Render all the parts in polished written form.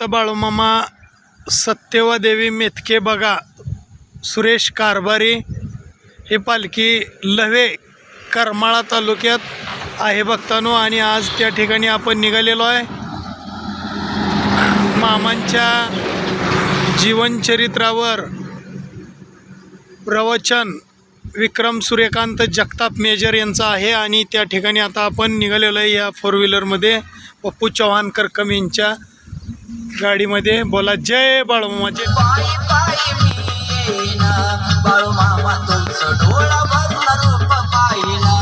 संत बाळूमामा सत्यवादेवी मेथके बघा सुरेश कारभारी ही पालखी लव्हे करमाळा तालुक्यात आहे भक्तांनो। आणि आज त्या ठिकाणी आपण निघालेलो आहे मामांच्या जीवनचरित्रावर प्रवचन विक्रम सूर्यकांत जगताप मेजर यांचा आहे आणि त्या ठिकाणी आता आपण निघालेलो आहे या फोर व्हीलरमध्ये पप्पू चव्हाण करकम यांच्या गाडीमध्ये। बोला जय बाळूमामा जय। बाळूमामा तुमचं डोळा भरला रूप पाहिला,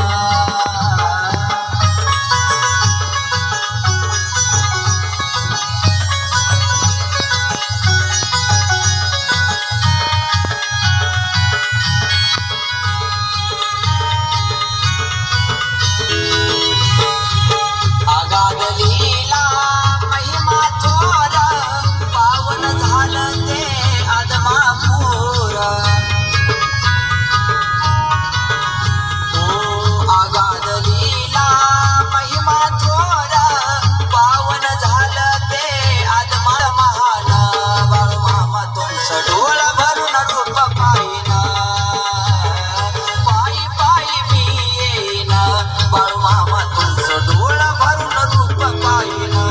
आगाध लीला महिमा थोर पावन झालं ते आदमापूर। आगाध लीला महिमा थोर पावन झालं ते आदमा महान। बाळूमामा तुमचं डोळा भरून रूप पाहिना, पायी पायी मी येईन बाळूमामा तुमचं डोळा भरून रूप पाहिना।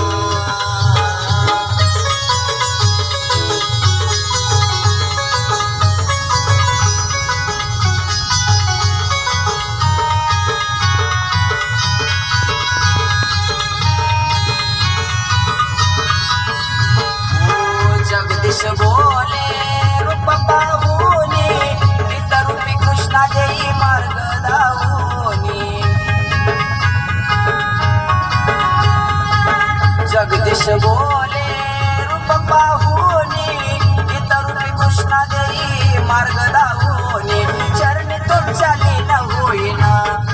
जगदीश बोले रूप पाहुनी, रूपी कृष्णा देई मार्ग दावोनी। जगदीश बोले रूप पाहुनी, रूपी कृष्णा देई मार्ग दावोनी। चरणी तुमच्या लीन होईना,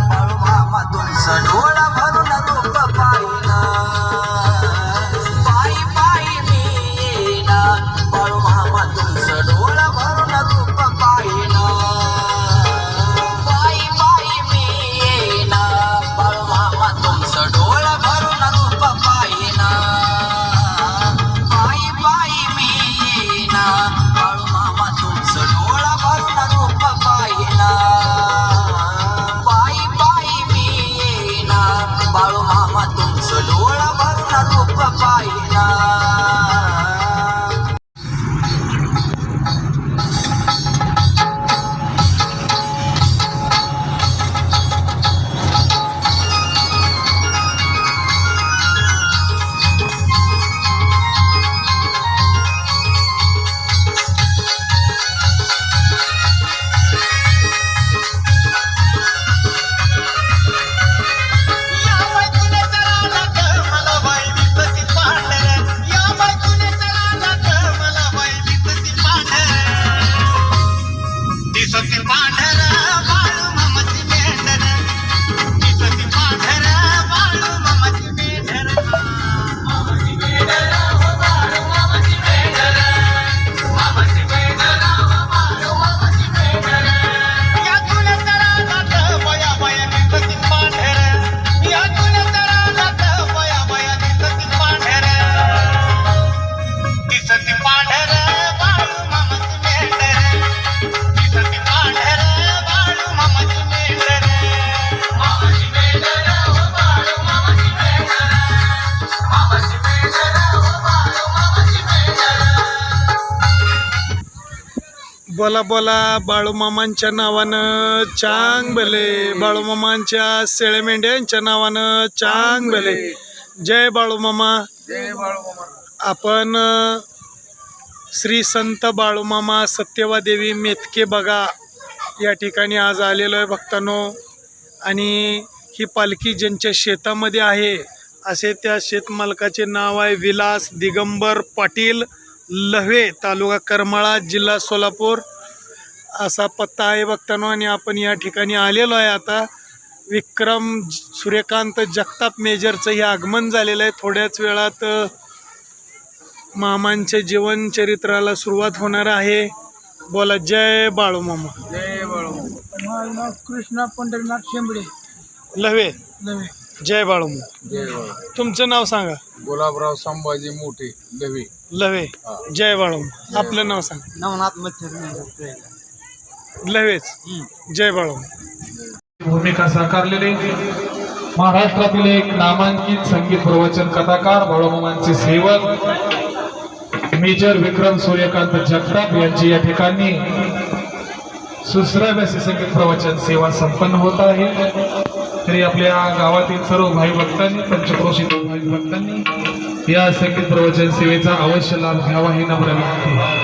बाळूमामा तुमचं डोळा भरून रूप पाहिना, पायी पायी मी येईन बाळूमामा तुमचं डोळा भरून रूप पाहिना, पायी पायी मी येईन बाळूमामा तुमचं डोळा भरून रूप पाहिना, पायी पायी मी येईन बाळूमामा तुमचं डोळा भरून रूप पाहिना, पायी पायी मी येईन बाळूमामा तुमचं डोळा भरून रूप पाहिना। बोला बोला बाळूमामांच्या नावानं चांग भले, बाळूमामांच्या शेळे मेंढ्यांच्या नावानं चांग भले। जय बाळूमामा जय बाळूमामा। आपण श्री संत बाळूमामा सत्यवादेवी मेथके बघा या ठिकाणी आज आलेलो आहे भक्तांनो। आणि ही पालखी ज्यांच्या शेतामध्ये आहे असे त्या शेतमालकाचे नाव आहे विलास दिगंबर पाटील लव्हे, तालुका करमाळा, जिल्हा सोलापूर असा पत्ता आहे भक्तांनो। आणि आपण या ठिकाणी आलेलो आहे आता विक्रम सूर्यकांत जगताप मेजरचं हे आगमन झालेलं आहे। थोड्याच वेळात मामांच्या जीवनचरित्राला सुरुवात होणार आहे। बोला जय बाळूमामा जय बाळूमामा। माझं नाव कृष्णा पंढरीनाथ शेंबडे लव्हे। नव्हे जय बाळूमामा. तुमचं नाव सांगा. गुलाबराव संभाजी मोठे लवे. लवे. जय बाळूमामा. आपलं नाव सांगा. नवनाथ मच्छर लवेच. जय बाळूमामा. भूमिका साकारलेले महाराष्ट्रातील एक नामांकित संगीत प्रवचन कथाकार बाळूमामांचे सेवक मेजर विक्रम सूर्यकांत जगताप यांची या ठिकाणी सुश्राव्य असे संगीत प्रवचन सेवा संपन्न होत आहे. तरी आपल्या गावातील सर्व भाई भक्तांनी पंचक्रोशीत भाई भक्तांनी या संगीत प्रवचन सेवेचा अवश्य लाभ घ्यावा ही नम्र विनंती.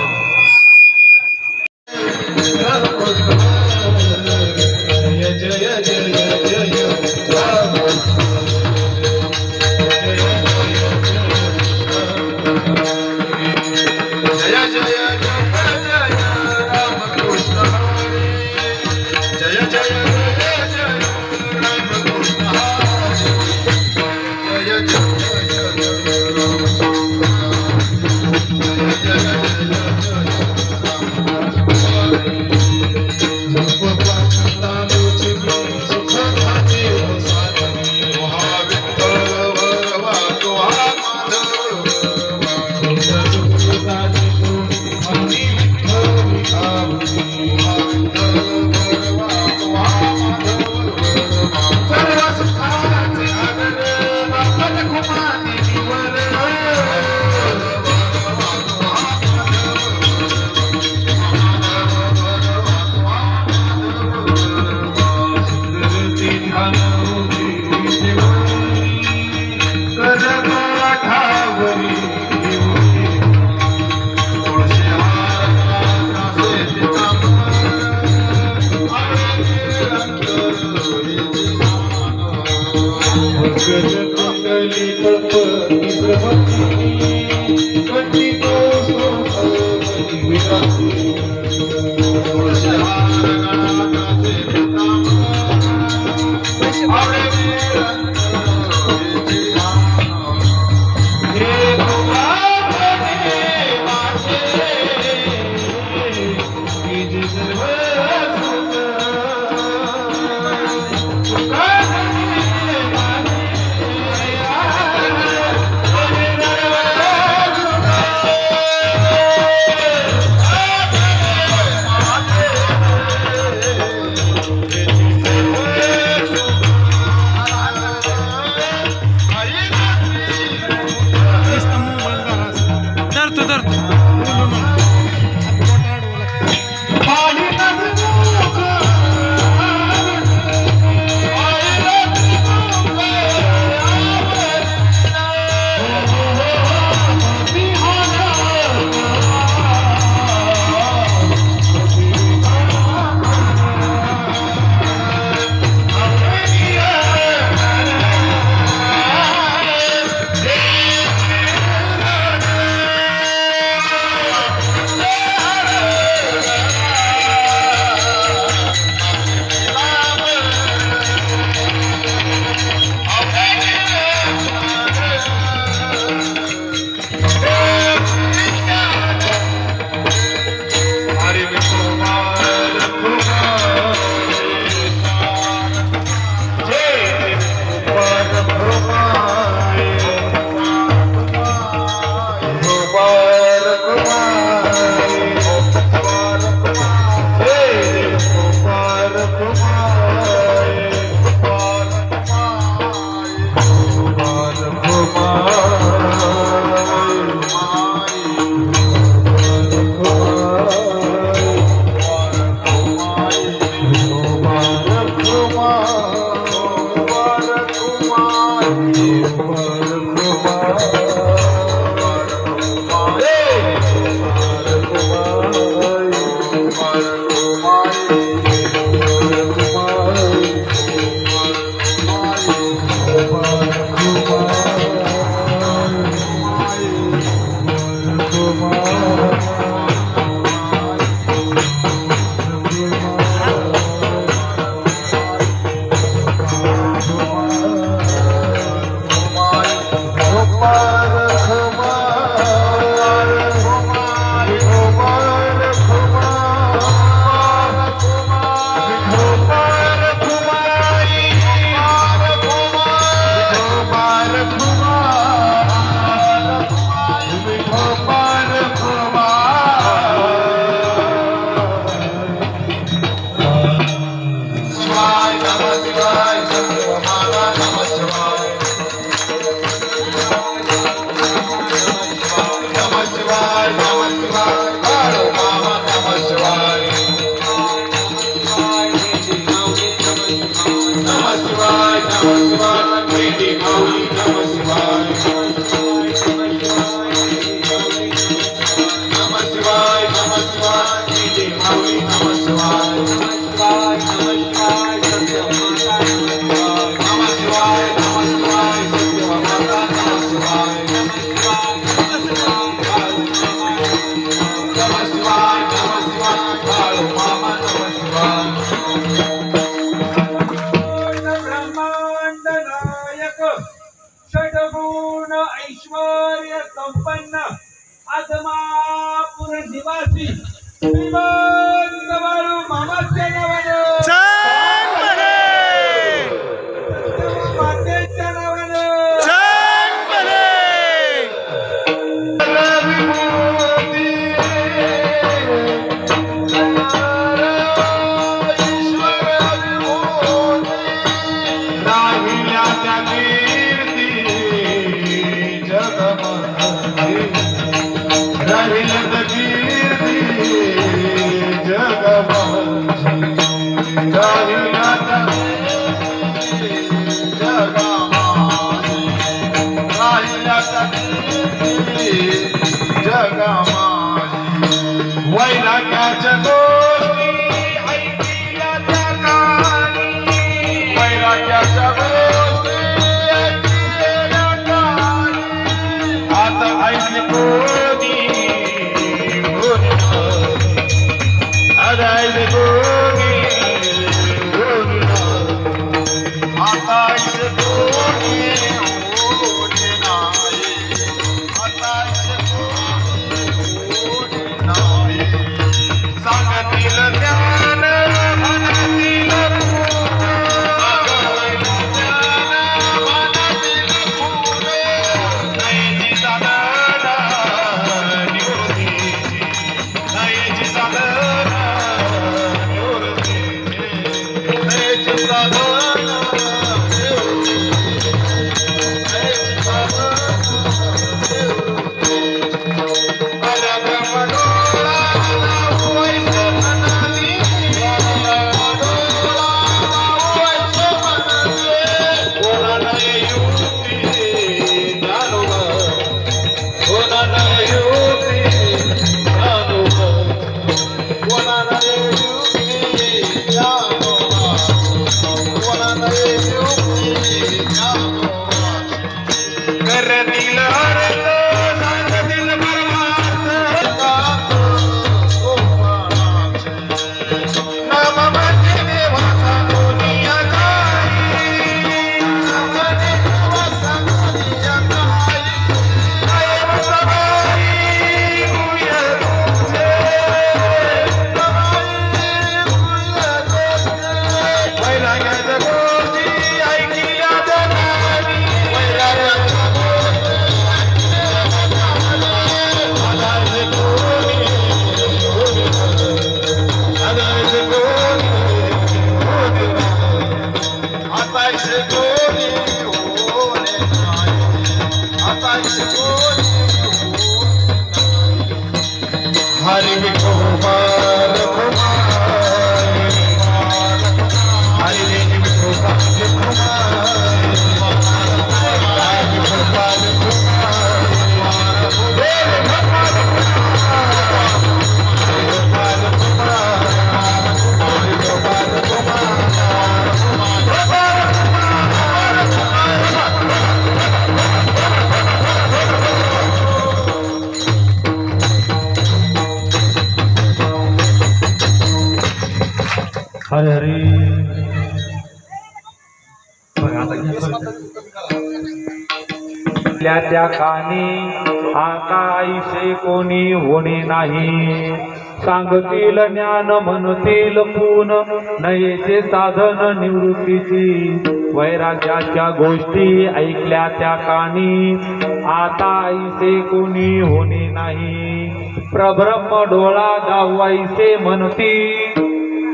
आदमापूर निवासी श्रीमंत बाळू मामाच्या नावानं छान बरे मातेच्या नावानं छान बरे वैराग्याच्या गोष्टी ऐकल्या त्या कानी वैराग्याच्या गोष्टी ऐकल्या कानी आता ऐकले कोणी आता ऐकले कोणी आता ऐकले कोणी आता ऐकले सांगतील ज्ञान मनातील नयची साधना निवृत्तीची नयची साधना निवृत्तीची नयची साधना नयची करतील अर्थ सांगतील परमार्थ नाम म्हणजे देवाचा दुनिया काही नाम देवाचा दुनिया काही कायम सवारी गुह्य तुझे वैराग्याच्या गोष्टी ऐकल्या जनानी वैराग्याच्या हरि विठोबार हरि हरे हरे त्या कानी आता ऐसे कोणी होणे नाही सांगतील ज्ञान म्हणतील पून नयेचे साधन निवृत्तीची वैराग्याच्या गोष्टी ऐकल्या त्या कानी आता ऐसे कोणी होणे नाही प्रब्रह्म डोळा दावायचे म्हणती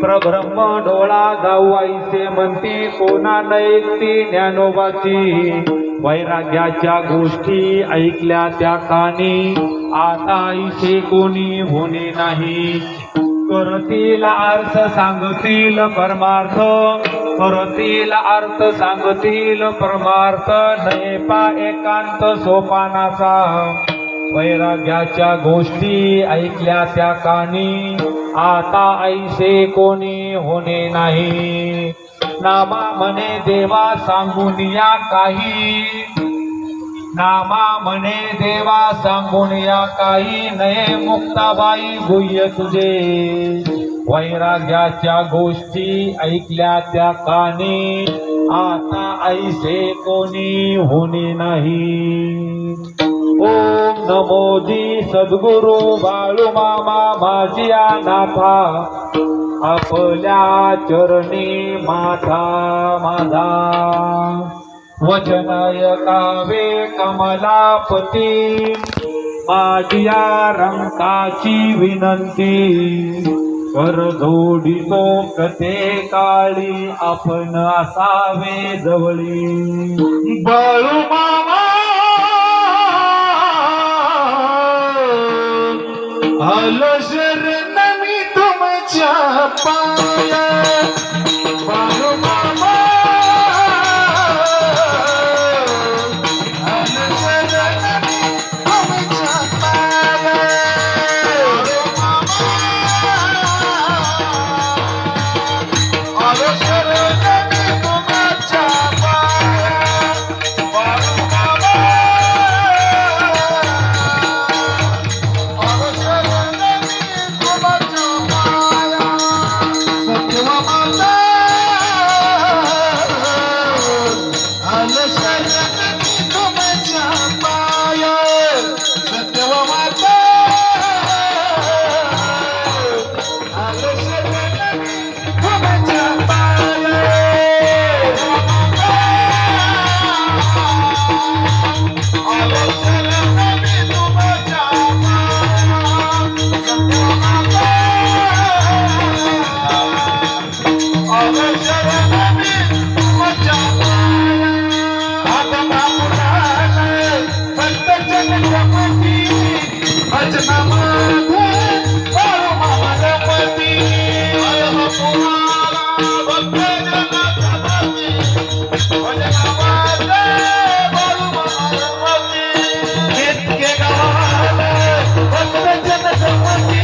प्रब्रह्म डोळा दावायचे म्हणती कोणा नैकती ज्ञानोबाची वैराग्याच्या गोष्टी ऐकल्या त्या कानी आता ऐसे कोणी होणे नाही करतील अर्थ सांगतील परमार्थ करतील अर्थ सांगतील परमार्थ नये पा एकांत सोपानाचा वैराग्याच्या गोष्टी ऐकल्या त्या कानी आता ऐसे कोणी होणे नाही नामा म्हणे देवा सांगून या काही नामा म्हणे देवा सांगून या काही नये मुक्ताबाई गुह्य तुझे वैराग्याच्या गोष्टी ऐकल्या त्या कानी आता ऐसे कोणी होणे नाही ओम नमोजी सद्गुरु बाळू मामा माझिया नाथा आपल्या चरणी माथा माझा वचन ऐकावे कमलापती माझिया रंकाची विनंती कर जोडितो कथे काळी आपण असावे जवळी बाळू मामा आलो शरण मी तुमच्या पाया बाळू मामा आलो शरण मी तुमच्या पाया आलो शरण मी तुमच्या पाया बाळू मामा आलो शरण मी तुमच्या पाया सत्यवा माता आलो शरण मी तुमच्या पाया सत्यवा माता आलो शरण मी तुमच्या पाया आलो शरण मी तुमच्या आलो शरण मी तुमच्या आता बापुराला फक्त जगपती भजना मध्ये बाळू मामा रमती बापुराला भक्त जगपती भजना मध्ये बाळू मामा रमती इतके गावाला भक्त जगपती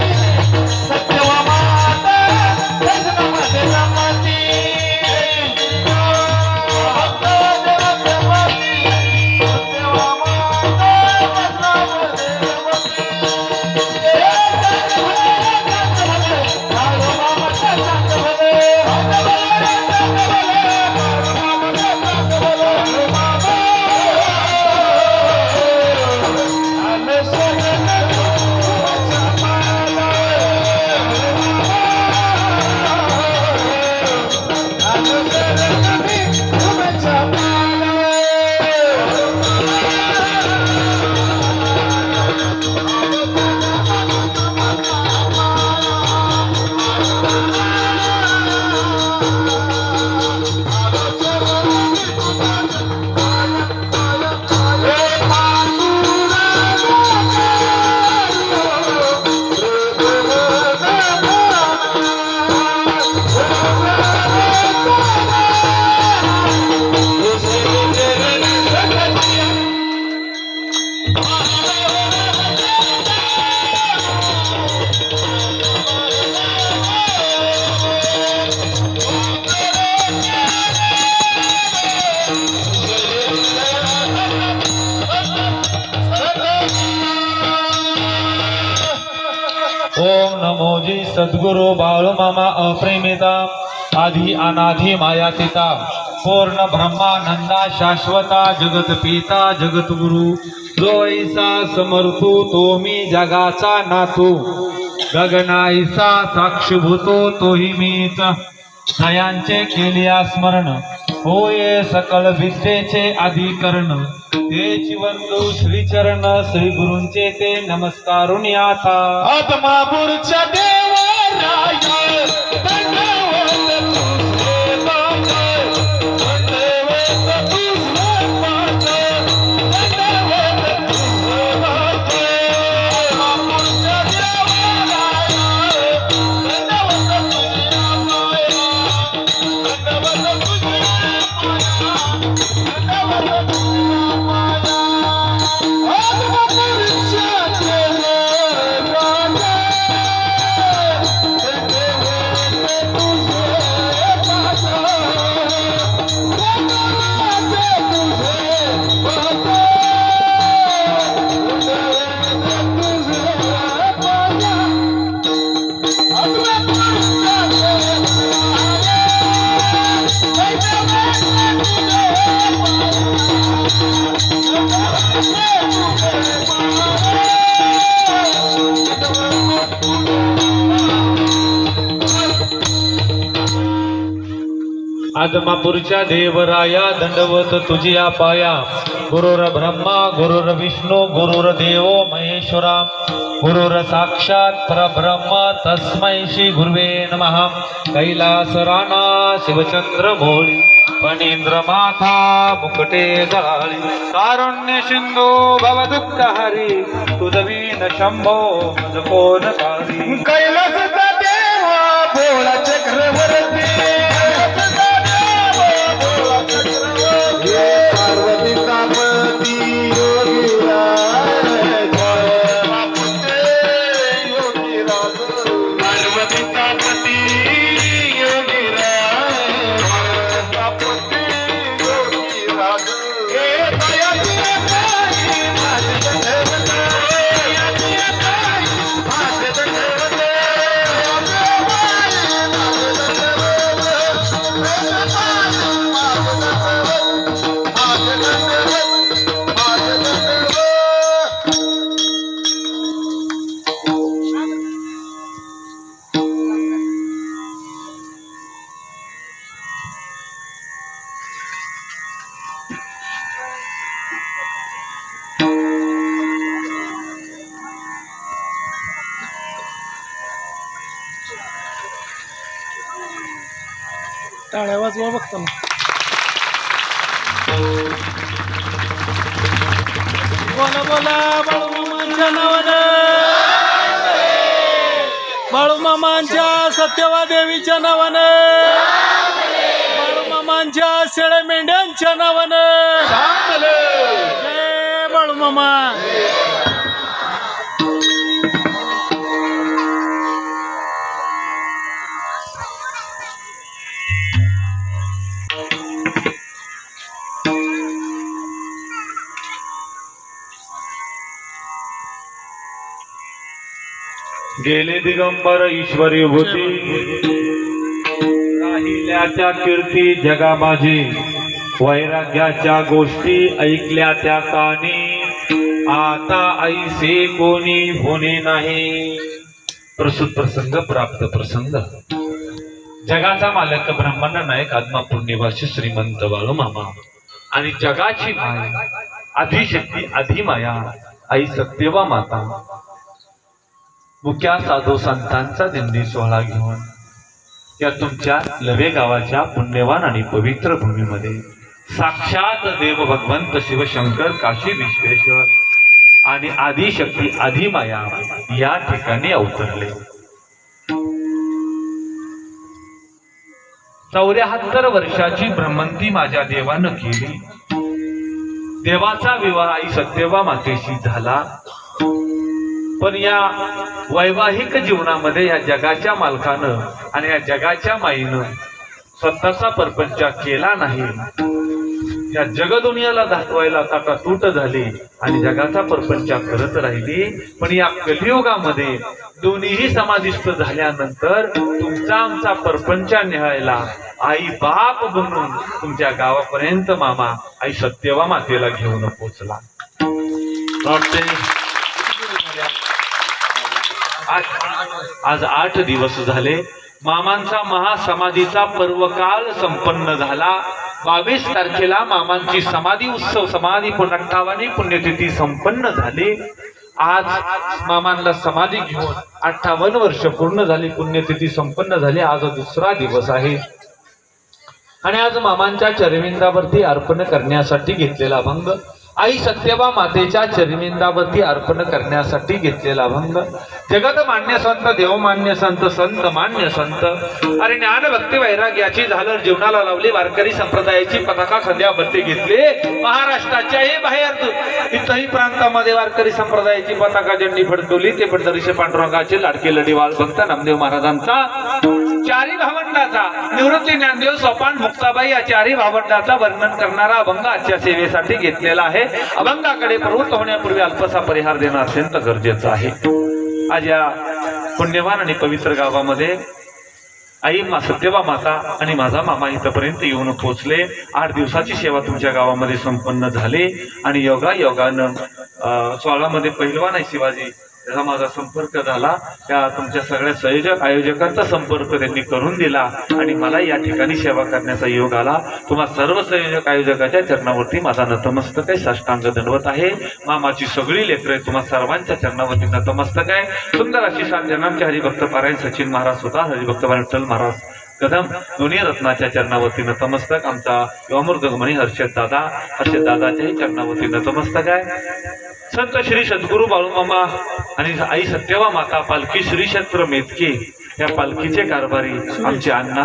सत्यवा माता भजना मध्ये रमती भक्त जगपती सत्यवा माता भजना मध्ये रमती बाळू मामाच्या चांगले ओम नमोजी सद्गुरु बाळू मामा अप्रेमिता आधी अनाधी मायातीता पूर्ण ब्रह्मानंदा शाश्वता जगत पिता जगत गुरु जो ऐसा समर्थू तो मी जगाचा नातू गगनाईसा साक्षीभूतो तोही मीच दयांचे केलिया स्मरण होय सकळ विद्येचे अधिकरण तेची वंदू श्रीचरण श्री गुरूंचे ते नमस्कारुन आता आत्मापूरच्या देवराया दंडवत तुझे बात दंडवत तुझे बात दंडवत तुझे बात आत्मापूरच्या देवराया दंडवत तुझे माया दंडवत तुझे माया दंडवत तुझे माया आत्मापूरच्या देवराया आदमापूरच्या देवराया दंडवत तुझिया पाया गुरुर ब्रह्मा गुरुर विष्णू गुरुर देव महेश्वरा गुरुर साक्षात परब्रह्म तस्मै श्री गुरुवे नमः कैलास राणा शिवचंद्र मोळी फणींद्र माथा मुकटे जाळी कारुण्य सिंधू भव दुःख हरी तुझवीन शंभो मज कोण काळी कैलासचा देवा भोळा चक्रवर्ती पार्वतीचा पती योगीराज पार्वतीचा पती योगीराज हे दयाची ताई माझे देवता दयाची ताई माझे देवता टाळ्या वाजवा बघताना. बोला बोला बाळूमामांच्या नावानं, बाळूमामांच्या सत्यवा देवीच्या नावानं, बाळूमामांच्या शेळे मेंढ्यांच्या नावानं, जय बाळूमामा. गेले दिगंबर ईश्वरी होती राहिल्या त्या कीर्ती जगा माझी वैराग्याच्या गोष्टी ऐकल्या त्या कानी आता ऐसे कोणी होणे नाही. प्रसूत प्रसंग प्राप्त प्रसंग. जगाचा मालक ब्रह्मांड नायक आदमापूर निवासी श्रीमंत बाळूमामा आणि जगाची माय आदिशक्ती आदिमाया आई सत्यवा माता मुख्या साधू संतांचा दिंडी सोहळा घेऊन या तुमच्या लवे गावाच्या पुण्यवान आणि पवित्र भूमीमध्ये साक्षात देव भगवंत शिवशंकर काशी विश्वेश्वर आणि आदिशक्ती आदिमाया या ठिकाणी अवतरले. 74 वर्षाची भ्रमंती माझ्या देवानं केली. देवाचा विवाह आई सत्यवा मातेशी झाला. पण या वैवाहिक जीवनामध्ये या जगाच्या मालकानं आणि या जगाच्या माईनं स्वतःचा परपंच केला नाही. या जगदुनियाला दाखवायला ताटातूट झाली आणि जगाचा परपंच करत राहिली. पण या कलियुगामध्ये दोन्हीही समाधिस्थ झाल्यानंतर तुमचा आमचा परपंच निहाळायला आई बाप बनून तुमच्या गावापर्यंत मामा आई सत्यवा मातेला घेऊन पोचला. आज 8 दिवस झाले मामांचा महासमाधीचा पर्वकाल संपन्न झाला. 22 तारखेला मामांची समाधी उत्सव समाधी 58वी पुण्यतिथी संपन्न झाली. आज मामांना समाधी घेऊन 58 वर्ष पूर्ण झाली. पुण्यतिथी संपन्न झाली. आज दुसरा दिवस आहे आणि आज मामांच्या चरविंदावरती अर्पण करण्यासाठी घेतलेला अभंग आई सत्यवा मातेच्या चरविंदावरती अर्पण करण्यासाठी घेतलेला अभंग. जगत मान्य संत देव मान्य संत संत मान्य संत अरे ज्ञान भक्ती वैराग्याची झालर जीवनाला लावली. वारकरी संप्रदायाची पताका खांद्यावरती घेतली. महाराष्ट्राच्याही बाहेर इथंही प्रांतामध्ये वारकरी संप्रदायाची पताका झेंडी फडकवली. ते पंढरीचे पांडुरंगाचे लाडके लढीवाळ भक्त नामदेव महाराजांचा चारी भावंडाचा निवृत्ती ज्ञानदेव सोपान मुक्ताबाई या चारी भावंडाचा वर्णन करणारा अभंग आजच्या सेवेसाठी घेतलेला आहे. अभंगाकडे प्रवृत्त होण्यापूर्वी अल्पसा परिहार देणं अत्यंत गरजेचं आहे. आज या पुण्यवान आणि पवित्र गावामध्ये आई सत्यवा माता आणि माझा मामा इथपर्यंत येऊन पोहोचले. 8 दिवसाची सेवा तुमच्या गावामध्ये संपन्न झाली आणि योगानं सोहळ्यामध्ये पहिलवान आहे शिवाजी त्याचा माझा संपर्क झाला. त्या तुमच्या सगळ्या आयोजकांचा संपर्क त्यांनी करून दिला आणि मला या ठिकाणी सेवा करण्याचा योग आला. तुम्हा सर्व संयोजक आयोजकाच्या चरणावरती माझा नतमस्तक आहे, साष्टांग दंडवत आहे. मामाची सगळी लेकरे तुम्हा सर्वांच्या चरणावरती नतमस्तक आहे. सुंदर अशी 7 जणांचे हरिभक्त पारायण सचिन महाराज स्वतः, हरिभक्त पारायण विठ्ठल महाराज कदम दोन्ही रत्नाच्या चरणावरती नतमस्तक. आमचा युवामृगमणी हर्षद दादाच्याही चरणावरती नतमस्तक आहे. संत श्री सद्गुरू बाळूमामा आणि आई सत्यवा माता पालखी श्री क्षेत्र मेतके या पालखीचे कारभारी आमचे अण्णा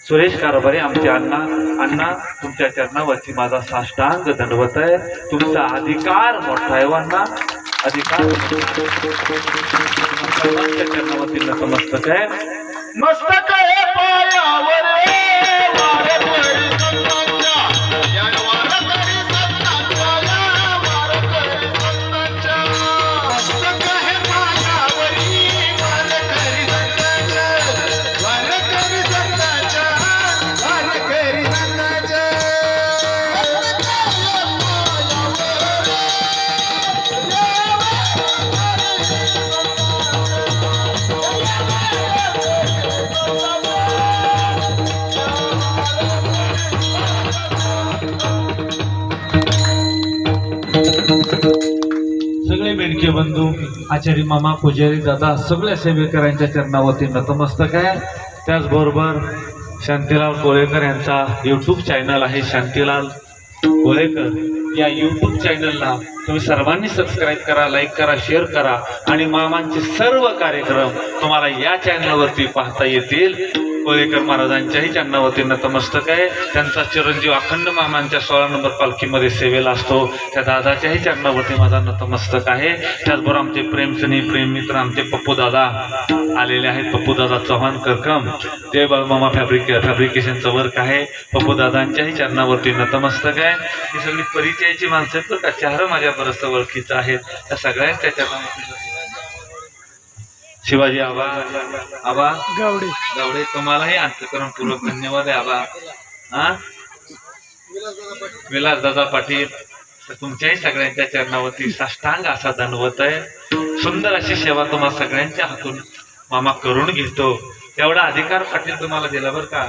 सुरेश कारभारी आमचे अण्णा तुमच्या चरणावरती माझा साष्टांग दंडवत आहे. तुमचा अधिकार मोठा आहे अण्णा, अधिकार सर्वांच्या चरणावरती नतमस्तक आहे. मस्तक आहे पायावर वारकरी संतांच्या, या वारकरी संतांच्या, या वारकरी संतांच्या. मस्तक आहे पायावरी वारकरी संतांच्या, वारकरी संतांच्या, वारकरी संतांच्या. सगळे मेडके बंधू, आचार्य मामा, पुजारी दादा, सगळ्या सेवेकरांच्या चरणावरती नतमस्तक आहे. त्याचबरोबर शांतीलाल कोळेकर यांचा यूट्यूब चॅनल आहे. शांतीलाल कोळेकर या यूट्यूब चॅनलला तुम्ही सर्वांनी सबस्क्राईब करा, लाईक करा, शेअर करा आणि मामांचे सर्व कार्यक्रम तुम्हाला या चॅनलवरती पाहता येतील. कोळेकर महाराजांच्याही चरणावरती नतमस्तक आहे. त्यांचा चिरंजीव अखंड मामांच्या 16 नंबर पालखीमध्ये सेवेला असतो. त्या दादाच्याही चरणावरती माझा नतमस्तक आहे. त्याचबरोबर आमचे प्रेमस्नेही प्रेम मित्र आमचे पप्पू दादा आलेले आहेत. पप्पू दादा चव्हाण करकम, ते बाळूमामा फॅब्रिकेशनचं वर्क आहे. पप्पू दादांच्याही चरणावरती नतमस्तक आहे. ही सगळी परिचयाची माणसं आहेत का, चेहरा माझ्या बरंच ओळखीचं आहेत. त्या सगळ्यांच्या चरणावरती शिवाजी आबा गावडे तुम्हालाही अंतःकरणपूर्वक धन्यवाद आहे आबा. विलासदादा पाटील, तर तुमच्याही सगळ्यांच्या चरणावरती साष्टांग असा दंडवत आहे. सुंदर अशी सेवा तुम्हा सगळ्यांच्या हातून मामा करून घेतो. एवढा अधिकार पाटील तुम्हाला दिला बरं का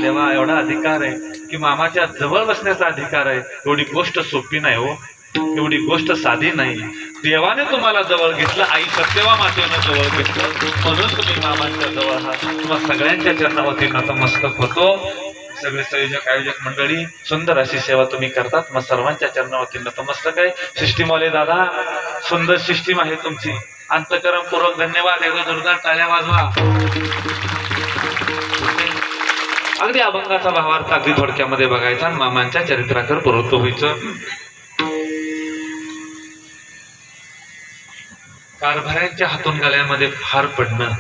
देवा, एवढा अधिकार आहे की मामाच्या जवळ बसण्याचा अधिकार आहे. एवढी गोष्ट सोपी नाही हो, एवढी गोष्ट साधी नाही. देवाने तुम्हाला जवळ घेतलं, आई सत्यवा मातेनं जवळ घेतलं, म्हणून तुम्ही मामांच्या जवळ आहात. तुम्हा सगळ्यांच्या चरणावरती नतमस्तक होतो. सगळे संयोजक आयोजक मंडळी, सुंदर अशी सेवा तुम्ही करतात. मग सर्वांच्या चरणावरती नतमस्तक आहे. सिस्टीमवाले दादा, सुंदर सिस्टीम आहे तुमची. अंतःकरणपूर्वक धन्यवाद. एकदा जोरदार टाळ्या वाजवा. अगदी अभंगाचा भावार्थ अगदी थोडक्यामध्ये बघायचा आणि मामांच्या चरित्राकडे प्रवृत्त व्हायचं. कारभाऱ्यांच्या हातून गळ्यामध्ये हार पडणं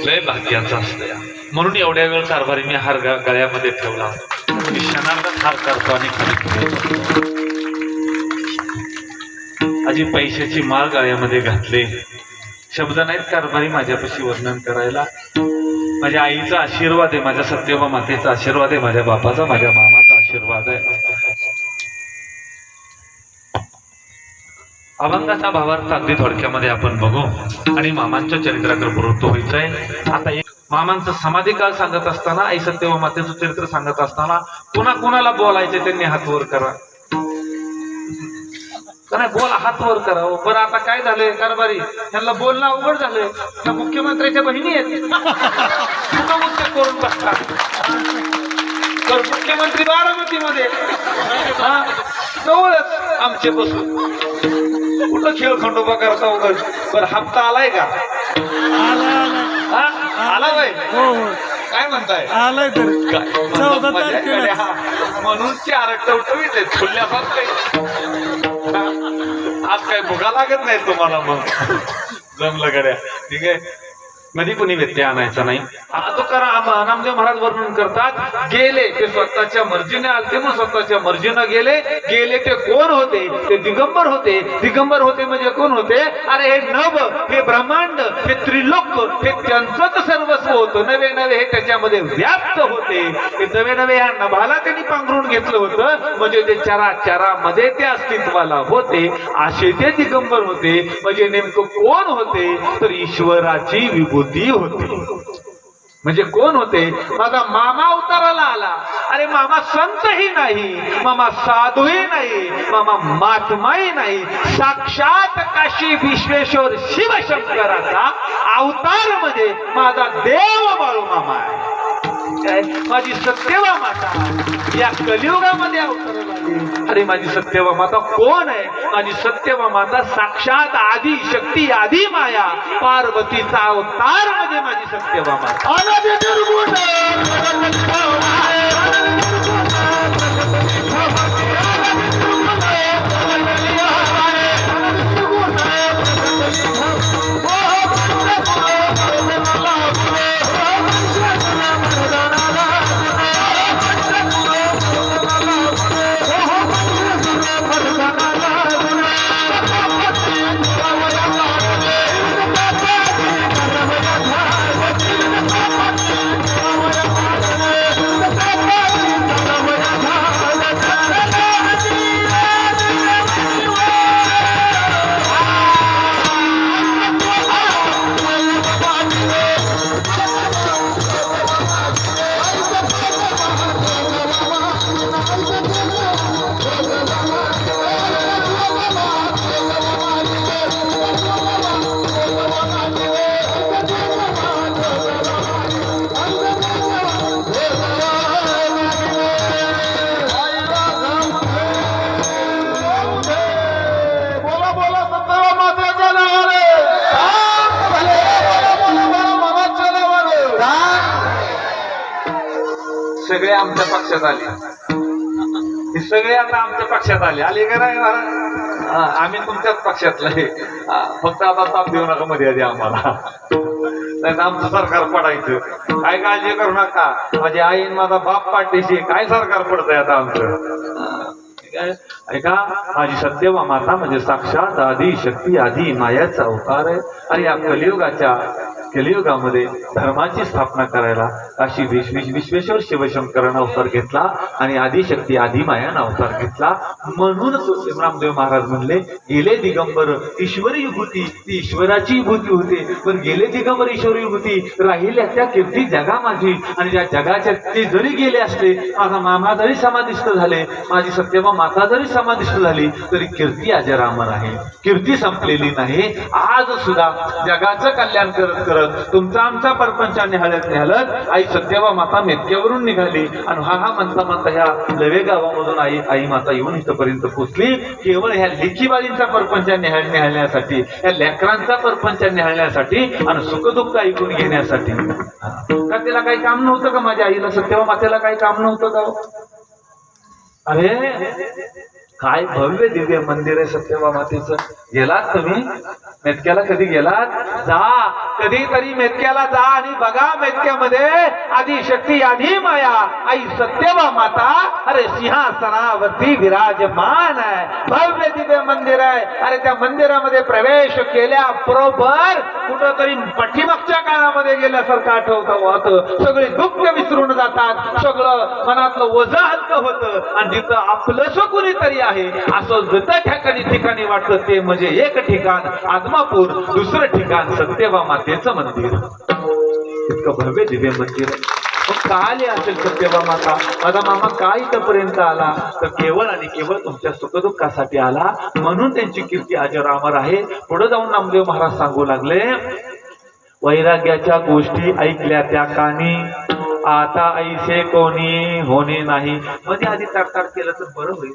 लय भाग्याचं असतं. म्हणून एवढ्या वेळ कारभारी मी हार गळ्यामध्ये ठेवला. मी क्षणार्धात हार करतो आणि खाली आजी पैशाची माळ गळ्यामध्ये घातले. शब्द नाहीत कारभारी माझ्यापाशी वर्णन करायला. माझ्या आईचा आशीर्वाद आहे, माझ्या सत्यवा मातेचा आशीर्वाद आहे, माझ्या बापाचा, माझ्या मामाचा आशीर्वाद आहे. अभंगाचा भावार्थ अगदी थोडक्यामध्ये आपण बघू आणि मामांच्या चरित्राकडे प्रवृत्त व्हायचंय. आता एक मामांचं समाधी काळ सांगत असताना, आई सत्यवा मातेचं चरित्र सांगत असताना कोणाला बोलायचे त्यांनी हात वर करा. नाही बोला, हात वर करा. बरं आता काय झालंय कारभारी, त्यांना बोलणं अवघड झालंय. त्या मुख्यमंत्र्याच्या बहिणी आहेत, करून बसतात. तर मुख्यमंत्री बारामतीमध्ये जवळच आमचे बसून कुठं खेळ खंडोबा करता उघड. बरं हप्ता आलाय का? आला बाई, काय म्हणताय? आलाय तर म्हणून 4 टवटवीत आहेत खुल्यासारखं. आज काय भुगा लागत नाही तुम्हाला? मग जमलं गड्या, ठीक आहे. मध्ये कोणी व्यत्यय आणायचा नाही. तो करा नामदेव महाराज वर्णन करतात, गेले ते स्वतःच्या मर्जीने आलते, मग स्वतःच्या मर्जीने गेले. गेले ते कोण होते? ते दिगंबर होते. दिगंबर होते म्हणजे कोण होते? अरे हे नभ, हे ब्रह्मांड, हे त्रिलोक, हे त्यांचंच सर्वस्व होतं. नवे नवे हे त्याच्यामध्ये व्याप्त होते. हे नवे नवे ह्या नभाला त्यांनी पांघरून घेतलं होतं, म्हणजे ते चराचरामध्ये ते अस्तित्वाला होते. असे ते दिगंबर होते. म्हणजे नेमकं कोण होते? तर ईश्वराची विभूती होती. म्हणजे कोण होते? माझा मामा अवताराला आला. अरे मामा संतही नाही, मामा साधूही नाही, मामा महात्माही नाही, साक्षात काशी विश्वेश्वर शिवशंकराचा अवतार मध्ये माझा देव बाळू मामा आहे. माझी सत्यवा माता या कलियुगामध्ये अवताराला आली. अरे माझी सत्यवा माता कोण आहे? माझी सत्यवा माता साक्षात आदी शक्ती, आदी माया, पार्वतीचा अवतार म्हणजे माझी सत्यवा माता. सगळे आमच्या पक्षात आले. हे सगळे आता आमच्या पक्षात आले का नाही महाराज? आम्ही तुमच्याच पक्षातले. फक्त आता ताप देऊ नका मध्ये आधी आम्हाला, नाही आमचं सरकार पडायचं. काय काळजी करू नका. माझी आई माझा बाप पाठीशी काय सरकार पडतंय आता आमचं. ऐका, माझी सत्यवा माता म्हणजे साक्षात आदी शक्ती, आदी मायाचा अवतार आहे. आणि या कलियुगामध्ये धर्माची स्थापना करायला काशी विश्वेश्वर शिवशंकरानं अवतार घेतला आणि आदिशक्ती आदिमायानं अवतार घेतला. म्हणून रामदेव महाराज म्हणले, गेले दिगंबर ईश्वरी विभूती, ती ईश्वराची विभूती होते. पण गेले दिगंबर ईश्वरी विभूती, राहिल्या त्या कीर्ती जगा माझी. आणि ज्या जगाच्या ते जरी गेले असले, माझा मामा जरी समाधिस्थ झाले, माझी सत्यवा माता जरी समाधिस्थ झाली, तरी कीर्ती अजरामर आहे. कीर्ती संपलेली नाही. आज सुद्धा जगाचं कल्याण करत करत तुमचा आमचा परपंचाने हळत आई सत्यवा माता मेतक्यावरून निघाली. आणि हा म्हणता म्हणता ह्या लवे गावामधून आई माता येऊन इथपर्यंत पोहोचली. केवळ ह्या लेखीबाळींचा परपंच निहाळण्यासाठी, या लेकरांचा परपंच निहाळण्यासाठी आणि सुखदुःख ऐकून घेण्यासाठी. का त्याला काही काम नव्हतं का? माझ्या आईला सत्यवा मातेला काही काम नव्हतं का? अरे काय भव्य दिव्य मंदिर आहे सत्यवा मातेचं. गेलात तुम्ही मेतक्याला? कधी गेलात? जा, कधीतरी मेतक्याला जा आणि बघा. मेतक्यामध्ये आदी शक्ती आदी माया आई सत्यवा माता अरे सिंहासनावरती विराजमान आहे. भव्य दिव्य मंदिर आहे. अरे त्या मंदिरामध्ये प्रवेश केल्याबरोबर कुठंतरी पाठीमागच्या काळामध्ये गेल्यासारखं आठवतं. सगळे दुःख विसरून जातात. सगळं मनातलं ओझं हलकं होतं. आणि जिथं आपलंसं कुणीतरी आहे असं जत ठिकाणी वाटतं, ते म्हणजे एक ठिकाण आदमापूर, दुसरं ठिकाण सत्यवा मातेचं मंदिर. इतकं भव्य दिव्य मंदिर आहे. मग का आले असेल सत्यवा माता? माझा मामा का इथपर्यंत आला? तर केवळ आणि केवळ तुमच्या सुखदुःखासाठी आला. म्हणून त्यांची कीर्ती अजरामर आहे. पुढे जाऊन नामदेव महाराज सांगू लागले, वैराग्याच्या गोष्टी ऐकल्या त्या कानी, आता ऐसे कोणी होणे नाही. मध्ये आधी ताडताड केलं तर बरं होईल.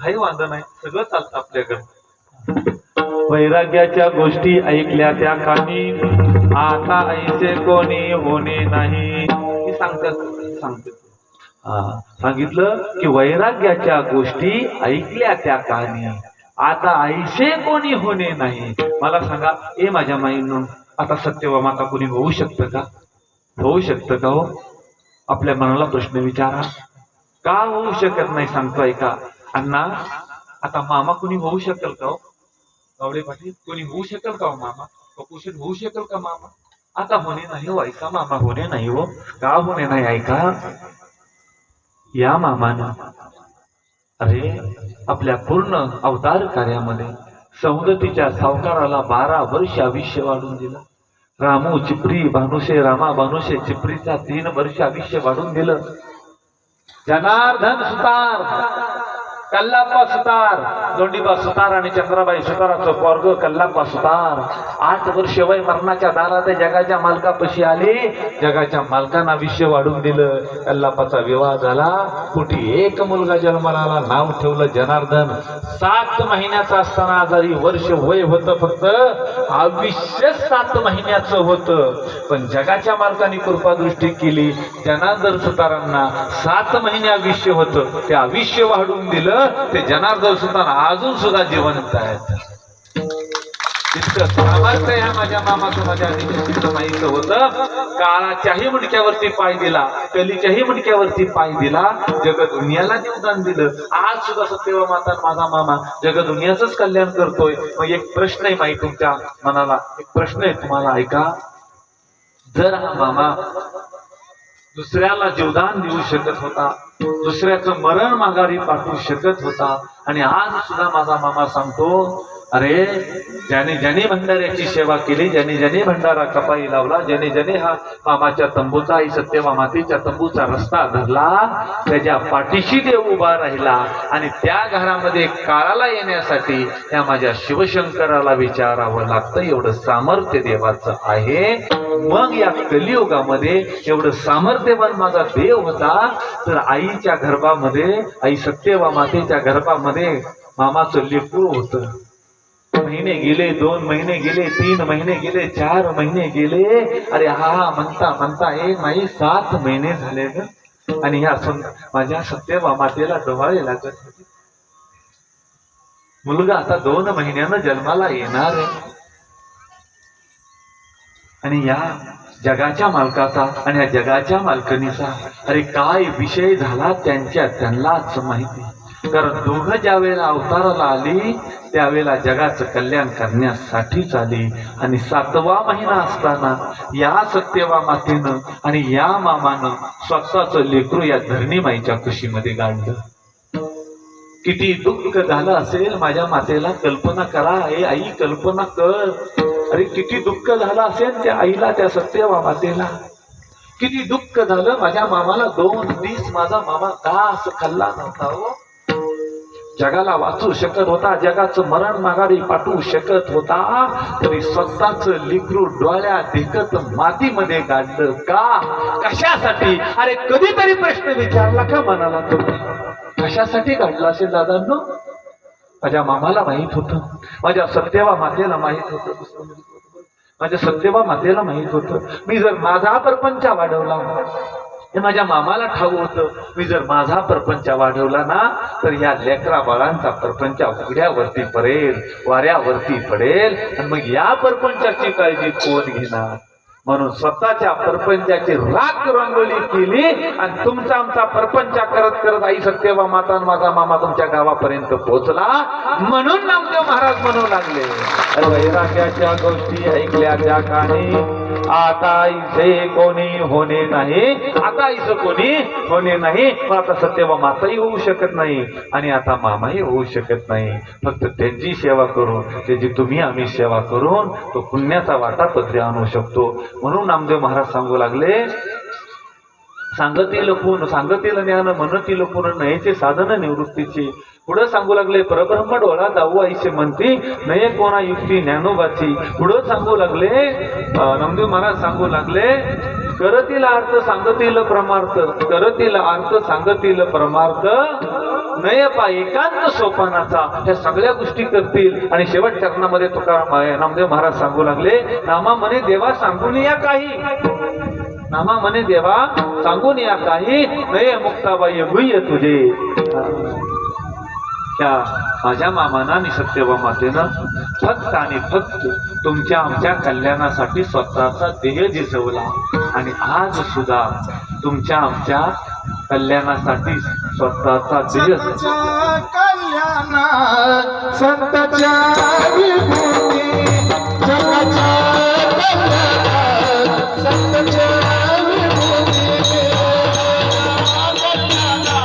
काही वांधा नाही, सगळं चालतं आपल्याकडे. वैराग्याच्या गोष्टी ऐकल्या त्या कानी, आता ऐसे कोणी होणे नाही. मी सांगितलं की वैराग्याच्या गोष्टी ऐकल्या त्या कानी, आता ऐसे कोणी होणे नाही. मला सांगा, ए माझ्या माईंनो, आता सत्यभामाता कुणी होऊ शकतं का? होऊ शकतं का हो? आपल्या मनाला प्रश्न विचारा. का होऊ शकत नाही सांगतोय का अण्णा? आता मामा कुणी होऊ शकेल का हो? गावडे पाटील, कोणी होऊ शकेल का हो मामा? कुशल होऊ शकेल का मामा? आता होणे नाही हो ऐका, मामा होणे नाही हो. का होणे नाही ऐका? या मामानं अरे आपल्या पूर्ण अवतार कार्यामध्ये सौंदतीच्या सावकाराला 12 वर्ष आयुष्य वाढून दिलं. रामू चिपरी भानुशे, रामा भानुशे चिपरीचा 3 वर्ष आयुष्य वाढून दिलं. जनार्दन सुतार, कल्लाप्पा सुतार, दोंडीबा सुतार आणि चंद्राबाई सुताराचं पोरग कल्लाप्पा सुतार 8 वर्ष वय मरणाच्या दारात जगाच्या मालकापाशी आले. जगाच्या मालकांना आयुष्य वाढून दिलं. कल्लाप्पाचा विवाह झाला. कुठे एक मुलगा जन्माला आला. नाव ठेवलं जनार्दन. 7 महिन्याचा असताना आजारी. वर्ष वय होतं फक्त. आयुष्य 7 महिन्याचं होतं. पण जगाच्या मालकाने कृपादृष्टी केली. जनार्दन सुतारांना 7 महिने आयुष्य होतं. ते आयुष्य वाढून दिलं. ते जनार्दन सुतार अजून सुद्धा जिवंत आहेत. इतकं सामर्थ्य ह्या माझ्या मामाचं माझ्या आधीचं माहित होतं. काळाच्याही मुंडक्यावरती पाय दिला, कलीच्याही मुंडक्यावरती पाय दिला, जगदुनियाला योगदान दिलं. आज सुद्धा सत्यभामा माझा मामा जगदुनियाचंच कल्याण करतोय. मग एक प्रश्न आहे माहिती तुमच्या मनाला, एक प्रश्न आहे तुम्हाला ऐका. जर हा मामा दुसऱ्याला जीवदान देऊ शकत होता, दुसऱ्याचं मरण माघारी पाठवू शकत होता, आणि आज सुद्धा माझा मामा सांगतो अरे ज्याने ज्याने भंडाऱ्याची सेवा केली, ज्याने ज्याने भंडारा कपाई लावला, ज्याने ज्याने हा मामाच्या तंबूचा आई सत्यभामातेच्या तंबूचा रस्ता धरला, त्याच्या पाठीशी देव उभा राहिला. आणि त्या घरामध्ये काळाला येण्यासाठी त्या माझ्या शिवशंकराला विचारावं लागतं. एवढं सामर्थ्य देवाचं आहे. मग या कलियुगामध्ये एवढं सामर्थ्यवान माझा देव होता, तर आईच्या गर्भामध्ये, आई सत्यभामातेच्या गर्भामध्ये मामाचं लेकरू होतं. महिने गेले, 2 महिने गेले, 3 महिने गेले, 4 महिने गेले. अरे हा म्हणता म्हणता एक नाही 7 महिने झाले ग. आणि ह्या माझ्या सत्यभामातेला डोहाळे लागत होते. मुलगा आता 2 महिन्यानं जन्माला येणार आहे. आणि या जगाच्या मालकाचा आणि या जगाच्या मालकणीचा अरे काय विषय झाला त्यांनाच माहिती. कारण दोघं ज्या वेळेला अवताराला आली त्यावेळेला जगाचं कल्याण करण्यासाठीच आली. आणि 7वा महिना असताना या सत्यभामातेनं आणि या मामानं स्वतःचं लेकरू या धरणीमाईच्या कुशीमध्ये गाडलं. किती दुःख झालं असेल माझ्या मातेला कल्पना करा. हे आई कल्पना कर. अरे किती दुःख झालं असेल त्या आईला, त्या सत्यभामातेला. किती दुःख झालं माझ्या मामाला. 2 दिवस माझा मामा घास खाल्ला नव्हता हो. जगाला वाचू शकत होता, जगाचं मरण माघारी पाठवू शकत होता, तरी स्वतःच लेकरू डोळ्यात देखत मातीमध्ये गाडलं. का? कशासाठी? अरे कधीतरी प्रश्न विचारला का मनाला तुम्ही? कशासाठी काढलं असेल दादांनो? माझ्या मामाला माहित होतं, माझ्या सत्यभामातेला माहित होतं, माझ्या सत्यभामातेला माहित होतं. मी जर माझा परपंच वाढवला, हे माझ्या मामाला ठाऊक होतं, मी जर माझा परपंच वाढवला ना तर या लेकरा बाळांचा परपंच उघड्यावरती पडेल, वाऱ्यावरती पडेल. आणि मग या परपंचाची काळजी कोण घेणार? म्हणून स्वतःच्या परपंचाची राख रंगोली केली. आणि तुमचा आमचा परपंच करत करत आई सत्यभामाता माझा मामा तुमच्या गावापर्यंत पोहोचला. म्हणून नामदेव महाराज म्हणू लागले, वैराग्याच्या गोष्टी ऐकल्या त्या कानी आता इथे कोणी होणे नाही, आता इथं कोणी होणे नाही. पण आता सत्यभामाताही होऊ शकत नाही आणि आता मामाही होऊ शकत नाही. फक्त त्यांची सेवा करून, त्याची तुम्ही आम्ही सेवा करून तो पुण्याचा वाटा पदरी आणू शकतो. म्हणून नामदेव महाराज सांगू लागले, सांगतील कोण, सांगतील ज्ञान म्हणतील कोण, नयेचे साधन निवृत्तीचे. पुढं सांगू लागले, परब्रह्म डोळा दाऊ आईचे म्हणती, नये कोणा युक्ती ज्ञानोबाची. पुढं सांगू लागले, नामदेव महाराज सांगू लागले, करतील अर्थ सांगतील परमार्थ, करतील अर्थ सांगतील परमार्थ, नय पा एकांत सोपानाचा. ह्या सगळ्या गोष्टी करतील. आणि शेवट चरणामध्ये तुकाराम नामदेव महाराज सांगू लागले, नामा म्हणे देवा सांगून या काही, नामा म्हणे देवा सांगून या काही, नये मुक्ताबाई गुह्य तुझे. त्या माझ्या मामानं आणि सत्यवा मातेनं फक्त आणि फक्त तुमच्या आमच्या कल्याणासाठी स्वतःचा देह झिजवला आणि आज सुद्धा तुमच्या आमच्या कल्याणासाठी स्वतःचा देह कल्याणा संतांच्या विभूती जगाच्या कल्याणात संतांच्या विभूती कल्याणा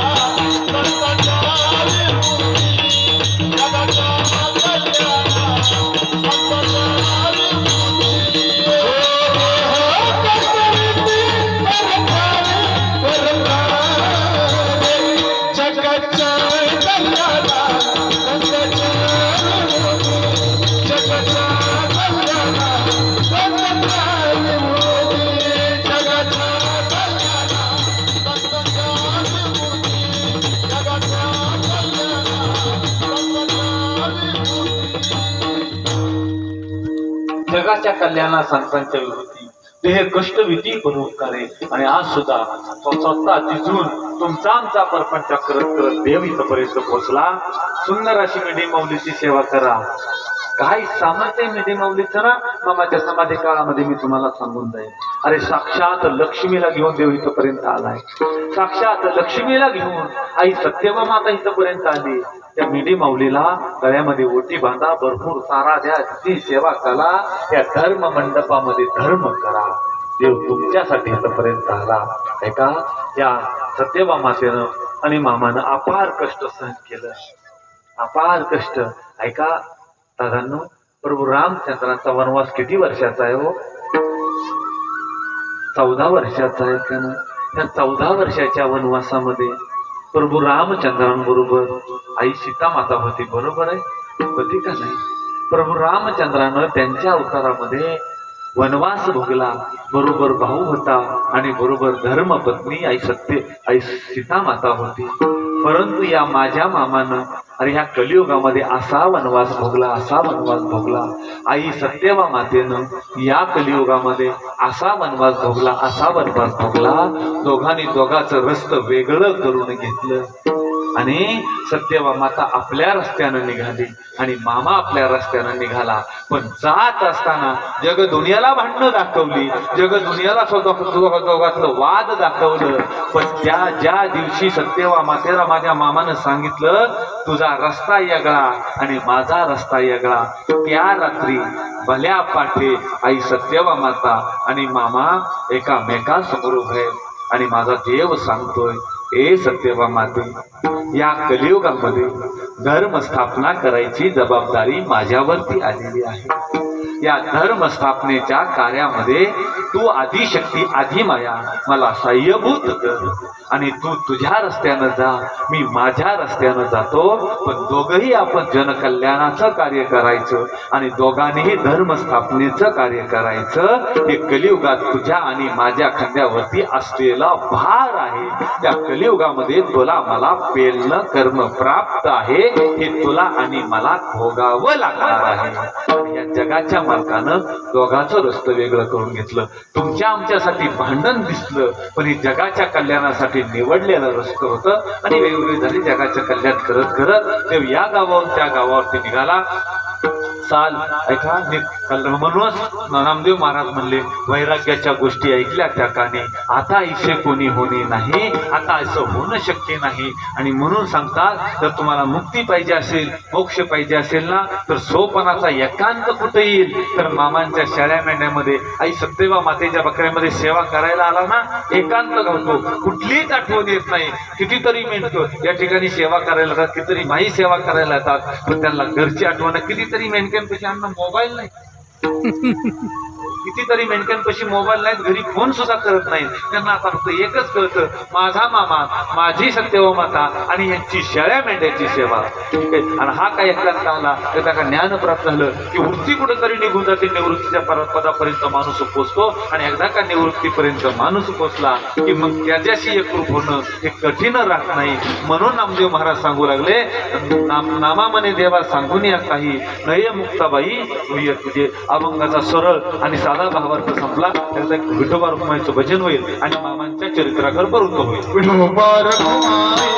संतांच्या विभूती जगाच्या कल्याणात संतांच्या जगाच्या कल्याणा संतांच्या विभूती देह कष्ट भीती परोपकारे आणि आज सुद्धा तो स्वतः तिथून तुमचा आमचा परपंच करत करत देव इथपर्यंत पोहोचला. सुंदर अशी मिडी माऊलीची सेवा करा. काही सामर्थ्य मिडी माऊलीचं ना मामाच्या समाधी काळामध्ये मी तुम्हाला सांगून जाईल. अरे साक्षात लक्ष्मीला घेऊन देव इथपर्यंत आलाय. साक्षात लक्ष्मीला घेऊन आई सत्यवा माता इथपर्यंत आली. त्या मिडी माऊलीला गळ्यामध्ये ओटी बांधा, भरपूर चारा द्या, ती सेवा करा. या धर्म मंडपामध्ये धर्म करा. देव तुमच्यासाठी इथपर्यंत आला. ऐका, या सत्यवा मातेनं आणि मामानं अपार कष्ट सहन केलं. अपार कष्ट. ऐका दादांनो, प्रभू रामचंद्रांचा वनवास किती वर्षाचा आहे हो? 14 वर्षाचा आहे का ना? त्या 14 वर्षाच्या वनवासामध्ये प्रभू रामचंद्रांबरोबर आई सीता माता होती. बरोबर आहे, होती का नाही? प्रभू रामचंद्रानं त्यांच्या अवतारामध्ये वनवास भोगला. बरोबर भाऊ होता आणि बरोबर धर्मपत्नी आई सीता माता होती. परंतु या माझ्या मामानं अरे ह्या कलियुगामध्ये असा वनवास भोगला. आई सत्यवा मातेनं या कलियुगामध्ये असा वनवास भोगला. दोघांनी दोघाचं रस्तं वेगळं करून घेतलं आणि सत्यवा माता आपल्या रस्त्यानं निघाली आणि मामा आपल्या रस्त्यानं निघाला. पण जात असताना जग दुनियाला भांडणं दाखवली, जग दुनियाला दोघातलं वाद दाखवलं. पण ज्या दिवशी सत्यवा मातेला माझ्या मामानं सांगितलं तुझा रस्ता वेगळा आणि माझा रस्ता वेगळा, त्या रात्री भल्या पाठे आई सत्यवा माता आणि मामा एकामेकासमोर उभे आणि माझा देव सांगतोय, ए सत्यवा माते, या कलियुगामध्ये धर्म स्थापना करायची जबाबदारी माझ्यावरती आलेली आहे. या धर्म स्थापनेच्या कार्यामध्ये तू आदिशक्ती आदिमाया मला साह्यभूत कर आणि तू तुझ्या रस्त्यानं जा, मी माझ्या रस्त्यानं जातो. पण दोघंही आपण जनकल्याणाचं कार्य करायचं आणि दोघांनीही धर्म स्थापनेचं कार्य करायचं. हे कलियुगात तुझ्या आणि माझ्या खांद्यावरती असलेला भार आहे. त्या कलियुगामध्ये तुला मला पेलणं कर्म प्राप्त आहे, हे तुला आणि मला भोगावं लागणार आहे. आणि या जगाच्या मालकानं दोघांचं रस्तं वेगळं करून घेतलं. तुमच्या आमच्यासाठी भांडण दिसलं, पण हे जगाच्या कल्याणासाठी निवडलेलं रस्तं होतं आणि वेगवेगळी झाली. जगाचं कल्याण करत करत देव या गावावरून त्या गावावरती निघाला. चाल ऐका, म्हणूनच नामदेव महाराज म्हणले, वैराग्याच्या गोष्टी ऐकल्या त्या काने आता इथे कोणी होणे नाही, आता असं होणं शक्य नाही. आणि म्हणून सांगतात, जर तुम्हाला मुक्ती पाहिजे असेल, मोक्ष पाहिजे असेल ना, तर सोपनाचा एकांत कुठे येईल, तर मामांच्या शेळ्या मेंढ्यामध्ये आई सत्यवा मातेच्या बकऱ्यामध्ये सेवा करायला आला ना, एकांत घालतो. कुठलीच आठवण येत नाही. कितीतरी मेंढकं या ठिकाणी सेवा करायला येतात, कितीतरी माई सेवा करायला येतात, पण त्यांना घरची आठवण. कितीतरी मेंढक्यांपाशी अन्न मोबाईल नाही, कितीतरी मेंढक्यांपाशी मोबाईल नाहीत, घरी फोन सुद्धा करत नाहीत. त्यांना आता फक्त एकच कळतं, माझा मामा, माझी सत्यवा माता आणि यांची शेळ्या मेंढ्याची सेवा. ठीक आहे. आणि हा काय एकांत आला तर त्याला ज्ञान प्राप्त झालं की वृत्ती कुठेतरी निघून जाते. निवृत्तीच्या पदापर्यंत माणूस पोचतो आणि एकदा का निवृत्तीपर्यंत माणूस पोचला की मग त्याच्याशी एकरूप होणं हे कठीण राहत नाही. म्हणून नामदेव महाराज सांगू लागले, नामा म्हणे देवा सांगून या काही नय मुक्ताबाई तुझे अभंगाचा सरळ आणि साधा भावार्थ संपला. त्याचा एक विठोबा रुक्माईचं भजन होईल आणि मामांच्या चरित्राकडे परत होईल. विठोबा रुक्माई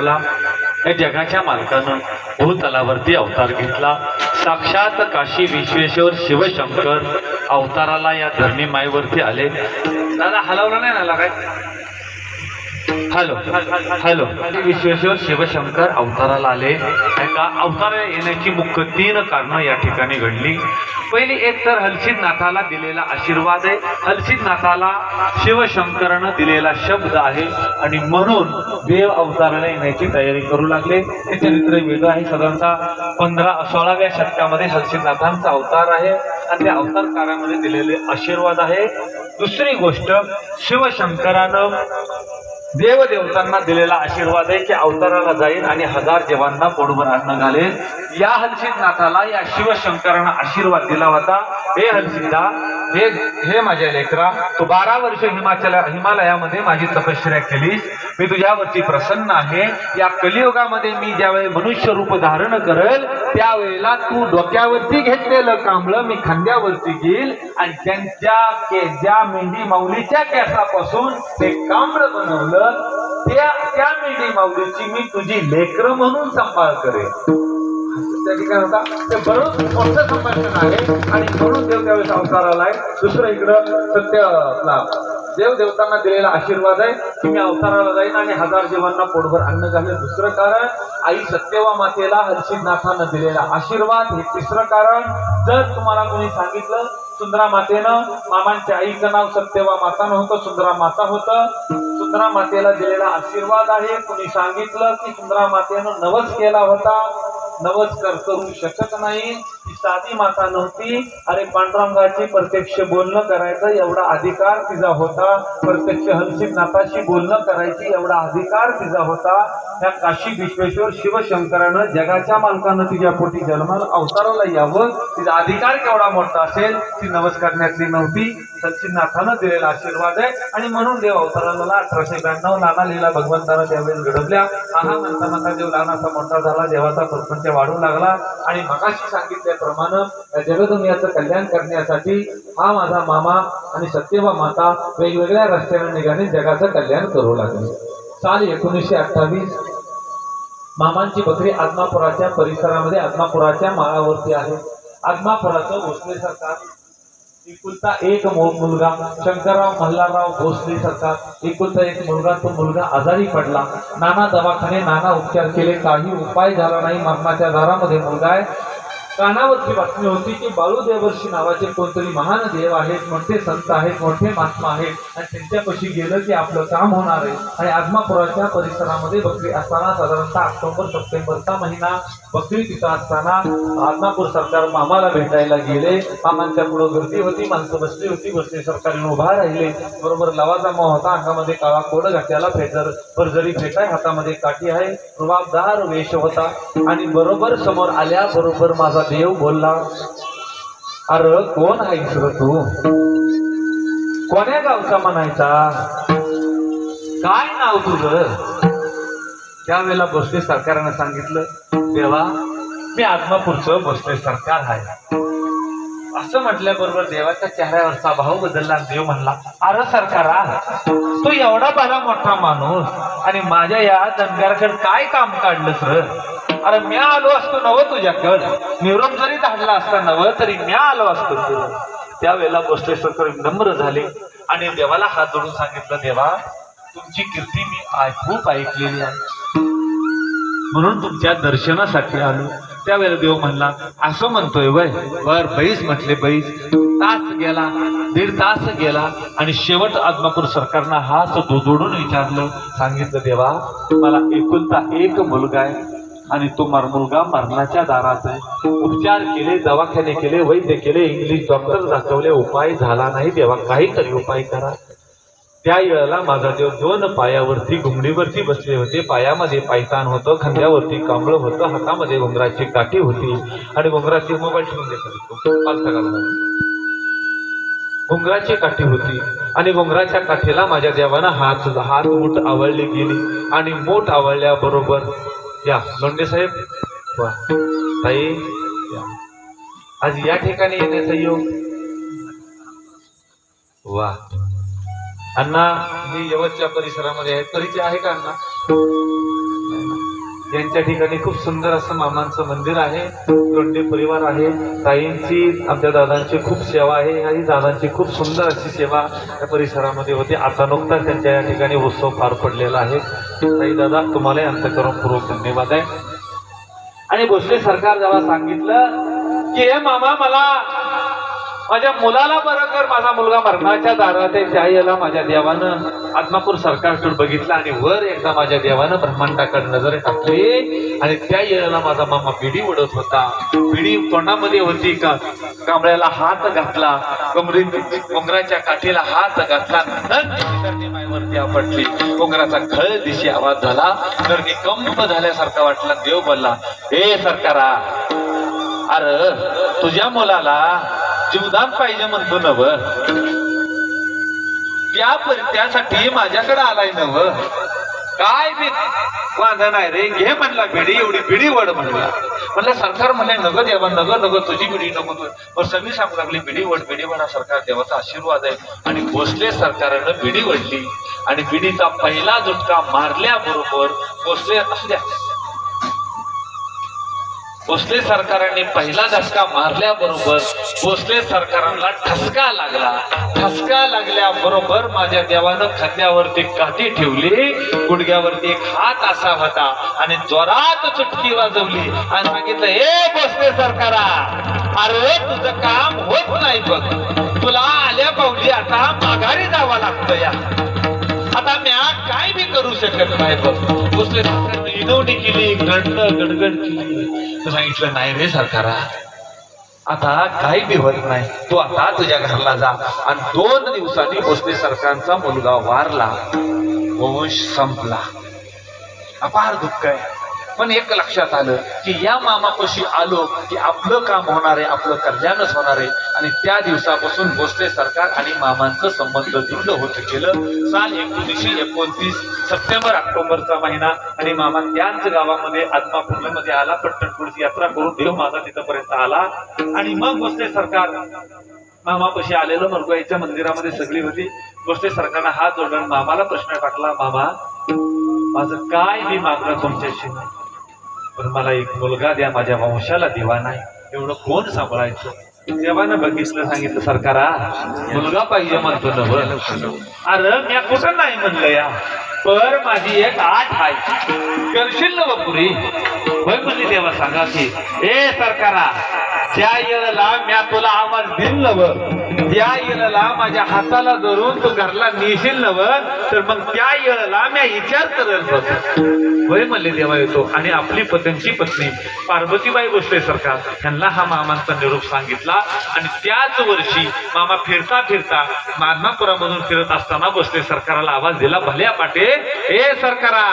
ला या जगाच्या मालकानं भूतलावरती अवतार घेतला. साक्षात काशी विश्वेश्वर शिवशंकर अवताराला या धरणी माईवरती आले. दादा हलवला नाही ना काय? Hello hello. विश्वेश्वर शिवशंकर अवताराला आले. एका अवताराला येण्याची मुख्य 3 कारणं या ठिकाणी घडली. पहिली एक तर हलसिद्धनाथाला दिलेला आशीर्वाद आहे. हलसिद्धनाथाला शिवशंकरानं दिलेला शब्द आहे आणि म्हणून देव अवताराला येण्याची तयारी करू लागले. हे चरित्र वेगळं आहे. साधारणतः 15-16व्या शतकामध्ये हलसिद्धनाथांचा अवतार आहे आणि त्या अवतार काळामध्ये दिलेले आशीर्वाद आहे. दुसरी गोष्ट, शिवशंकरानं देवदेवतांना दिलेला आशीर्वाद आहे की अवताराला जाईल आणि 1000 जीवांना पोटभर अन्न घालेल. या हलसिद्धनाथाला या शिवशंकरानं आशीर्वाद दिला होता, हे हलसिद्धा, हे माझ्या लेकरा, तू 12 वर्ष हिमालयामध्ये माझी तपश्चर्या केलीस, मी तुझ्यावरती प्रसन्न आहे. या कलियुगामध्ये मी ज्यावेळी मनुष्य रूप धारण करेल त्यावेळेला तू डोक्यावरती घेतलेलं कांबळ मी खांद्यावरती घेईल आणि ज्या मेंढी माऊलीच्या केसापासून ते कांबळ बनवलं त्या मेंढी माऊलीची मी तुझी लेकर म्हणून सांभाळ करेन. त्या ठिकाणी होता ते बरोच मोठं संभाषण आहे आणि म्हणून देव त्यावेळेस अवताराला आहे. दुसरं इकडं सत्य देवदेवतांना दिलेला आशीर्वाद आहे की मी अवताराला जाईन आणि 1000 जीवांना पोटभर अन्न घालेल. दुसरं कारण आई सत्यवा मातेला हलसिद्धनाथानं दिलेला आशीर्वाद. हे तिसरं कारण, जर तुम्हाला कोणी सांगितलं सुंदरा मातेनं, मामांच्या आईचं नाव सत्यवा माता नव्हतं, सुंदरा माता होतं, सुंदरा मातेला दिलेला आशीर्वाद आहे. कोणी सांगितलं की सुंदरा मातेनं नवस केला होता, नवस करू शकत नाही, ती साधी माता नव्हती. अरे पांडुरंगाची प्रत्यक्ष बोलणं करायचं एवढा अधिकार तिचा होता, प्रत्यक्ष हलसिद्धनाथाशी बोलणं करायची एवढा अधिकार तिचा होता. त्या काशी विश्वेश्वर शिवशंकरानं जगाच्या मालकानं तिच्या पोटी जन्माला अवताराला यावं, तिचा अधिकार केवढा मोठा असेल, ती नवस करण्यातली नव्हती. हलसिद्धनाथानं दिलेला आशीर्वाद आहे आणि म्हणून देव अवताराला 1892 नाना लीला भगवंतानं त्यावेळेस घडवल्या. हा म्हणता देव लहानाचा मोठा झाला, देवाचा प्रपंच वाढू लागला आणि मगाशी सांगितल्याप्रमाणे जगदुनियाचं कल्याण करण्यासाठी हा माझा मामा आणि सत्यवा माता वेगवेगळ्या रस्त्याने निघाले, जगाचं कल्याण करू लागले. साल 1928 मामांची बकरी आदमापुराच्या परिसरामध्ये आदमापुराच्या माळावरती आहे. आदमापुराचं भोसले सरकार एकुलता एक मुलगा शंकरराव मल्हारराव भोसले सरकार, एकुलता एक मुलगा, तो मुलगा आजारी पडला. नाना दवाखाने, नाना उपचार केले, काही उपाय झाला नाही. मरणाच्या दारामध्ये मुलगा आहे. कानावरची बातमी होती की बाळू देवर्षी नावाचे कोणतरी महान देव आहेत, मोठे संत आहेत, मोठे महात्मा आहेत आणि त्यांच्यापाशी गेलं की आपलं काम होणार आहे. आणि आदमापुराच्या परिसरामध्ये बकरी असताना साधारणतः ऑक्टोबर-सप्टेंबरचा महिना बकरी तिथं असताना आदमापूर सरकार मामाला भेटायला गेले. मामांच्या पुढे गर्दी होती, माणसं बसली होती. बसले सरकारने उभा राहिले. बरोबर लवाजमा होता, अंगामध्ये काळा कोड घातलेला, फरजरी फेट आहे, हातामध्ये काठी आहे, रुबाबदार वेश होता आणि बरोबर समोर आल्या बरोबर माझा देव बोलला, अरे कोण आहेस रे तू, कोण्या गावचा म्हणायचा, काय नाव तुझं? त्यावेळेला भोसले सरकारनं सांगितलं, देवा मी आदमापूरचं भोसले सरकार आहे. असं म्हटल्याबरोबर देवाच्या चेहऱ्यावरचा भाव बदलला. देव म्हणला, अरे सरकारा, तू एवढा बरा मोठा माणूस आणि माझ्या या धनगराकडे काय काम काढलंस र? अरे म्या आलो असतो नव तुझ्याकडं, निरोप जरी धाडला असता नव तरी म्या आलो असतो तुला. त्यावेळेला भोसले सरकार नम्र झाले आणि देवाला हात जोडून सांगितलं, देवा तुमची कीर्ती मी खूप ऐकलेली आहे, म्हणून तुमच्या दर्शनासाठी आलो. त्यावेळेला देव म्हणला, असं म्हणतोय वय, बर बैस म्हटले. बैस तास गेला, 1.5 तास गेला आणि शेवट आदमापूर सरकारनं हात जोडून विचारलं, सांगितलं, देवा मला एकुलता एक मुलगा आहे आणि तो मुलगा मरणाच्या दारात आहे. उपचार केले, दवाखाने केले, वैद्य केले, इंग्लिश डॉक्टर दाखवले, उपाय झाला नाही. देवा काहीतरी उपाय करा. त्या वेळेला माझा देव 2 पायावरती घुमडीवरती बसले होते. पायामध्ये पायतान होतं, खांद्यावरती कांबळ होतं, हातामध्ये घुंगराची काठी होती आणि घुंगराची मोबाईल ठेवून देतो घुंगराची काठी होती आणि घुंगराच्या काठीला माझ्या देवानं हात मूठ आवळली गेली आणि मूठ आवळल्याबरोबर या लोंढे साहेब वा ताई आज या ठिकाणी येण्याचा योग. वा अण्णा, मी यवतच्या परिसरामध्ये आहे. परिचय आहे का अण्णा? यांच्या ठिकाणी खूप सुंदर असं मामांचं मंदिर आहे. लोंढे परिवार आहे. ताईंची, आमच्या दादांची खूप सेवा आहे. आणि दादांची खूप सुंदर अशी सेवा या परिसरामध्ये होते. आता नुकताच त्यांच्या या ठिकाणी उत्सव पार पडलेला आहे. ताई दादा, तुम्हालाही अंतःकरणपूर्वक धन्यवाद आहे. आणि भोसले सरकार जेव्हा सांगितलं की हे मामा, मला माझ्या मुलाला बरं कर, माझा मुलगा मरणाच्या दारात आहे, त्या याला माझ्या देवानं आदमापूर सरकारकडे बघितलं आणि वर एकदा माझ्या देवानं ब्रह्मांडाकडे नजर टाकली आणि त्या येळेला माझा मामा बिडी ओढत होता. बिडी तोंडामध्ये होती का, कांबळ्याला हात घातला, उंगराच्या काठीला हात घातला, मायवरती आपटली. उंगराचा खळ दिशी आवाज झाला, तर कंप झाल्यासारखा वाटला. देव बोलला, हे सरकारा, अरे तुझ्या मुलाला जीवदान पाहिजे म्हणतो नव, त्यासाठी माझ्याकडे आलाय नव, काय बी वांधा नाही रे, घे म्हणला बिडी, एवढी बिडी वड म्हणला. म्हणलं सरकार म्हणले नग देवा, नग नग तुझी बिडी नको. पण सगळी सांगू लागली बिडी वड हा सरकार देवाचा आशीर्वाद आहे. आणि भोसले सरकारनं बिडी वडली आणि बिडीचा पहिला झुटका मारल्याबरोबर भोसले सरकारांनी पहिला धक्का मारल्याबरोबर भोसले सरकारांना ठसका लागला. ठसका लागल्याबरोबर माझ्या देवानं खांद्यावरती काठी ठेवली, गुडघ्यावरती एक हात असा होता आणि जोरात चुटकी वाजवली आणि सांगितलं, हे भोसले सरकारा, अरे तुझं काम होत नाही बघ, तुला आल्या पावली आता माघारी जावं लागतं. या आता म्या काय बी करू शकत नाही बघ. भोसले सरकारने विनवणी केली, गडगड केली. सांगितलं, नाही रे सरकारा, आता काही बी होत नाही, तू आता तुझ्या घरला जा. आणि 2 दिवसांनी भोसले सरकारचा मुलगा वारला, वंश संपला. अपार दुःख आहे. पण एक लक्षात आलं की या मामापाशी आलो की आपलं काम होणार आहे, आपलं कल्याणच होणार आहे. आणि त्या दिवसापासून भोसले सरकार आणि मामांचं संबंध दृढ होत गेलं. साल 1929 सप्टेंबर ऑक्टोबरचा महिना आणि मामा त्याच गावामध्ये आदमापूरमध्ये आला. पट्टणपूरची यात्रा करून देव माझा तिथपर्यंत आला. आणि मग भोसले सरकार मामापाशी आलेलं मरगुआईच्या मंदिरामध्ये सगळी होती. भोसले सरकारनं हात जोडून मामाला प्रश्न टाकला, मामा माझं काय बी मागणं तुमच्याशी नाही, पण मला एक मुलगा द्या, माझ्या वंशाला दिवा नाही, एवढं कोण सांभाळायचं. देवानं बघितलं, सांगितलं, सरकारा मुलगा पाहिजे म्हणतो नव. अरे मी कुठं नाही म्हणलं या, पर माझी एक आठ आहे, करशील नव पुरी? होय म्हणली. देवा सांगा की, ए सरकारा, ज्या येळेला म्या तुला आवाज दिल नव, त्या येळेला माझ्या हाताला धरून तू घरला नेशील नव, तर मग त्या येळेला म्या विचार करेल बघ. होय म्हणले देवा, येतो. आणि आपली त्यांची पत्नी पार्वतीबाई भोसले सरकार यांना हा मामांचा निरोप सांगितला. आणि त्याच वर्षी मामा फिरता फिरता आदमापुरामधून फिरत असताना भोसले सरकाराला आवाज दिला, भल्या पाटे, ए सरकारा,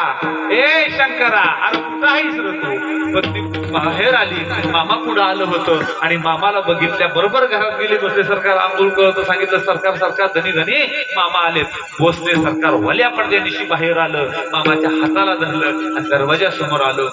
ए शंकरा, अरे कुठं आहेस रे तू? पत्नी बाहेर आली, मामा पुढे आलं होतं आणि मामाला बघितल्या बरोबर घरात गेले. भोसले सरकार आंदोलन करत सांगितलं, सरकार सरकार, धनी धनी मामा आलेत. भोसले सरकार वल्या पडद्यानिशी बाहेर आलं, मामाच्या हाताला धरलं आणि दरवाजा समोर आलं.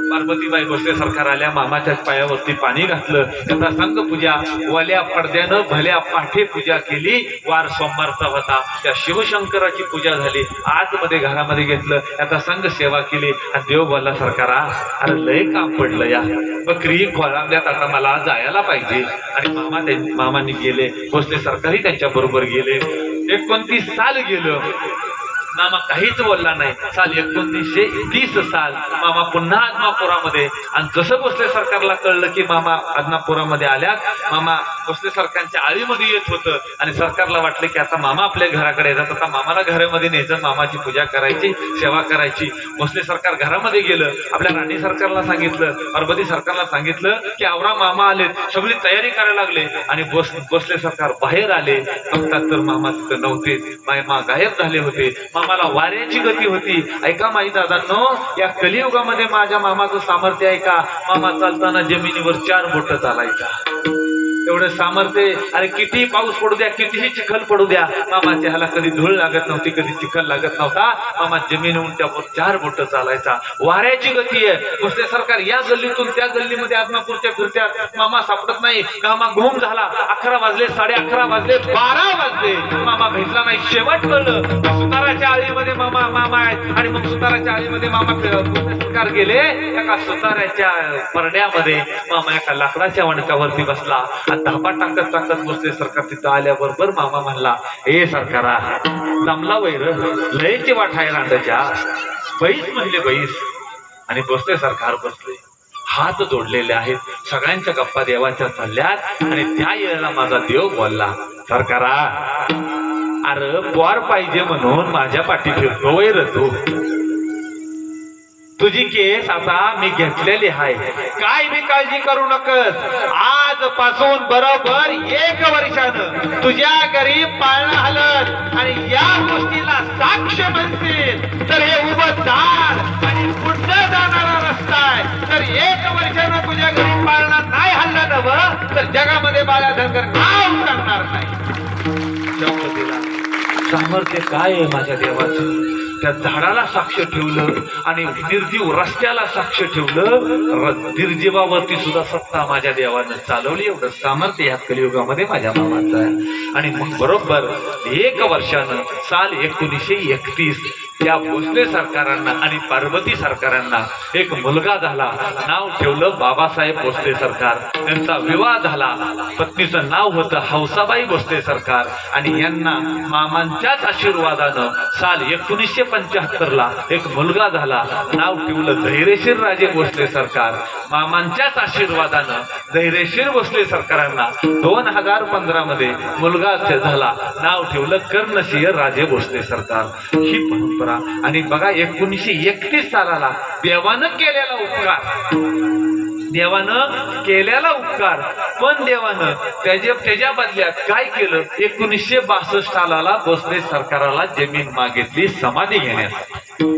पार्वतीबाई भोसले सरकार आल्या, मामाच्या पायावरती पाणी घातलं. त्याचा संघ पूजा वल्या पडद्यानं भल्या पाठे पूजा केली. वार सोमवारचा होता, त्या शिवशंकराची पूजा झाली. आतमध्ये घरामध्ये घेतलं, त्याचा संघ सेवा केली. आणि देव बोलला, सरकारा अरे लय काम पडलं या, बकरी खोळांब्यात आता मला जायला पाहिजे. आणि मामांनी गेले, भोसले सरकारही त्यांच्या बरोबर गेले. 29 साल गेलं, मामा काहीच बोलला नाही. साल 1930 साल मामा पुन्हा आदमापुरामध्ये. आणि जसं भोसले सरकारला कळलं की मामा आदमापुरामध्ये आल्यात, मामा भोसले सरकारच्या आळीमध्ये येत होतं. आणि सरकारला वाटलं की आता मामा आपल्या घराकडे येतात, आता मामाला घरामध्ये न्यायचं, मामाची पूजा करायची, सेवा करायची. भोसले सरकार घरामध्ये गेलं, आपल्या राणी सरकारला सांगितलं, पार्वती सरकारला सांगितलं की आवरा मामा आलेत. सगळी तयारी करायला लागले. आणि भोसले सरकार बाहेर आले, बघतात तर मामा तिथं नव्हते, मामा गायब झाले होते. मामाला वाऱ्याची गती होती. ऐका माई दादांनो, या कलियुगामध्ये माझ्या मामाचं सामर्थ्य आहे का? मामा चालताना जमिनीवर 4 बोट चालायचा. एवढं सामर्थ्य. अरे कितीही पाऊस पडू द्या, कितीही चिखल पडू द्या, मामाच्या ह्याला कधी धूळ लागत नव्हती, कधी चिखल लागत नव्हता. मामा जमीन उंट्यावर 4 बोट चालायचा. वाऱ्याची गती आहे. भोसले सरकार या गल्लीतून त्या गल्लीमध्ये आदमापूरच्या फिरत्यात. मामा सापडत नाही. कामा घुम झाला. 11 वाजले, 11:30 वाजले, 12 वाजले, मामा भेटला नाही. शेवट कळलं सुताराच्या आळीमध्ये मामा आहेत. आणि मग सुताराच्या आळीमध्ये मामा भोसले सरकार गेले. एका सुताराच्या परड्यामध्ये मामा एका लाकडाच्या वणकावरती बसला. आणि धापा टाकत भोसले सरकार तिथं आल्याबरोबर मामा म्हणला, ए सरकारा जमला वैर, लयची वाट आहे रांडाच्या, बैस म्हणले बैस. आणि भोसले सरकार बसले, हात जोडलेले आहेत. सगळ्यांच्या गप्पा देवाच्या चालल्यात. आणि त्या वेळेला माझा देव बोलला, सरकारा अरे पोर पाहिजे म्हणून माझ्या पाठी फिरतो वैर तू. तुझी केस आता मी घेतलेली आहे, काय मी काळजी करू नकस. आजपासून बरोबर 1 वर्षानं तुझ्या घरी पाळणं हलत. आणि या गोष्टीला साक्ष म्हणतील तर हे उभं झाड आणि पुढचं जाणारा रस्ता आहे. तर 1 वर्षानं तुझ्या घरी पाळणं नाही हल्लं नवं तर जगामध्ये बाळा धनगर नाव सांगणार नाही. शब्द दिला. सामर्थ्य काय आहे माझ्या देवाचं. त्या झाडाला साक्ष ठेवलं आणि निर्जीव रस्त्याला साक्ष ठेवलं. निर्जीवावरती सुद्धा सत्ता माझ्या देवानं चालवली. एवढं सामर्थ्य या कलियुगामध्ये माझ्या मामाचं आहे. आणि मग बरोबर 1 वर्षानं साल 1931 त्या भोसले सरकारांना आणि पार्वती सरकारांना एक मुलगा झाला. नाव ठेवलं बाबासाहेब भोसले सरकार. त्यांचा विवाह झाला. पत्नीचं नाव होतं हौसाबाई भोसले सरकार. आणि यांना मामांच्याच आशीर्वादानं साल 1975ला एक मुलगा झाला. नाव ठेवलं धैर्यशीर राजे भोसले सरकार. मामांच्याच आशीर्वादानं धैर्यशीर भोसले सरकारांना 2015 मध्ये मुलगा झाला. नाव ठेवलं कर्णसिंह राजे भोसले सरकार. ही परंपरा. आणि बघा 1931 सालाला देवानं केलेला उपकार पण देवानं त्याच्या बदल्यात काय केलं. 1962 सालाला भोसले सरकाराला जमीन मागितली समाधी घेण्यासाठी.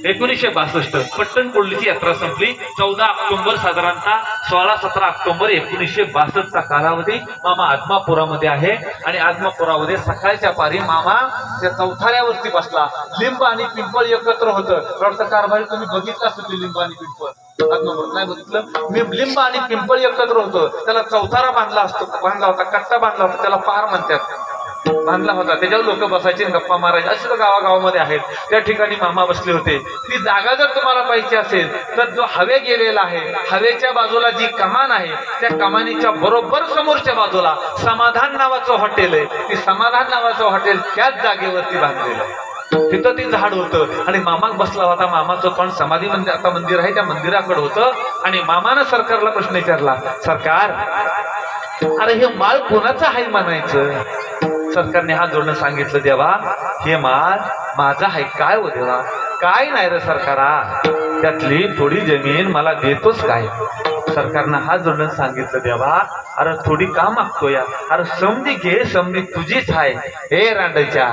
1962 पट्टणकोडलीची यात्रा संपली. 14 ऑक्टोबर साधारणतः 16-17 ऑक्टोबर 1962चा कालावधी. मामा आदमापुरामध्ये आहे. आणि आदमापुरामध्ये सकाळच्या पारी मामा त्या चौथाऱ्यावरती बसला. लिंब आणि पिंपळ एकत्र होतं. रडतं कारभारी तुम्ही बघितलं असतं ते लिंब आणि पिंपळ. नाही बघितलं मी. लिंब आणि पिंपळ एकत्र होतं. त्याला चौथारा बांधला होता, कट्टा बांधला होता, त्याला पार म्हणतात, बांधला होता. त्याच्यावर लोक बसायचे गप्पा मारायचे. असे तर गावागावामध्ये आहेत. त्या ठिकाणी मामा बसले होते. ती जागा जर तुम्हाला पाहिजे असेल तर जो हवे गेलेला आहे, हवेच्या बाजूला जी कमान आहे त्या कमानीच्या बरोबर समोरच्या बाजूला समाधान नावाचं हॉटेल आहे. ती समाधान नावाचं हॉटेल त्याच जागेवरती बांधलेलं आहे. तिथं ते झाड होतं. आणि मामा बसला होता. मामाचं पण समाधी मंदिर आहे, त्या मंदिराकडे होतं. आणि मामानं सरकारला प्रश्न विचारला, सरकार अरे हे माळ कोणाचं आहे म्हणायचं. सरकारने हात जोडणं सांगितलं, देवा हे माळ माझा आहे. काय हो देवा. काय नाही रे सरकारा, त्यातली थोडी जमीन मला देतोच काय. सरकारनं हात जोडणं सांगितलं, देवा अरे थोडी का मागतो या. अरे समधी घे, समधी तुझीच आहे. हे रांडाच्या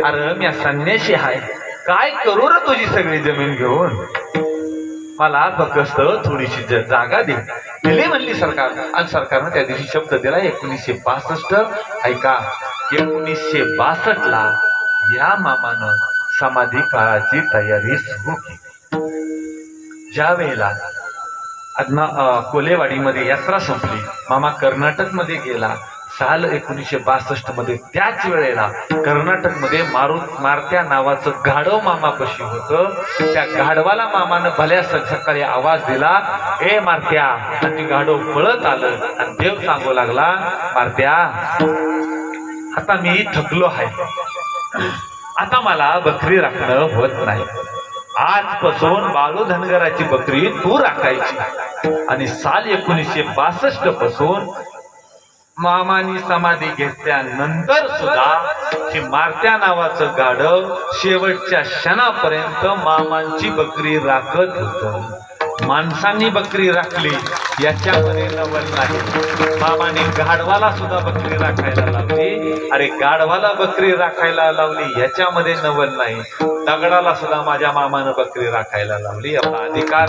अरे मी संन्याशी आहे, काय करू रे तुझी सगळी जमीन घेऊन. मला फक्त थोडीशी जागा दे. दिली म्हणली सरकार. आणि सरकारनं त्या दिवशी शब्द दिला 1962. ऐका 1962ला या मामानं समाधी काळाची तयारी सुरू केली. ज्या वेळेला कोलेवाडीमध्ये यात्रा संपली, मामा कर्नाटकमध्ये गेला. साल 1962 मध्ये त्याच वेळेला कर्नाटकमध्ये मारत्या नावाचं गाढव मामापाशी होतं. त्या गाढवाला मामानं भल्या सकाळी आवाज दिला, ए मारत्या. आणि ते गाढव पळत आलं. आणि देव सांगू लागला, मारत्या आता मी थकलो आहे, आता मला बकरी राखणं होत नाही. आजपासून बाळू धनगराची बकरी तू राखायची. आणि साल 1962 पासून मामानी समाधी घेतल्यानंतर सुद्धा ही मारत्या नावाचं गाढव शेवटच्या क्षणापर्यंत मामांची बकरी राखत होतं. माणसांनी बकरी राखली याच्यामध्ये नवल नाही. मामाने गाढवाला सुद्धा बकरी राखायला लावली. अरे गाढवाला बकरी राखायला लावली याच्यामध्ये नवल नाही. दगडाला सुद्धा माझ्या मामानं बकरी राखायला लावली. आपला अधिकार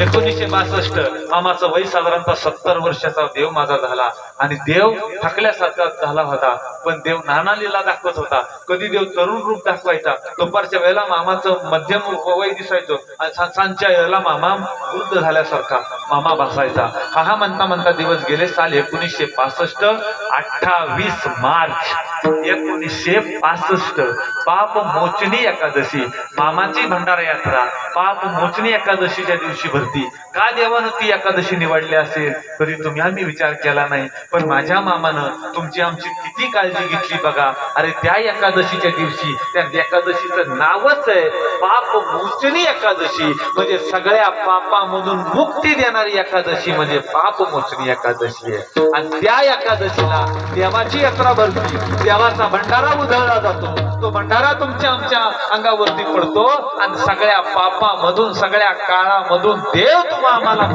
1962 मामाचं वय साधारणतः 70 वर्षाचा देव माझा झाला आणि देव थकल्यासारखा झाला होता. पण देव नाना लीला दाखवत होता. कधी देव तरुण रूप दाखवायचा, दुपारच्या वेळेला मामाचं मध्यम वय दिसायचं आणि सांजच्या वेळेला मामा वृद्ध झाल्यासारखा मामा भासायचा. हा म्हणता म्हणता दिवस गेले. साल 1965 28 मार्च 1965 पाप मोचनी एकादशी, मामाची भंडारा यात्रा पाप मोचनी एकादशीच्या दिवशी भरती. का देवानं ती एकादशी निवडली असेल तरी तुम्ही आम्ही विचार केला नाही. पण माझ्या मामानं तुमची आमची किती काळजी घेतली बघा. अरे त्या एकादशीच्या दिवशी त्या एकादशीचं नावच आहे पाप मोचनी एकादशी, म्हणजे सगळ्या पापामधून मुक्ती देणारी एकादशी म्हणजे पाप मोचनी एकादशी आहे. आणि त्या एकादशीला देवाची यात्रा भरती, देवाचा भंडारा उधळला जातो. तो भंडारा तुमच्या आमच्या अंगावरती पडतो आणि सगळ्या पापामधून सगळ्या काळामधून देव तुम्हा आम्हाला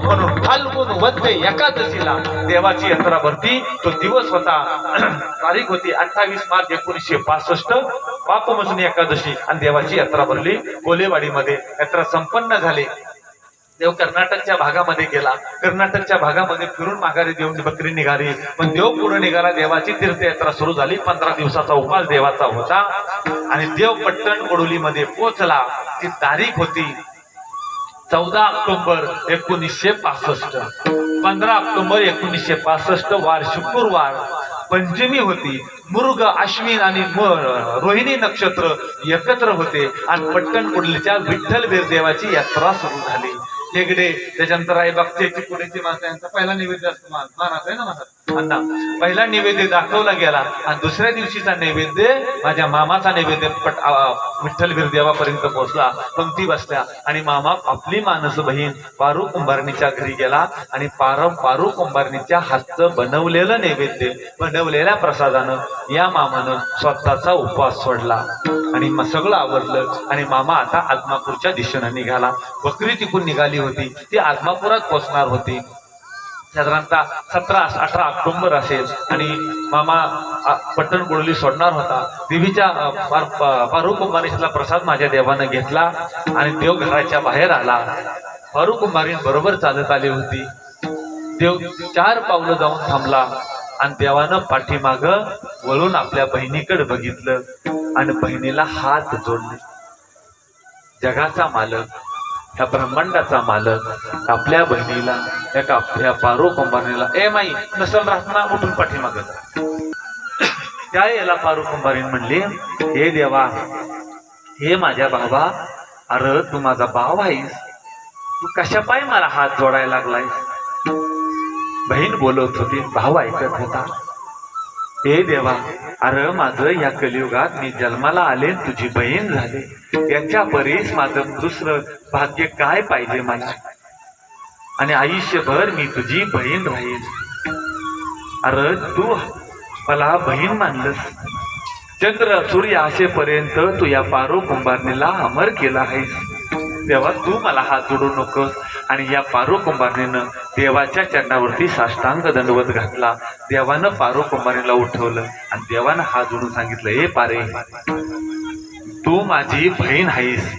म्हणून फाल्गुन वद्य एकादशीला देवाची यात्रा भरती. तो दिवस होता, तारीख होती 28 मार्च 1965 पापमोचनी एकादशी आणि देवाची यात्रा भरली. कोलेवाडीमध्ये यात्रा संपन्न झाली. देव कर्नाटकच्या भागामध्ये गेला. कर्नाटकच्या भागामध्ये फिरून माघारी देऊन बकरी निघाली. पण देव पुढे निघाला. देवाची तीर्थयात्रा सुरू झाली. 15 दिवसाचा उपास देवाचा होता आणि देव पट्टण कोडोलीमध्ये पोहोचला. ती तारीख होती 14 ऑक्टोबर 1965. 15 ऑक्टोबर 1965 वार शुक्रवार पंचमी होती. मृग, अश्विन आणि रोहिणी नक्षत्र एकत्र होते आणि पट्टण कोडलीच्या विठ्ठल देवाची यात्रा सुरू झाली. हेगडे त्याच्यानंतर रायबागचे चिपुडीची माणसं यांचा पहिला नैवेद्य असतो. मानाचा आहे ना माझा अण्णा, पहिला नैवेद्य दाखवला गेला आणि दुसऱ्या दिवशीचा नैवेद्य माझ्या मामाचा नैवेद्य विठ्ठल देवापर्यंत पोहोचला. पंक्ती बसल्या आणि मामा आपली मानस बहीण पारू कुंभारणीच्या घरी गेला आणि पारू कुंभारणीच्या हातचं बनवलेलं नैवेद्य, बनवलेल्या प्रसादानं या मामानं स्वतःचा उपवास सोडला आणि मग सगळं आवरलं आणि मामा आता आदमापूरच्या दिशेनं निघाला. बकरी तिकून निघाली होती, ती आदमापुरात पोहोचणार होती. साधारणतः 17-18 ऑक्टोबर असेल आणि मामा पट्टण कोडोली सोडणार होता. देवीच्या पारू कुंभारीचा प्रसाद माझ्या देवानं घेतला आणि देव घराच्या बाहेर आला. पारू कुंभारी बरोबर चालत आली होती. देव 4 पावलं जाऊन थांबला आणि देवानं पाठीमाग वळून आपल्या बहिणीकडे बघितलं आणि बहिणीला हात जोडले. जगाचा मालक, ह्या ब्रह्मांडाचा मालक आपल्या बहिणीला या पारू कुंभारणीला ए माई नसल राहणार उठून पाठीमाग. त्या याला पारू कुंभारी म्हणले, हे देवा, हे माझ्या भावा, अरे तू माझा भाव आहेस, तू कशा पाय मला हात जोडायला लागलाय. बहीण बोलत होती, भाऊ ऐकत होता. हे देवा, अरे माझं या कलियुगात मी जन्माला आले, तुझी बहीण झाले, याच्या परीस माझं दुसरं भाग्य काय पाहिजे मला, आणि आयुष्यभर मी तुझी बहीण राहील. अरे तू मला बहीण मानलंस. चंद्र सूर्य असेपर्यंत तू या पारू कुंभारणीला अमर केला आहेस. तेव्हा तू मला हात जोडू नकोस. आणि या पारू कुंभारणीनं देवाच्या चरणावरती साष्टांग दंडवत घातला. देवानं पारू कुंभारणीला उठवलं आणि देवानं हात जोडून सांगितलं, हे पारे, तू माझी बहीण आहेस,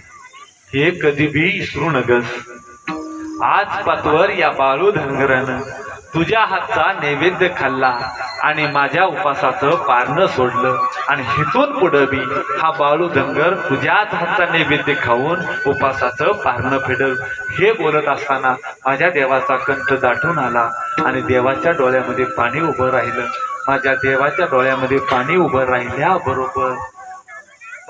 हे कधी बी विसरू नगस. आज पातवर या बाळू धनगरानं तुझ्या हातचा नैवेद्य खाल्ला आणि माझ्या उपासाचं पारणं सोडलं आणि हिथून पुढं बी हा बाळू धनगर तुझ्याच हातचा नैवेद्य खाऊन उपासाचं पारणं फेडल. हे बोलत असताना माझ्या देवाचा कंठ दाटून आला आणि देवाच्या डोळ्यामध्ये पाणी उभं राहिलं. माझ्या देवाच्या डोळ्यामध्ये पाणी उभं राहिल्याबरोबर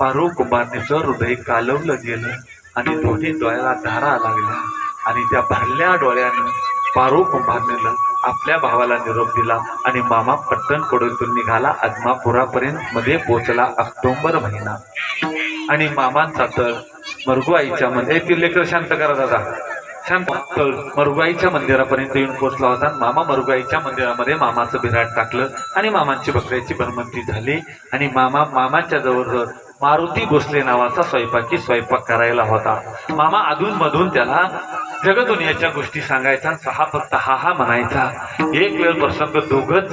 पारू कुंभारणीचं हृदय कालवलं गेलं आणि दोन्ही डोळ्याला धारा लागल्या आणि त्या भरल्या डोळ्यानं पारू कुंभारणीला आपल्या भावाला निरोप दिला आणि मामा पट्टण कोडोलीतून निघाला. आदमापुरापर्यंत मध्ये पोहोचला. ऑक्टोबर महिना आणि मामांचा तर मरगुआईच्या मंदिर लेकर शांत करा दादा शांत मरगुआईच्या मंदिरापर्यंत येऊन पोहोचला होता. मामा मरगुआईच्या मंदिरामध्ये मामाचं बिराट टाकलं आणि मामांची बकऱ्याची भरमंती झाली आणि मामाच्या जवळ मारुती भोसले नावाचा स्वयंपाक करायला होता. मामा अधून मधून त्याला जगदुनियाच्या गोष्टी सांगायचा, हा फक्त हा हा म्हणायचा. एक वेळ प्रसंग दोघच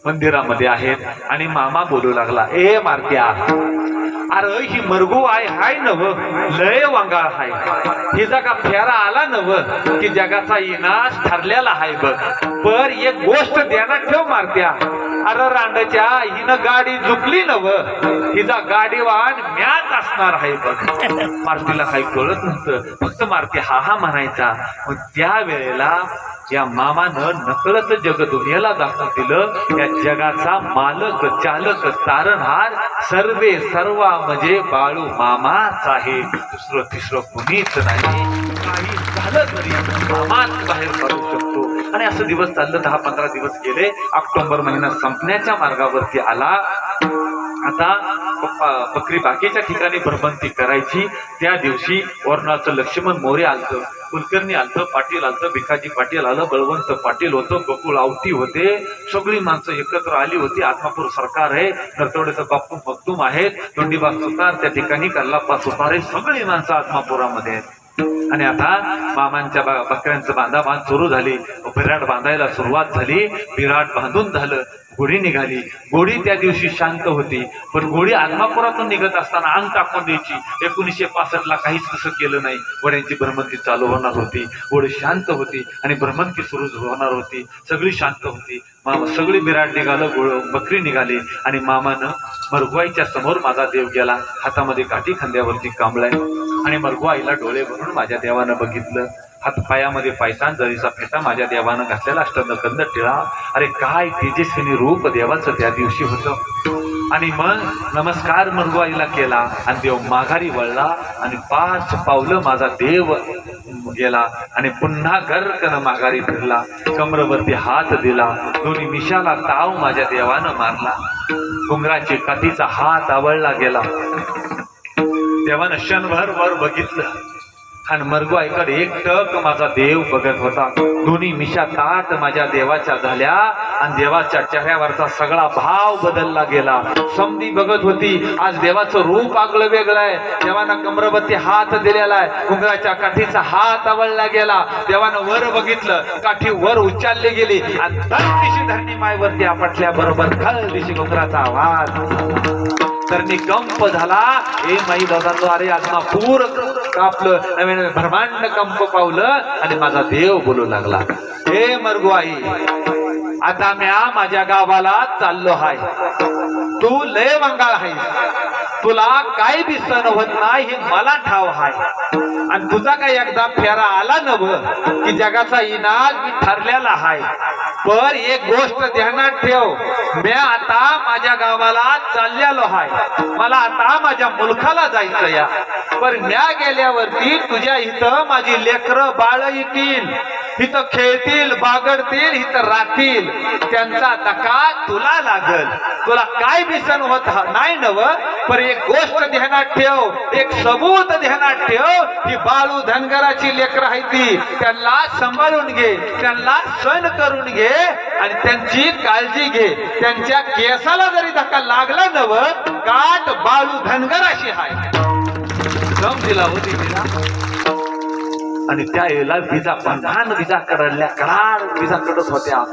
मंदिरामध्ये आहेत आणि मामा बोलू लागला, ए मारत्या, अरे ही मरगू आहे हाय नव, लय वांगाळ हाय, हिचा का फेरा आला नव की जगाचा इनाश ठरलेला हाय बघ. पर एक गोष्ट ध्यानात ठेव मारत्या, अरे रांडच्या हिनं गाडी झुकली नव, हिचा गाडी वाहन म्याच असणार आहे बघ. मारतीला काही कळत नव्हतं, फक्त मारती हा हा म्हणायचा. मग त्या वेळेला या मामानं नकळत जगदुनियाला दाखवून दिलं, या जगाचा मालक चालक तारणहार सर्वे सर्वा म्हणजे बाळू मामाच आहे, दुसरं तिसरं कुणीच नाही. काही झालं तरी मामाच बाहेर पडू शकतो. आणि असं दिवस चाललं, 10-15 दिवस गेले. ऑक्टोबर महिना संपण्याच्या मार्गावरती आला. आता बकरी बाकीच्या ठिकाणी भरबंती करायची. त्या दिवशी वरणाचं लक्ष्मण मोरे आलतं, कुलकर्णी आलतं, पाटील आलतं, भिकाजी पाटील आलं, बळवंत पाटील होतं, गोकुळ आवटी होते. सगळी माणसं एकत्र आली होती. आत्मापूर सरकार आहे, नरतवड्याचं बाप्पू मगदूम आहेत, दोंडीबाग सुतार त्या ठिकाणी, कल्लाप्पा सुतार आहे, सगळी माणसं आत्मापुरामध्ये आहेत. आणि आता मामांच्या बकऱ्यांचं बांधाबांध सुरू झाली. बिराट बांधायला सुरुवात झाली. बिराट बांधून झालं, घोडी निघाली. घोडी त्या दिवशी शांत होती, पण घोडी आत्मापुरातून निघत असताना अंग टाकून द्यायची. 1965ला काहीच तसं केलं नाही. घोड्यांची भ्रमंती चालू होणार होती, घोडी शांत होती आणि भ्रमंती सुरू होणार होती. सगळी शांत होती. मामा सगळी बिराट निघालं, बकरी निघाली आणि मामानं मरगुआईच्या समोर माझा देव गेला. हातामध्ये काठी खांद्यावरती कांबलाय आणि मरगुआईला डोळे भरून माझ्या देवानं बघितलं. हात पायामध्ये पायतान जरीचा फेटा माझ्या देवानं घातलेला, अष्टनकंद टिळा. अरे काय तेजस्विनी रूप देवाचं त्या दिवशी होतं. आणि मग नमस्कार मरगुआईला केला आणि देव माघारी वळला आणि 5 पावलं माझा देव गेला आणि पुन्हा गर्कन माघारी फिरला. कमरवरती हात दिला, दोन्ही मिशाला ताव माझ्या देवानं मारला. घुंगराची काठीचा हात आवळला गेला. देवानं क्षणभर वर बघितलं आणि मरगुआईकडे एकटक माझा देव बघत होता. दोन्ही मिशा ताट माझ्या देवाच्या झाल्या आणि देवाच्या चेहऱ्यावरचा सगळा भाव बदलला गेला. समधी बघत होती, आज देवाचं रूप आगळं वेगळं आहे. देवानं कमरवरती हात दिलेला आहे, घुंगराच्या काठीचा हात आवळला गेला. देवानं वर बघितलं, काठी वर उचलली गेली आणि दर दिशी धरणी मायवरती आपटल्या बरोबर खल दिशी घुंगराचा आवाज. धरणी कंप झाला. हे माई दादांनो, अरे आत्मापूर कापलं, ब्रह्मांड कंप पावलं आणि माझा देव बोलू लागला, हे मरगुआई, आता म्या माझ्या गावाला चाललो हाय. तू लय वांगाळ आहे, तुला काय बी सण होत नाही हे मला ठाव हाय. आणि तुझा काय एकदा फेरा आला नव की जगाचा इनाज मी ठरलेला हाय. पर एक गोष्ट ध्यानात ठेव, म्या आता माझ्या गावाला चाललेलो हाय. मला आता माझ्या मुलखाला जायचं या. पर म्या गेल्यावरती तुझ्या इथं माझी लेकरं बाळ येतील, इथं खेळतील, बागडतील, इथं राहतील. त्यांचा धक्का तुला लागल. तुला काय बी सण होत नाही नव. पर एक गोष्ट ध्यानात ठेव, एक सबूत ध्यानात ठेव, ही बाळू धनगराची लेकरं आहे ती. त्यांना सांभाळून घे, त्यांना सण करून घे आणि त्यांची काळजी घे. त्यांच्या केसाला जरी धक्का लागला नव, गाठ बाळू धनगराशी आहे. दम दिला होती तिला. आणि त्या वेळेला विजा पंधान विजा कडल्या, कडाड विजा कडत होत्या.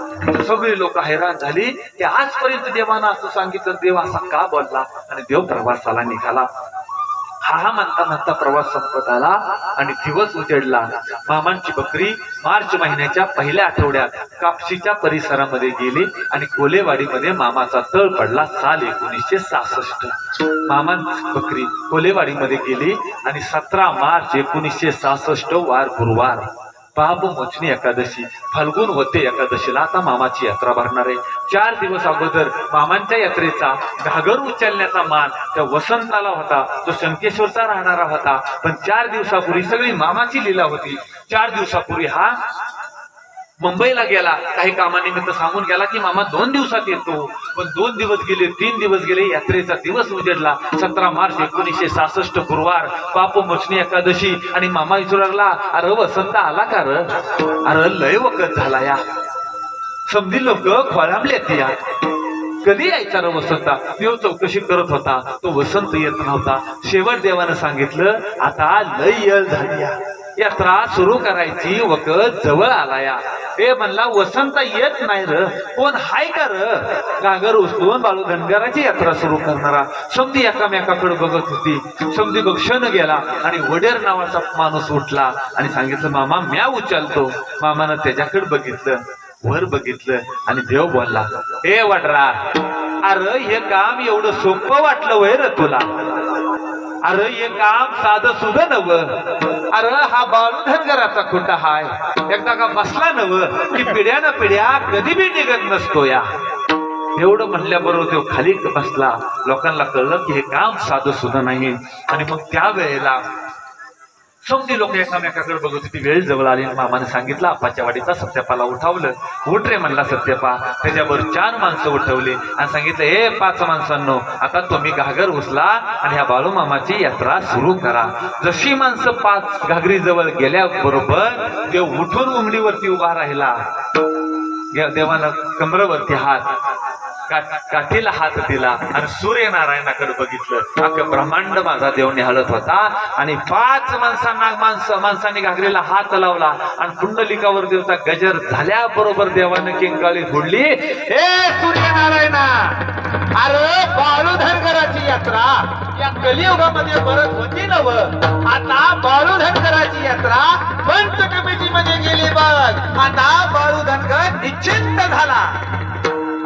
सगळी लोक हैराण झाली की आजपर्यंत देवानं असं सांगितलं, देव असा का बोलला. आणि देव प्रवासाला निघाला. हा म्हणता म्हणता प्रवास संपत आला आणि दिवस उजेडला. मामांची बकरी मार्च महिन्याच्या पहिल्या आठवड्यात कापशीच्या परिसरामध्ये गेली आणि कोलेवाडीमध्ये मामाचा तळ पडला. साल 1966 मामांची बकरी कोलेवाडीमध्ये गेली आणि 17 मार्च 1966 वार गुरुवार, पाप मोचणी एकादशी, फाल्गुन होते एकादशीला आता मामाची यात्रा भरणार आहे. 4 दिवस अगोदर मामांच्या यात्रेचा घागर उचलण्याचा मान त्या वसंताला होता, तो शंकेश्वरचा राहणारा होता. पण 4 दिवसापूर्वी सगळी मामाची लीला होती. 4 दिवसापूर्वी हा मुंबईला गेला, काही कामानिमित्त सांगून गेला की मामा 2 दिवसात येतो. पण 2 दिवस गेले, 3 दिवस गेले, यात्रेचा दिवस उजेडला. 17 मार्च 1966 गुरुवार, पाप मोचणी एकादशी. आणि मामा विचारू लागला, अरे वसंत आला का र? अरे लय वखत झाला या. समधी लोक खोळांबले या. कधी यायचा र वसंता? देव चौकशी करत होता, तो वसंत येत नव्हता. शेवट देवानं सांगितलं, आता लय येळ झाली या. यात्रा सुरू करायची वखत जवळ आलाया. हे म्हणला वसंत येत नाही र, कोण हाय का र घागर उचलून बाळू धनगराची यात्रा सुरू करणारा. समधी एकामेकाकडे बघत होती. समधी बक्षण गेला आणि वडेर नावाचा माणूस उठला आणि सांगितलं मामा म्या उचलतो. मामानं त्याच्याकडे बघितलं, वर बघितलं आणि देव बोलला, हे वडरा, अरे हे काम एवढं सोपं वाटलं वय र तुला? अरे हे काम साधं सुद्धा नव. अरे हा बाळू धनगराचा खुंटा हाय, एकदा का बसला नव की पिढ्यानं पिढ्या कधी बी निघत नसतो या. एवढं म्हणल्याबरोबर तो खाली बसला. लोकांना कळलं की हे काम साधं सुद्धा नाही. आणि मग त्या वेळेला समधी लोक एकामेकाकडे बघत होती. वेळ जवळ आली. मामाने सांगितलं आपाच्या वाडीचा सत्यपाला उठावलं. उठ रे म्हणला सत्यपा. त्याच्यावर 4 माणसं उठवली आणि सांगितलं हे 5 माणसांनो, आता तुम्ही घागर उचला आणि ह्या बाळू मामाची यात्रा सुरू करा. जशी माणसं 5 घागरी जवळ गेल्याबरोबर देव उठून उंगडीवरती उभा राहिला. देवाला कमरेवरती हात, काठीला हात दिला आणि सूर्यनारायणाकडे बघितलं. अख्खं ब्रह्मांड माझा देव निहाळत होता. आणि 5 माणसांनी घागरीला हात लावला आणि कुंडलिकावर देवचा गजर झाल्याबरोबर देवानं किंकाळी फोडली, हे सूर्यनारायणा, अरे बाळू धनगराची यात्रा या कलियुगामध्ये परत होती नव. आता बाळू धनगराची यात्रा पंचकमिटी मध्ये गेली बघ. आता बाळू धनगर निश्चिंत झाला.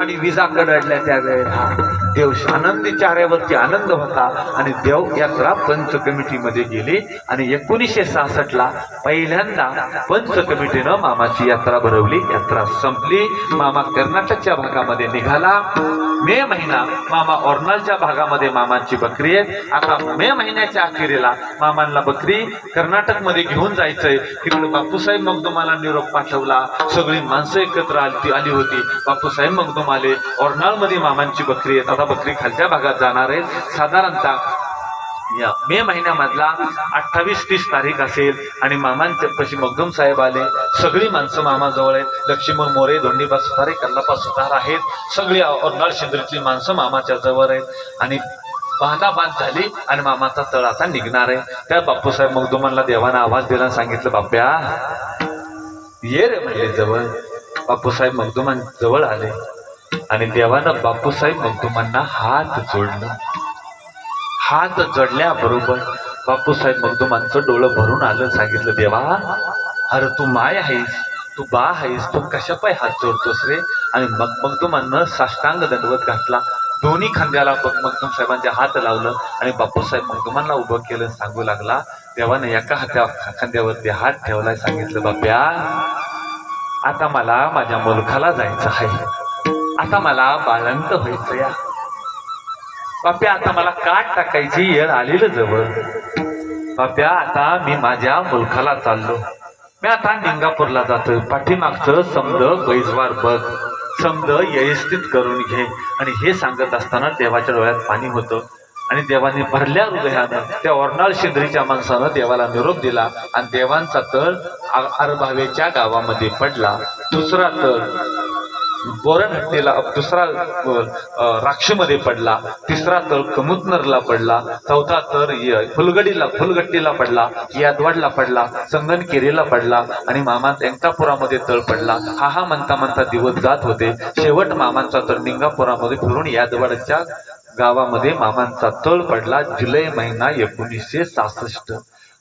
आणि विजा कडल्या त्यावेळेला देव आनंदी चेहऱ्यावरती आनंद होता. आणि देव यात्रा पंच कमिटीमध्ये गेली. आणि 1966 पहिल्यांदा पंच कमिटीनं मामाची यात्रा भरवली. यात्रा संपली. मामा कर्नाटकच्या भागामध्ये निघाला. मे महिना मामा ओर्नालच्या भागामध्ये मामांची बकरी आहे. आता मे महिन्याच्या अखेरीला मामांना बकरी कर्नाटकमध्ये घेऊन जायचंय. तिकडे बापूसाहेब मगदुमाला निरोप पाठवला. सगळी माणसं एकत्र आली होती. बापूसाहेब मगदुम आले. ओर्नाळमध्ये मामांची बकरी आहे. आता बकरी खालच्या भागात जाणार आहे. साधारणतः या मे महिन्यामधला 28-30 तारीख असेल. आणि मामांच्या पशी मगदुम साहेब आले. सगळी माणसं मामाजवळ आहेत. लक्ष्मण मोरे, धोंडीबा सुतारे, कल्लापा सुतार आहेत. सगळी ओर्नाळ शिंदरीतली माणसं मामाच्या जवळ आहेत. आणि बांधाबांध झाली आणि मामाचा तळ आता निघणार आहे. त्या बापूसाहेब मगदुमांना देवानं आवाज दिला, सांगितलं बाप्या ये रे म्हणले जवळ. बापूसाहेब मगदुमान जवळ आले आणि देवानं बापूसाहेब मगदुमांना हात जोडलं. हात जोडल्याबरोबर बापूसाहेब मगदुमांचं डोळं भरून आलं. सांगितलं देवा, अरे तू माय आहेस, तू बा आहेस, तू कशा पाय हात जोडतोस रे? आणि मगदुमांना साष्टांग दंडवत घातला. दोन्ही खांद्याला मगदुम साहेबांचे हात लावलं आणि बापूसाहेब मगदुमांना उभं केलं. सांगू लागला, देवानं एका खांद्यावरती हात ठेवलाय. सांगितलं बाप्या, आता मला माझ्या मुलखाला जायचं आहे. आता मला बाळंत व्हायचं या बाप्या. आता मला काट टाकायची वेळ आलेलं जवळ. बाप्या, आता मी माझ्या मुलखाला चाललो. मी आता निंगापूरला जातोय. पाठीमागचं समद बैजवार बघ, समद ययस्थित करून घे. आणि हे सांगत असताना देवाच्या डोळ्यात पाणी होतं. आणि देवाने भरल्या हृदयानं त्या ओर्नाळ शिंदरीच्या माणसानं देवाला निरोप दिला. आणि देवांचा तळ आरभावेच्या गावामध्ये पडला. दुसरा तळ बोरणहट्टीला, दुसरा राक्षमध्ये पडला. तिसरा तळ कमुतनरला पडला. चौथा तळ फुलगट्टीला पडला. यादवाडला पडला. संगनकेरीला पडला. आणि मामा व्यंकापुरामध्ये तळ पडला. हा म्हणता म्हणता दिवस जात होते. शेवट मामांचा तळ निंगापुरामध्ये फिरून यादवाडच्या गावामध्ये मामांचा तळ पडला. जुलै महिना 1966.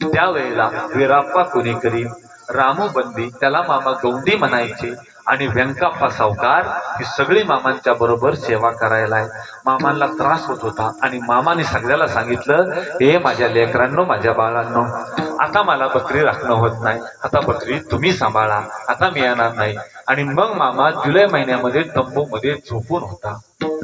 त्यावेळेला वीराप्पा कुणेकरी, रामू बंदी, त्याला मामा गौंडी म्हणायचे, आणि व्यंकाप्पा सावकार ही सगळी मामांच्या बरोबर सेवा करायला आहे. मामांना त्रास होत होता. आणि मामाने सगळ्याला सांगितलं, हे माझ्या लेकरांनो, माझ्या बाळांनो, आता मला बकरी राखणं होत नाही. आता बकरी तुम्ही सांभाळा. आता मी येणार नाही. आणि मग मामा जुलै महिन्यामध्ये तंबूमध्ये झोपून होता.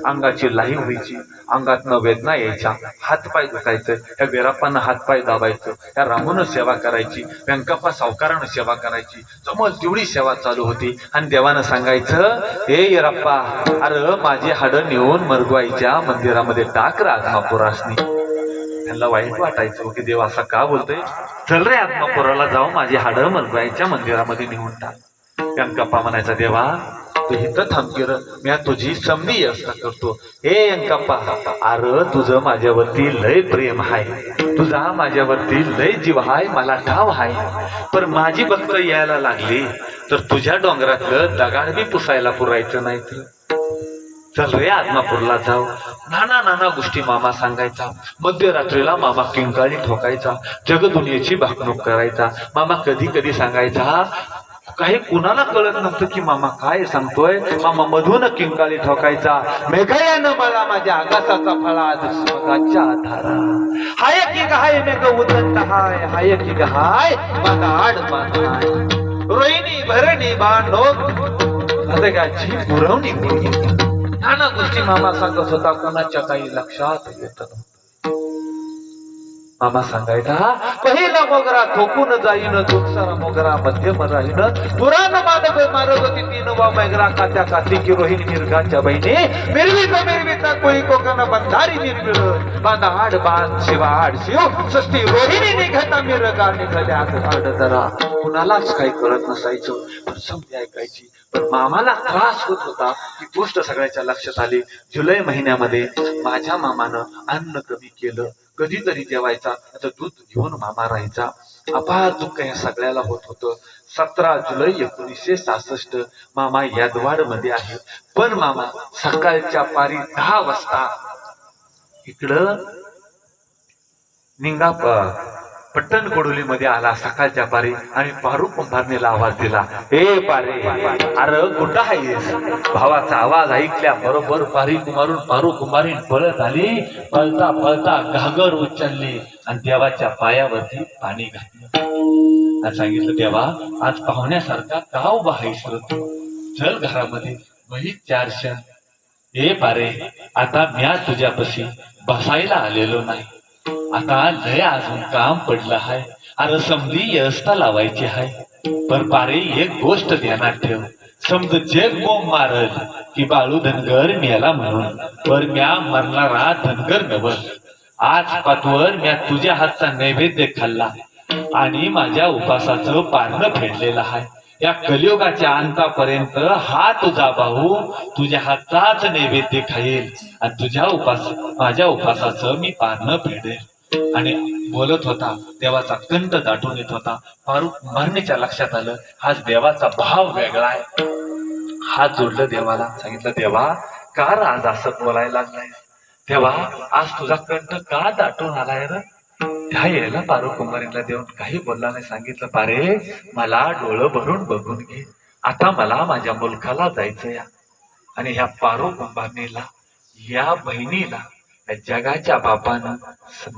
अंगाची लाई व्हायची, अंगातनं वेदना यायच्या, हातपाय दुखायचं. त्या वीराप्पांना हातपाय दाबायचं. त्या रामूनं सेवा करायची. व्यंकाप्पा सावकारानं सेवा करायची. जमल तेवढी सेवा चालू होती. आणि देवानं सांगायचं, हे वीराप्पा, अरे माझी हाडं नेऊन मरगवाईच्या मंदिरामध्ये टाक रे आत्मापुरासनी. त्यांना वाईट वाटायचं की देव असा का बोलतोय. चल रे आत्मापुराला जाऊ, माझी हाडं मरगवाईच्या मंदिरामध्ये नेऊन टाक. व्यंकाप्पा म्हणायचा, देवा तू इथं थांबकीर मी तुझी समधी व्यवस्था करतो. हे अंकप्पा, अरे तुझं माझ्यावरती लय प्रेम आहे, तुझा माझ्यावरती लय जीव आहे, मला ठाव आहे. पण माझी भक्त यायला लागली तर तुझ्या डोंगरातलं दगाड बी पुसायला पुरायचं नाही. तर चल रे आदमापूरला जाऊ. नाना गोष्टी मामा सांगायचा. मध्यरात्रीला मामा किंकाळी ठोकायचा, जगदुनियेची भाकणूक करायचा. मामा कधी कधी सांगायचा, काही कुणाला कळत नव्हतं की मामा काय सांगतोय. मामा मधून किंकाळी ठोकायचा, मेघयानं मला माझ्या आकाशाचा फळा दुष्मगाच्या धारा. हाय की गाय मेघ उदंत हाय, हाय की गाय बगाड बांधाय. रोहिणी भरणी बांधो अदगाची पुरवणी होईल. नाना गोष्टी मामा सांगत होता, कोणाच्या काही लक्षात येत नव्हतं. मामा सांगायचा, पहिला मोगरा ठोकून जाईन, दुसरा मोगरा मध्यम राहीन. पुराण मानव मारवती तीन वा मैगरा कात्या कार्तिकी रोहिणी मिरगाच्या बहिणी. मिरवीचा कोळी कोकण बंधारी निर्मिळ बांधाड बांध शिवाड शिव सस्ती रोहिणी निघता मिरगा निघल्या जरा. कुणालाच काही कळत नसायचं, पण समधी ऐकायची. पण मामाला त्रास होत होता. ही गोष्ट सगळ्याच्या लक्षात आली. जुलै महिन्यामध्ये माझ्या मामानं अन्न कमी केलं. कधीतरी जेवायचा, आता दूध घेऊन मामा राहायचा. अपार दुःख या सगळ्याला होत होतं. 17 जुलै 1966 मामा यादवाड मध्ये आहे. पण मामा सकाळच्या पारी 10 वाजता इकडं निंगा पट्टण कोडोली मध्ये आला सकाळच्या पारी. आणि पारू कुंभारनेला आवाज दिला, ए पारे, अरे कुठं आहेस? भावाचा आवाज ऐकल्या बरोबर पारू कुंभारी पळत आली. पळता पळता घागर उचलली आणि देवाच्या पायावरती पाणी घातलं. आणि सांगितलं, देवा आज पाहुण्यासारखा का उभा आहेस? चल घरामध्ये वही 4 क्षण. ए पारे, आता म्या तुझ्यापाशी बसायला आलेलो नाही. आता लय अजून काम पडलं आहे. अरे समधी व्यवस्था लावायची आहे. पर पारे एक गोष्ट ध्यानात ठेव, समज जग बोंब मारल की बाळू धनगर मेला म्हणून, पर म्या मरणारा धनगर नवल. आज पातवर म्या तुझ्या हातचा नैवेद्य खाल्ला आणि माझ्या उपासाचं पारणं फेडलेलं आहे. या कलियुगाच्या अंतापर्यंत हा तुझा भाऊ तुझ्या हातचाच नैवेद्य खाईल आणि माझ्या उपासाचं मी पारणं फेडेल. आणि बोलत होता, देवाचा कंठ दाटून येत होता. फारुक मारणीच्या लक्षात आलं, हा देवाचा भाव वेगळा आहे. हात जोडलं देवाला, सांगितलं, देवा का आज असं बोलायला लागलाय? देवा आज तुझा कंठ का दाटून आलाय र? त्या यायला पारू कुंभारीला देऊन काही बोलला नाही. सांगितलं, पारे मला डोळं भरून बघून घे. आता मला माझ्या मुलखाला जायचं या. आणि ह्या पारू कुंभारणीला, या बहिणीला जगाच्या बापानं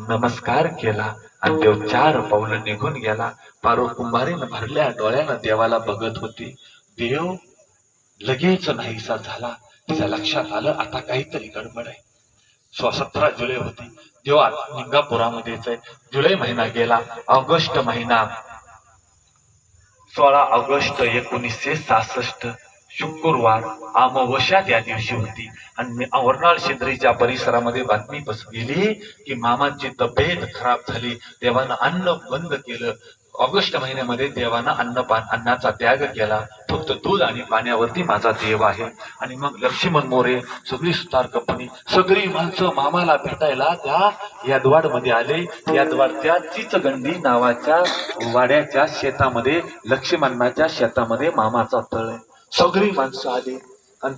नमस्कार केला आणि देव 4 पावलं निघून गेला. पारू कुंभारीनं भरल्या डोळ्यानं देवाला बघत होती. देव लगेच नाहीसा झाला. तिच्या लक्षात आलं, आता काहीतरी गडबड आहे. 17 जुलै होती. जेव्हा निंगापुरामध्येच आहे. जुलै महिना गेला. ऑगस्ट महिना 16 ऑगस्ट 1966 शुक्रवार अमावस्या त्या दिवशी होती. आणि औरनाळ शेंद्रीच्या परिसरामध्ये बातमी पसरली की मामांची तब्येत खराब झाली. देवानं अन्न बंद केलं. ऑगस्ट महिन्यामध्ये देवानं अन्नाचा त्याग केला. फक्त दूध आणि पाण्यावरती माझा देव आहे. आणि मग लक्ष्मण मोरे, सगळी सुतार कंपनी, सगळी माणसं मामाला भेटायला त्या यादवाड मध्ये आले. यादवाडच्या चिचगंडी नावाच्या वाड्याच्या शेतामध्ये, लक्ष्मणाच्या शेतामध्ये मामाचा तळ आहे. सगळी माणसं आली आणि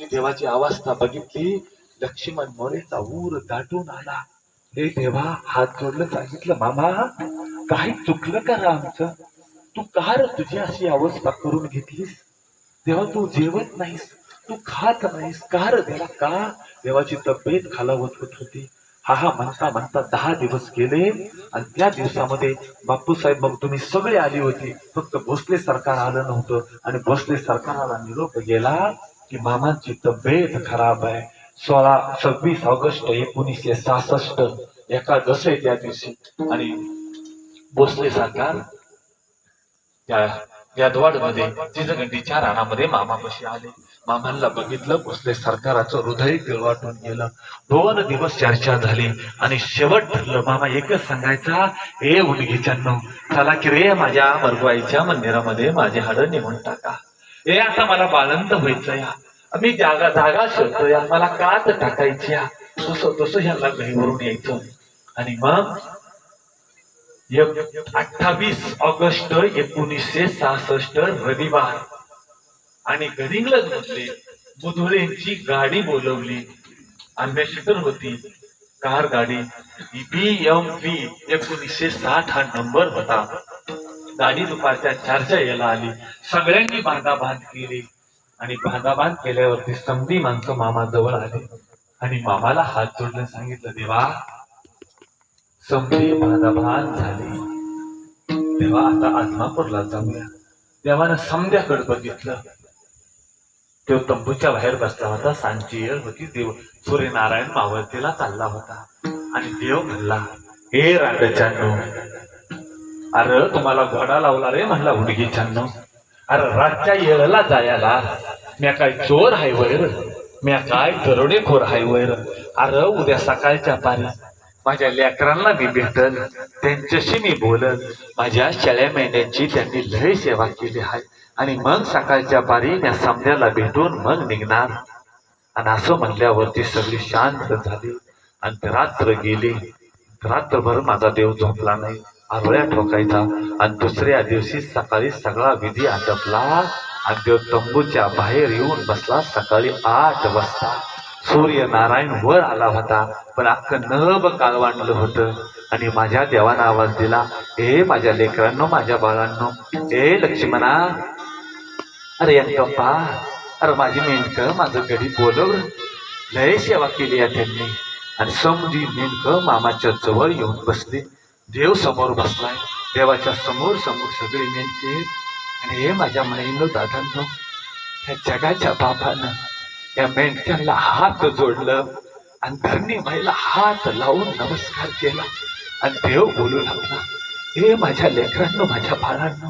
देवाची अवस्था बघितली. लक्ष्मण मोरेचा ऊर दाटून आला. हे देवा, हात जोडलं, सांगितलं, मामा काही चुकलं का आमचं? तू का रे तुझी अशी अवस्था करून घेतलीस? देवा तू जेवत नाहीस, तू खात नाहीस का रे देवा? का? देवाची तब्येत खालावत होत होती. हा म्हणता 10 दिवस गेले. आणि त्या दिवसामध्ये बापूसाहेब मग तुम्ही सगळे आली होती, फक्त भोसले सरकार आलं नव्हतं. आणि भोसले सरकाराला निरोप गेला की मामांची तब्येत खराब आहे. 26 ऑगस्ट 1966 एकादश आहे त्या दिवशी. आणि भोसले सरकार त्या यादवाड मध्ये चिचगंडीच्या रानामध्ये मामापाशी आले. मामांना बघितलं. भोसले सरकाराचं हृदय पिळवाटून गेलं. 2 दिवस चर्चा झाली आणि शेवट ठरलं. मामा एकच सांगायचा, हे उडगीच्यांनो, चला की रे माझ्या मरगवाईच्या मंदिरामध्ये माझे हाडं नेऊन टाका. हे आता मला बाळंत व्हायचं या, मी जागा शोधतो या, मला कात टाकायची या, तसं ह्याला घरीवरून यायचं. आणि मग 28 ऑगस्ट 1966 रविवार, आणि गडिंग्लज मधले मुधोळेंची गाडी बोलवली. अम्बॅसिडर होती, कार गाडी BMV 1960 हा नंबर होता. गाडी दुपारच्या 4च्या याला आली. सगळ्यांनी बांधाबांध केली, आणि बांधाबांध केल्यावरती समधी माणसं मामा जवळ आले आणि मामाला हात जोडलं, सांगितलं देवा समधी बांधाबांध झाली, तेव्हा आता आदमापूरला जाऊया. देवानं समध्याकडे बघितलं, तो तंबूच्या बाहेर बसला होता. सांची वेळ होती, देव सूर्यनारायण मावळतीला चालला होता. आणि देव म्हणला, हे रांडच्यानो, अरे तुम्हाला घोडा लावला रे म्हणला हुडगीच्यानो. अरे रातच्या येळला जायला म्या काय चोर हाय वैर, म्या काय दरोडेखोर हाय वैर. अरे उद्या सकाळच्या पारी माझ्या लेकरांना मी भेटल, त्यांच्याशी मी बोलल. माझ्या शेळ्या मेंढ्यांची त्यांनी लय सेवा केली आहे, आणि मग सकाळच्या पारी त्या समध्याला भेटून मग निघणार. आणि असं म्हणल्यावरती सगळी शांत झाली. आणि रात्र गेली. रात्रभर माझा देव झोपला नाही, आरोळ्या ठोकायचा. आणि दुसऱ्या दिवशी सकाळी सगळा विधी आटपला, आणि देव तंबूच्या बाहेर येऊन बसला. सकाळी 8 वाजता सूर्यनारायण वर आला होता, पण अख्खं नभ काळवांडलं होतं. आणि माझ्या देवानं आवाज दिला, हे माझ्या लेकरांनो, माझ्या बाळांनो, हे लक्ष्मणा, अरे यंकप्पा, अरे माझी मेंढकं, माझं गडी बोलव. लय सेवा केली आहे त्यांनी. आणि समधी मेंढकं मामाच्या जवळ येऊन बसले. देव समोर बसलाय, देवाच्या समोर सगळी मेंढके. आणि हे माझ्या महिनो दादांनो, त्या जगाच्या बापानं या मेंढक्यांना हात जोडलं, आणि धरणी माईला हात लावून नमस्कार केला. आणि देव बोलू लागला, हे माझ्या लेकरांनो, माझ्या बाळांनो,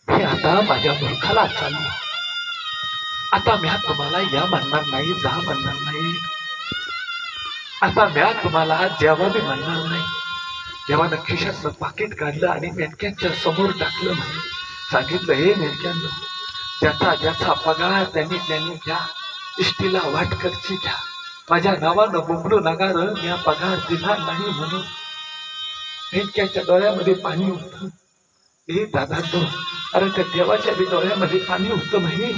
मी आता माझ्या मुलखाला चाललो. आता म्या तुम्हाला या म्हणणार नाही, जा म्हणणार नाही. आता म्या तुम्हाला जेव्हा बी म्हणणार नाही. देवानं खिशातलं पाकिट काढलं आणि मेंढक्यांच्या समोर टाकलं. म्हणून सांगितलं, हे मेंढक्यांनो, ज्याचा पगार त्यांनी घ्या, इष्टीला वाटकरची घ्या. माझ्या नावानं बोंबलू नका र, मी पगार दिला नाही म्हणून. मेंढक्यांच्या डोळ्यामध्ये पाणी होतं. हे दादा, अरे त्या देवाच्या बी डोळ्यामध्ये पाणी होतं म्हणे.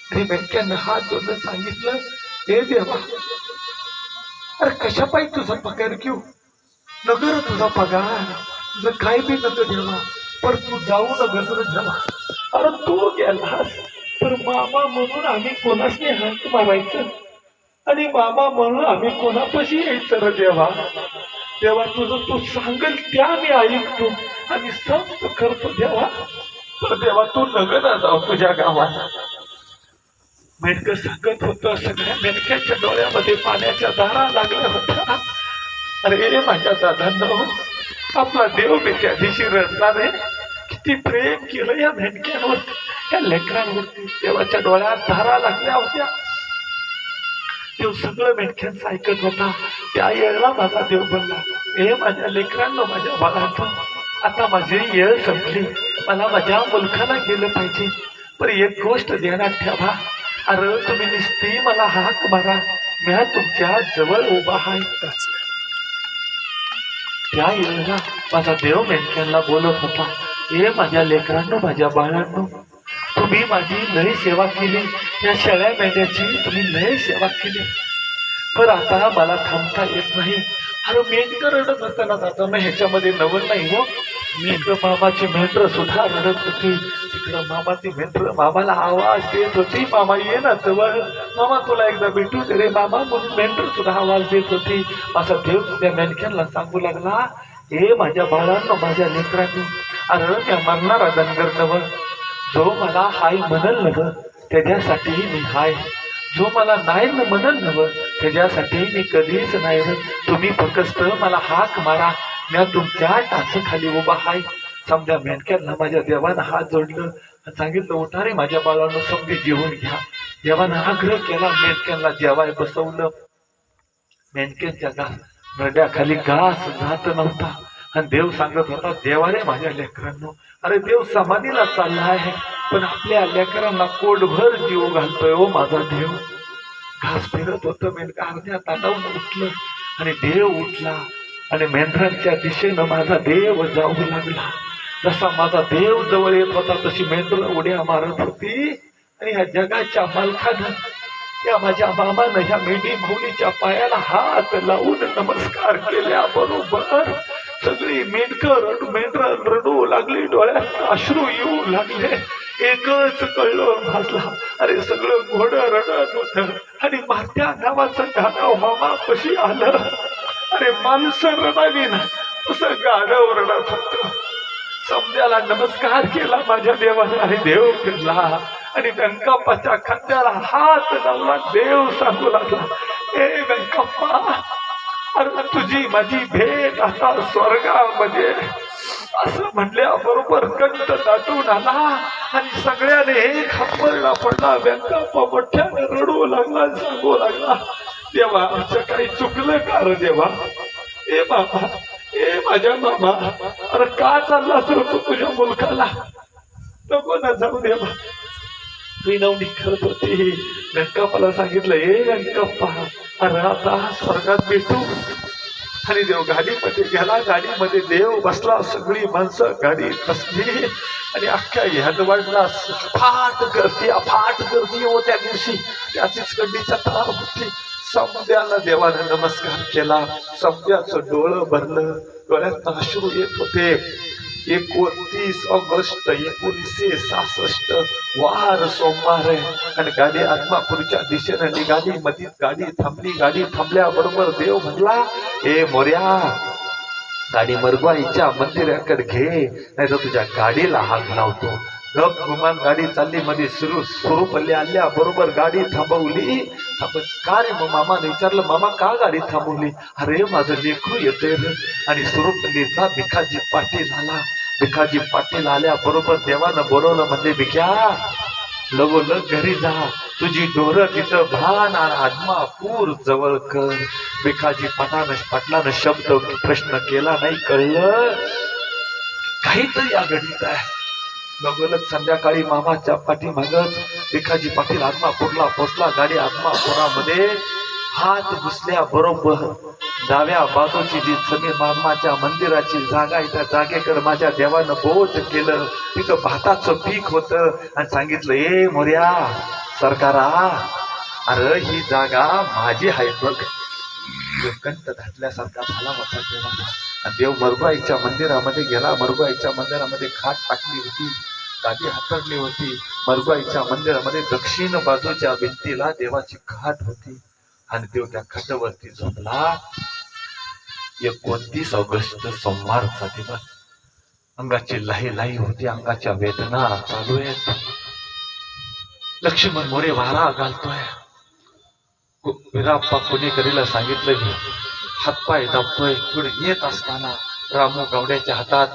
आणि मेंढक्यांना हात जोडलं, सांगितलं, हे देवा, अरे कशा पाहिजे तुझा पगार घेऊ? नगर तुझा पगार, तुझं काय बी नको देवा, पण तू जाऊ नगर देवा. अरे तू गेलास तर मामा म्हणून आम्ही कोणाशी हात मारायचं, आणि मामा म्हणून आम्ही कोणापाशी यायचं रे देवा. देवा तुझं तू सांगेल त्या मी ऐकतो आणि समज करतो देवा. तर देवा तू नगर जाऊ तुझ्या गावात. मेंढकं सांगत होतं, सगळ्या मेंढक्यांच्या डोळ्यामध्ये पाण्याच्या धारा लागल्या होत्या. अरे माझ्या दादांनो, आपला देव मी त्या दिवशी रडला रे, किती प्रेम केलं या मेंढक्यांवर, या लेकरांवरती. देवाच्या डोळ्यात धारा लागल्या होत्या. देव सगळं मेंढक्यांचं ऐकत होता. त्या येळेला माझा देव बोलला, हे माझ्या लेकरांनो, माझ्या बाळांनो, आता माझी येळ संपली, मला माझ्या मुलखाला गेलं पाहिजे. पण एक गोष्ट ध्यानात ठेवा, अरे तुम्ही नुसती मला हाक मारा, मी तुमच्या जवळ उभा आहे. त्या वेळेला माझा देव मेंढक्यांना बोलत होता, हे माझ्या लेकरांनो, माझ्या बाळांनो, तुम्ही माझी लय सेवा केली, या शेळ्या मेंढ्याची तुम्ही लय सेवा केली, पण आता मला थांबता येत नाही. अरे मेंढकं रडत होतं ना दादा, मग ह्याच्यामध्ये नवल नाही हो. मेंढ मामाची मेंढर सुद्धा रडत होती. तिकडं मामाची मेंढर मामाला आवाज देत होती, मामा ये ना जवळ, मामा तुला एकदा भेटू दे रे मामा, म्हणून मेंढर सुद्धा आवाज देत होती. माझा देव त्या मेंढक्यांना सांगू लागला, हे माझ्या बाळांनो, माझ्या लेकरांनो, अरे त्या मरणारा धनगर नव, जो मला हाय म्हणल नव त्याच्यासाठी मी हाय, जो मला नाही म्हणल नव त्याच्यासाठी मी कधीच नाही. तुम्ही फक्त मला हाक मारा, मी तुमच्या टाचखाली उभा हाय. समजा मेंढक्यांना माझ्या देवानं हात जोडलं, सांगितलं, उठा रे माझ्या बाळांनो, समजी जेवून घ्या. देवानं आग्रह केला, मेंढक्यांना जेवाय बसवलं. मेंढक्यांच्या नड्याखाली घास जात नव्हता. आणि देव सांगत होता, देवा रे माझ्या लेकरांनो, अरे देव समाधीला चालला आहे, पण आपल्या लेकरांना पोटभर जीव घालतोय हो माझा देव. घास फिरत होतं मेंढका अर्ध्या ताटावून उठलं आणि देव उठला आणि मेंढरांच्या दिशेनं माझा देव जाऊ लागला. जसा माझा देव जवळ येत होता तशी मेंढरं उड्या मारत होती आणि ह्या जगाच्या मालकानं या माझ्या मामानं ह्या मेंढी भाऊनीच्या पायाला हात लावून नमस्कार केल्याबरोबर सगळी मेंढरं रडू लागली, डोळ्यात अश्रू येऊ लागले. एकच कळलं माझला, अरे सगळं घोडं रडत होतं आणि मात्या नावाचं गाणं मामा कशी आलं. अरे माणसं रडावी ना तसं गाणं रडत होतं. समद्याला नमस्कार केला माझ्या देवाने आणि देव फिरला आणि व्यंकप्पाच्या खांद्याला हात लावला. देव सांगू लागला, ए व्यंकप्पा, अरे तुझी माझी भेट आता स्वर्गामध्ये. असं म्हणल्याबरोबर कंठ दाटून आला आणि सगळ्याने एक हंबरडा पडला. व्यंकप्पा मोठ्याने रडू लागला, सांगू लागला, देवा आमचं काही चुकलं का रे देवा. ए बाबा, ए माझ्या मामा, अरे का चालला तर तू तुझ्या मुलगाला नको ना जाऊ देवा. विनवणी करत होती. व्यंकप्पाला सांगितलं, ए व्यंकप्पा, अरे आता स्वर्गात भेटू. आणि देव गाडीमध्ये गेला. गाडीमध्ये देव बसला, सगळी माणसं गाडीत बसली आणि अख्ख्या यादवाडला अफाट गर्दी हो त्या दिवशी. त्याचीच कंडीच्या तार होती. समद्याला देवानं नमस्कार केला. समद्याचं डोळं भरलं, डोळ्यात अश्रू येत होते. 29 ऑगस्ट 1966 वार सोमवार आहे आणि गाडी आत्मापूरच्या दिशेने निघाली. मध्ये गाडी थांबली. गाडी थांबल्याबरोबर देव म्हणला, ए मोर्या, गाडी मरगवाईच्या मंदिराकडे घे, नाही तर तुझ्या गाडीला हात लावतो. गप गुमान गाडी चालली. मध्ये सुरूपल्ली आल्या बरोबर गाडी थांबवली. का रे मग मामाने विचारलं, मामा का गाडी थांबवली. अरे माझं लेकरू येते रे. आणि सुरूपल्लीचा भिकाजी पाटील आला. भिकाजी पाटील आल्या बरोबर देवानं बोलवलं, म्हणजे भिक्या लगोलग घरी जा, तुझी डोरं तिथं भान आणि आदमापूर जवळ कर. भिकाजी पाटलानं शब्द प्रश्न केला नाही, कळलं काहीतरी या घडीत आहे. लगोलग संध्याकाळी मामाच्या पाठीमागच भिकाजी पाटील आदमापूरला पोचला. गाडी आदमापुरामध्ये हात घुसल्या बरोबर डाव्या बाजूची जी समीर मामाच्या मंदिराची जागा आहे त्या जागेकडे माझ्या देवानं बोट केलं. तिथं भाताचं पीक होतं आणि सांगितलं, ए मोर्या सरकारा, अरे ही जागा माझी आहे बघ. कंठ घातल्यासारखा झाला होता देवाला. देव मरगुआईच्या मंदिरामध्ये गेला. मरगुआईच्या मंदिरामध्ये खाट टाकली होती, गादी हातरली होती. मरगुआईच्या मंदिरामध्ये दक्षिण बाजूच्या भिंतीला देवाची खाट होती आणि देव त्या खाटावरती झोपला. 29 ऑगस्ट सोमवारचा दिवस. अंगाची लाई होती, अंगाच्या वेदना चालू आहेत. लक्ष्मण मोरे वारा घालतोय. विराप्पा पुणेकरीला सांगितलं की हातपाय दाबतोय. पुढे येत असताना रामू गावड्याच्या हातात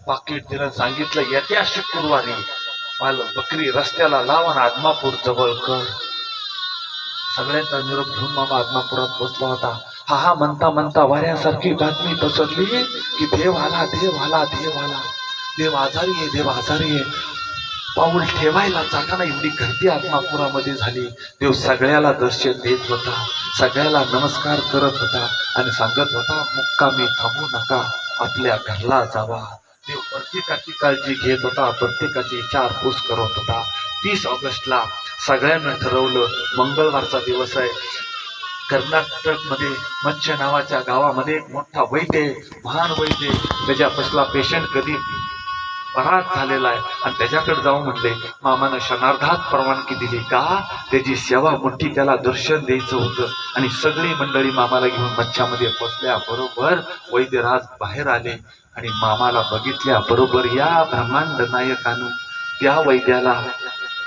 पाकिट दिलं. सांगितलं, येत्या शुक्रवारी मला बकरी रस्त्याला लाव आणि आदमापूर जवळ कर. सगळ्यांचा निरोप घेऊन मामा आदमापुरात पोचला होता. हा म्हणता म्हणता वाऱ्यासारखी बातमी पसरली की देव आला, देव आला, देव आला, देव आजारी आहे, देव आजारी आहे. पाऊल ठेवायला जागा नाही, एवढी गर्दी आत्मापुरामध्ये झाली. देव सगळ्याला दर्शन देत होता, सगळ्याला नमस्कार करत होता आणि सांगत होता, मुक्कामी थांबू नका, आपल्या घरला जावा. देव प्रत्येकाची काळजी घेत होता, प्रत्येकाची विचारपूस करत होता. 30 ऑगस्टला सगळ्यांना ठरवलं, मंगळवारचा दिवस आहे. कर्नाटकमध्ये मच्छ्य नावाच्या गावामध्ये एक मोठा वैद्य, महान वैद्य, त्याच्यापासला पेशंट कधी बराच झालेला आहे आणि त्याच्याकडे जाऊन म्हणले. मामानं क्षणार्धात परवानगी दिली का, त्याची सेवा मोठी, त्याला दर्शन द्यायचं होतं. आणि सगळी मंडळी मामाला घेऊन मच्छ्यामध्ये पोचल्या बरोबर वैद्यराज बाहेर आले आणि मामाला बघितल्या बरोबर या ब्रह्मांड नायकानं त्या वैद्याला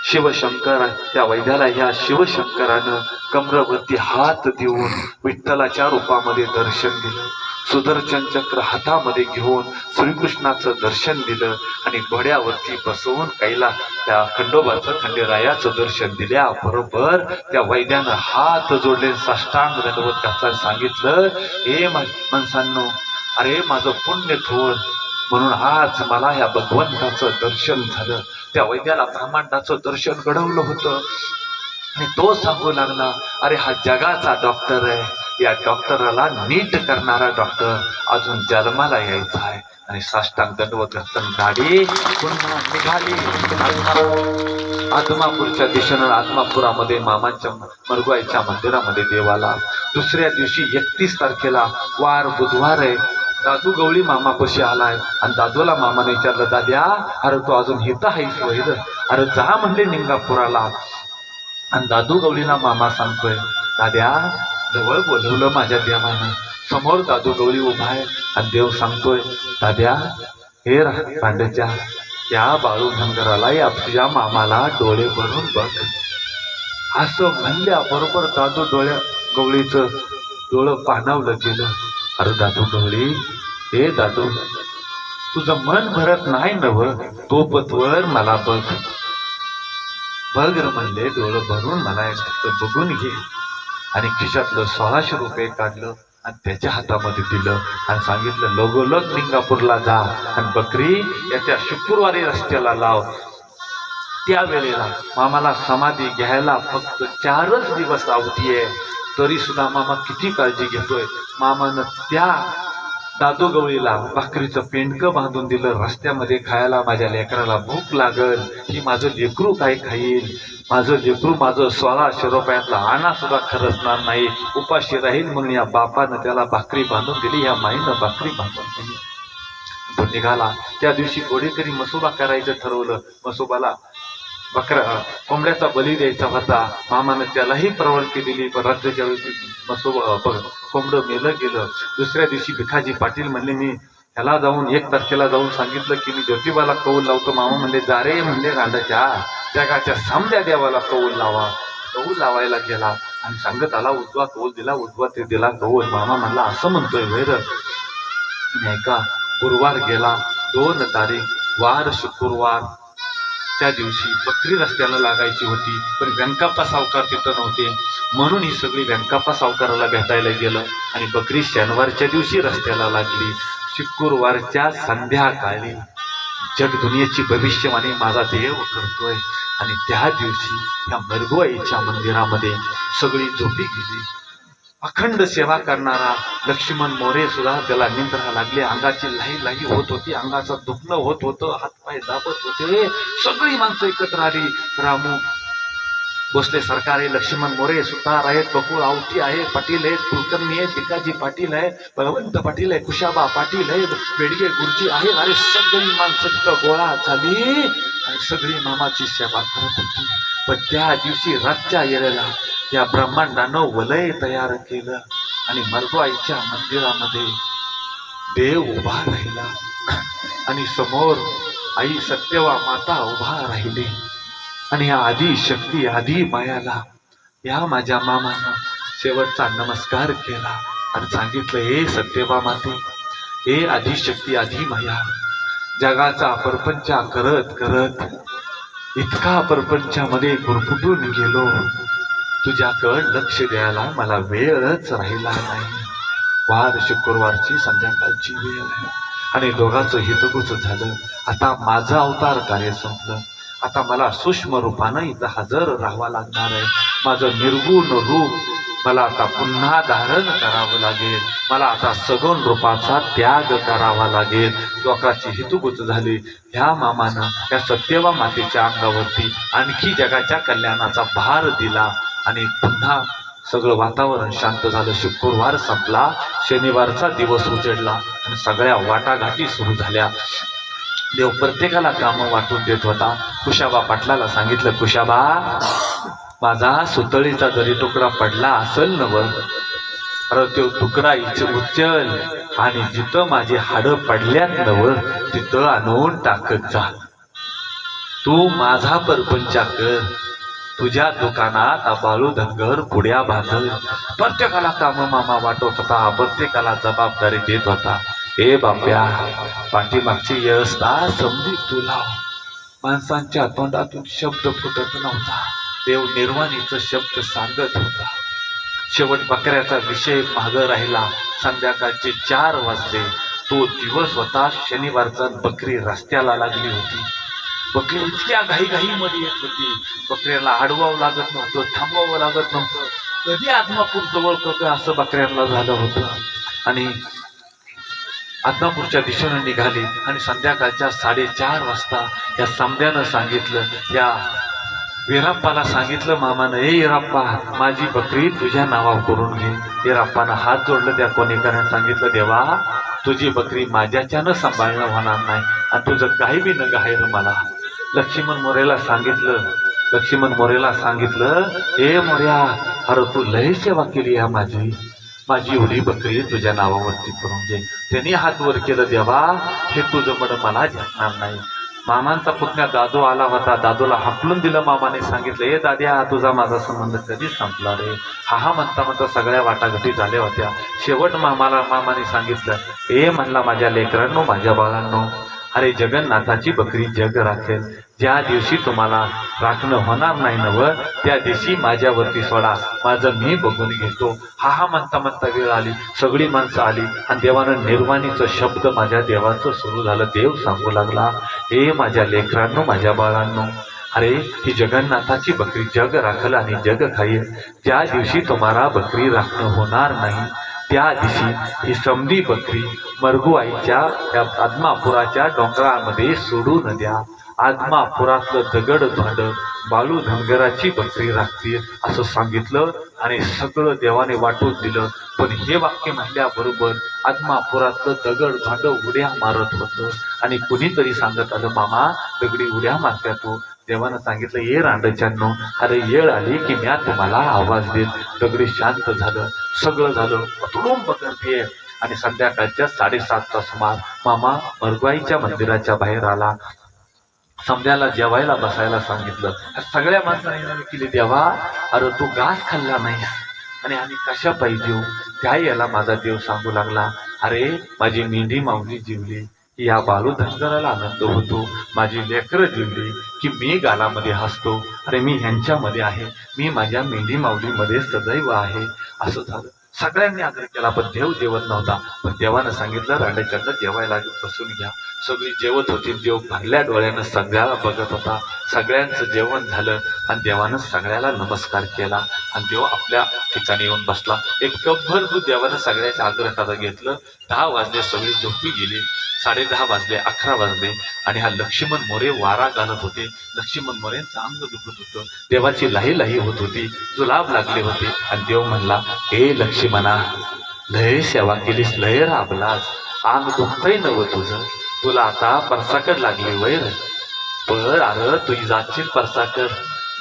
शिवशंकर, त्या वैद्याला या शिवशंकरानं कमरवरती हात देऊन विठ्ठलाच्या रूपामध्ये दर्शन दिलं. सुदर्शन चक्र हातामध्ये घेऊन श्रीकृष्णाचं दर्शन दिलं आणि घोड्यावरती बसवून कैला त्या खंडोबाचं, खंडेरायाचं दर्शन दिल्या बरोबर त्या वैद्यानं हात जोडले, साष्टांग दंडवत घातला. सांगितलं, ए माणसांनो, अरे माझं पुण्य थोर, म्हणून आज मला या भगवंताचं दर्शन झालं. त्या वैद्याला ब्रह्मांडाचं दर्शन घडवलं होतं आणि तो सांगू लागला, अरे हा जगाचा डॉक्टर आहे, या डॉक्टरला नीट करणारा डॉक्टर अजून जन्माला यायचा आहे. आणि साष्टांग दंडवत घालून गाडी पुन्हा निघाली आत्मापूरच्या दिशेनं. आत्मापुरामध्ये मामांच्या मरगुआईच्या मंदिरामध्ये देवाला दुसऱ्या दिवशी 31 तारखेला वार बुधवार आहे. दादू गवळी मामापाशी आलाय आणि दादूला मामाने विचारलं, दाद्या अरे तू अजून हित आहेस वैर? अरे जा म्हणले निंगापुराला. आणि दादू गवळीला मामा सांगतोय, दाद्या जवळ बोलवलं माझ्या देवानं. समोर दादू गवळी उभा आहे आणि देव सांगतोय, दाद्या हे पांड्याच्या या बाळू धनगराला या तुझ्या मामाला डोळे भरून बघ. असं म्हणल्याबरोबर दादू गवळीचं डोळं पाणावलं गेलं. अरे दादू गवळी, हे दादू तुझं मन भरत नाही नव, तो पतवर मला बघ बघ म्हणले. डोळं भरून मला एक बघून घे. आणि खिशातलं 1600 रुपये काढलं आणि त्याच्या हातामध्ये दिलं आणि सांगितलं, लगोलग लिंगापूरला जा आणि बकरी येत्या शुक्रवारी रस्त्याला लाव. त्यावेळेला मामाला समाधी घ्यायला फक्त 4च दिवस अवधी आहे. तरी सुद्धा मामा किती काळजी घेतोय. मामानं त्या दादू गवळीला भाकरीचं पेंडकं बांधून दिलं. रस्त्यामध्ये खायला माझ्या लेकराला भूक लागल, ही माझं लेकरू काय खाईल, माझं लेकरू माझं 1600 रुपयातला आणा सुद्धा खरचणार नाही, उपाशी राहील म्हणून या बापानं त्याला भाकरी बांधून दिली, या माईनं भाकरी बांधून दिली. तो निघाला. त्या दिवशी कोणीतरी मसोबा करायचं ठरवलं. मसोबाला कोंबड्याचा बली द्यायचा होता. मामानं त्यालाही परवानगी दिली. पण रात्रीच्या वेळी मसोबा कोंबडं मेलं गेलं. दुसऱ्या दिवशी भिकाजी पाटील म्हणले, मी ह्याला जाऊन 1 तारखेला जाऊन सांगितलं की मी ज्योतिबाला कौल लावतो. मामा म्हणले, जा रे म्हणले, रांडाच्या जगाच्या समजा देवाला कौल लावा. कौल लावायला गेला आणि सांगत आला, उजवा कौल दिला, उजवा ते दिला कौल. मामा म्हणला, असं म्हणतोय वैर नाही का? गुरुवार गेला, 2 तारीख वार शुक्रवार. त्या दिवशी बकरी रस्त्याला लागायची होती, पण व्यंकाप्पा सावकार तिथं नव्हते. म्हणून ही सगळी व्यंकाप्पा सावकाराला भेटायला गेलं आणि बकरी शनिवारच्या दिवशी रस्त्याला लागली. शुक्रवारच्या संध्याकाळी जगदुनियेची भविष्यवाणी माझा देव करतोय. आणि त्या दिवशी या मरगुआईच्या मंदिरामध्ये सगळी झोपी गेली. अखंड सेवा करणारा लक्ष्मण मोरे सुद्धा त्याला निंद्रा लागले. अंगाची लाई होत होती, अंगाचं दुखणं होत होतं, हातपाय दाबत होते. सगळी माणसं एकत्र आली. रामू भोसले सरकार आहे, लक्ष्मण मोरे सुतार आहेत, बकुळ आवटी आहे, पाटील आहेत, कुलकर्णी आहेत, भिकाजी पाटील आहे, बळवंत पाटील आहे, कुशाबा पाटील आहे, बेडगे गुरुजी आहे. अरे सगळी माणसं तिथं गोळा झाली आणि सगळी मामाची सेवा करत होती. पण त्या दिवशी रातच्या येळेला या ब्रह्मांडानं वलय तयार केलं आणि मरगुआईच्या मंदिरामध्ये देव उभा राहिला आणि समोर आई सत्यवा माता उभा राहिली. आणि या आदी शक्ती आदी मायाला या माझ्या मामानं शेवटचा नमस्कार केला आणि सांगितलं, हे सत्यवा माते, हे आदी शक्ती आदी माया, जगाचा परपंच करत करत इतका परपंचामध्ये गुरफुटून गेलो, तुझ्याकडं लक्ष द्यायला मला वेळच राहिला नाही. वार शुक्रवारची संध्याकाळची वेळ आहे आणि दोघांचं हितगुज झालं. आता माझं अवतार कार्य संपलं. आता मला सूक्ष्म रूपानं इथं हजर राहावं लागणार आहे. माझं निर्गुण रूप मला आता पुन्हा धारण करावं लागेल. मला आता सगुण रूपाचा त्याग करावा लागेल. दोघांची हितगुज झाली. ह्या मामानं या सत्यवा मातेच्या अंगावरती आणखी जगाच्या कल्याणाचा भार दिला आणि पुन्हा सगळं वातावरण शांत झालं. शुक्रवार संपला, शनिवारचा दिवस उजडला आणि सगळ्या वाटाघाटी सुरू झाल्या. देव प्रत्येकाला कामं वाटून देत होता. कुशाबा पाटलाला सांगितलं, कुशाबा, माझा सुतळीचा जरी तुकडा पडला असेल नव, अरे तो तुकडा उचल आणि जिथं माझी हाडं पडल्यात नव तिथं आणून टाकत जा. तू माझा परपंच कर. तुझ्या दुकानात बाळू धनगर पुड्या बांधल. प्रत्येकाला काम मामा वाटत होता, प्रत्येकाला जबाबदारी देत होता. ए बाप्या, पाठीमागची व्यवस्था समजी तुला. माणसांच्या तोंडातून शब्द फुटत नव्हता. देव निर्वाणीचा शब्द सांगत होता. शेवट बकऱ्याचा विषय मागं राहिला. संध्याकाळचे 4 वाजले. तो दिवस होता शनिवारचा. बकरी रस्त्याला लागली होती. बकरी इतक्या घाईमध्ये येत होती. बकऱ्याला अडवावं लागत नव्हतं, थांबवावं लागत नव्हतं. कधी आदमापूर जवळ करतोय असं बकऱ्यांना झालं होतं. आणि आदमापूरच्या दिशेनं निघाली आणि संध्याकाळच्या 4:30 वाजता या समद्यानं सांगितलं, या वीराप्पाला सांगितलं मामानं, ए वीराप्पा, माझी बकरी तुझ्या नावावर करून घे. वीराप्पानं हात जोडलं त्या कोणीकरांना, सांगितलं, देवा, तुझी बकरी माझ्याच्यानं सांभाळणं होणार नाही आणि तुझं काही बी न गायर मला. लक्ष्मण मोरेला सांगितलं, ए मोर्या, अरे तू लय सेवा केली आहे माझी एवढी बकरी तुझ्या नावावरती करून घे. त्यांनी हात वर केलं, देवा, हे तुझं मड मला झेपणार नाही. मामांचा पुतण्या दादू आला होता. दादूला हाकलून दिलं. मामाने सांगितलं, ए दाद्या, तुझा माझा संबंध कधीच संपला रे. हा म्हणता सगळ्या वाटाघाटी झाल्या होत्या. शेवट मामाने सांगितलं, ए म्हणला, माझ्या लेकरांनो, माझ्या बाळांनो, अरे जगन्नाथाची बकरी जग राखेल. ज्या दिवशी तुम्हाला राखणं होणार नाही नवं, त्या दिवशी माझ्यावरती सोडा, माझं मी बघून घेतो. हा म्हणता वेळ आली. सगळी माणसं आली आणि देवानं निर्वाणीचं शब्द माझ्या देवाचं सुरू झालं. देव सांगू लागला, ए माझ्या लेकरांनो, माझ्या बाळांनो, अरे ही जगन्नाथाची बकरी जग राखल आणि जग खाईल. ज्या दिवशी तुम्हाला बकरी राखणं होणार नाही, त्या दिवशी ही समधी बकरी मरगुआईच्या त्या आदमापुराच्या डोंगरामध्ये सोडून द्या. आदमापुरातलं दगड भांड बाळू धनगराची बकरी राखतील असं सांगितलं आणि सगळं देवाने वाटून दिलं. पण हे वाक्य म्हणल्याबरोबर आदमापुरातलं दगड भांड उड्या मारत होतं आणि कुणीतरी सांगत आलं, मामा, दगडी उड्या मारत्या तू. देवानं सांगितलं, ये रांडच्यानो, अरे येळ आली की म्या तुम्हाला आवाज देत. दगडी शांत झालं. सगळं झालं. तुडुंब करते आणि संध्याकाळच्या 7:30चा सुमार मामा मरगुआईच्या मंदिराच्या बाहेर आला. समद्याला जेवायला बसायला सांगितलं. सगळ्या माणसाने विनंती केली, देवा, अरे तू घास खाल्ला नाही आणि आम्ही कशा पाहिजे. त्या याला माझा देव सांगू लागला, अरे माझी मेंढी माऊली जीवली, या बाळू धनगराला आनंद होतो. माझी लेकरं जीवली की मी गालामध्ये हसतो. अरे मी ह्यांच्यामध्ये आहे, मी माझ्या मेंढी माऊलीमध्ये सदैव आहे. असं झालं. सगळ्यांनी आदर केला, पण देव जेवत नव्हता. पण देवानं सांगितलं, रांडेच्यांना जेवायला बसून घ्या. सगळी जेवत होती. देव भरल्या डोळ्यानं सगळ्याला बघत होता. सगळ्यांचं जेवण झालं आणि देवानं सगळ्याला नमस्कार केला आणि देव आपल्या ठिकाणी येऊन बसला. एक कपभर दूध देवानं सगळ्याच्या आग्रहात घेतलं. 10 वाजले, सगळी झोपी गेली. 10:30 वाजले, 11 वाजले आणि हा लक्ष्मण मोरे वारा घालत होते. लक्ष्मण मोरेंचं अंग दुखत होतं. देवाची लाही होत होती. जुलाब लागले होते आणि देव म्हणला, ए लक्ष्मणा, लय सेवा केलीस, लय राबलास, अंग दुखतंय नव तुझं, तुला आता परसाकड लागली वैर. पण अरे तू जाशील परसाकड,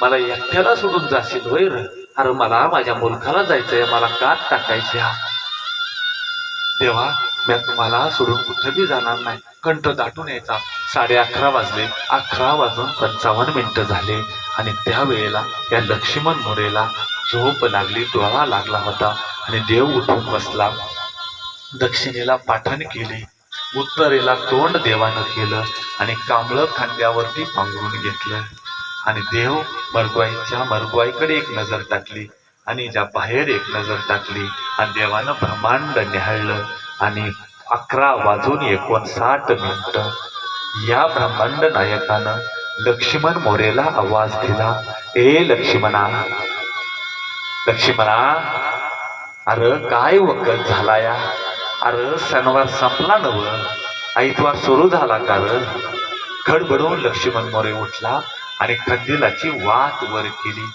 मला एकट्याला सोडून जाशील वैर. अरे मला माझ्या मुलखाला जायचंय, मला कात टाकायची. देवा, मी तुम्हाला सोडून कुठं बी जाणार नाही. कंठ दाटून यायचा. 11:30 वाजले. 11:55 झाले आणि त्यावेळेला त्या लक्ष्मण मोरेला झोप लागली. डोळा लागला होता आणि देव उठून बसला. दक्षिणेला पाठण केली, उत्तरेला तोंड देवानं केलं आणि कांबळं खांद्यावरती पांघरून घेतलं आणि देव मरगुआईकडे एक नजर टाकली आणि ज्या बाहेर एक नजर टाकली आणि देवानं ब्रह्मांड निहाळलं आणि 11:59 या ब्रह्मांड नायकानं लक्ष्मण मोरेला आवाज दिला, ए लक्ष्मणा, अरे काय वकत झाला या. अरे शनिवार संपला नव, आईतवार सुरू झाला का र. खडबडून लक्ष्मण मोरे उठला आणि कंदिलाची वात वर केली.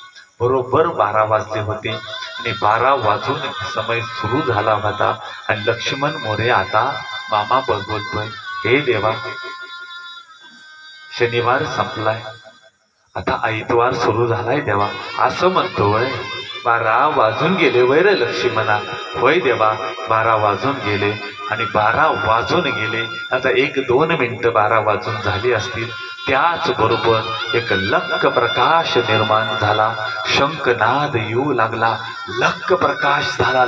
बरोबर 12 वाजले होते आणि 12 वाजून समय सुरू झाला होता आणि लक्ष्मण मोरे आता मामा बोलतोय, हे देवा, शनिवार संपलाय, आता आईतवार सुरू झालाय देवा, असं म्हणतोय. 12 वाजून गेले वैर लक्ष्मणा. होय देवा, 12 वाजून गेले आणि 12 वाजून गेले. आता 1-2 मिनिटं 12 वाजून झाली असतील. त्याच बरोबर एक लख प्रकाश निर्माण झाला. शंखनाद येऊ लागला. लख प्रकाश झाला.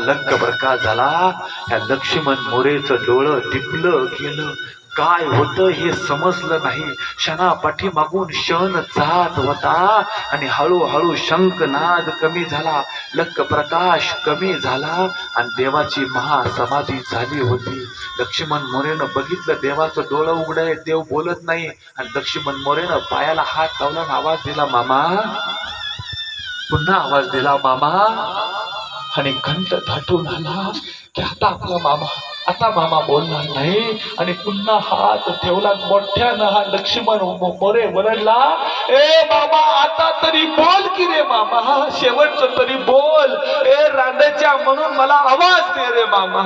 ह्या लक्ष्मण मोरेचं डोळं टिपलं गेलं. काय होतं हे समजलं नाही. क्षणापाठीमागून क्षण जात होता आणि हळूहळू शंखनाद कमी झाला, लख प्रकाश कमी झाला आणि देवाची महासमाधी झाली होती. लक्ष्मण मोरेनं बघितलं देवाचं डोळं उघडं, देव बोलत नाही. आणि लक्ष्मण मोरेनं पायाला हात लावला आणि आवाज दिला, मामा. पुन्हा आवाज दिला, मामा. आणि कंठ दाटून आला की आता मामा बोलणार नाही. आणि पुन्हा हात ठेवला मोठ्यानं. हा लक्ष्मण मोरे वरडला, ए मामा आता तरी बोल की रे मामा, शेवटचं तरी बोल. ए रांडेच्या म्हणून मला आवाज दे रे मामा.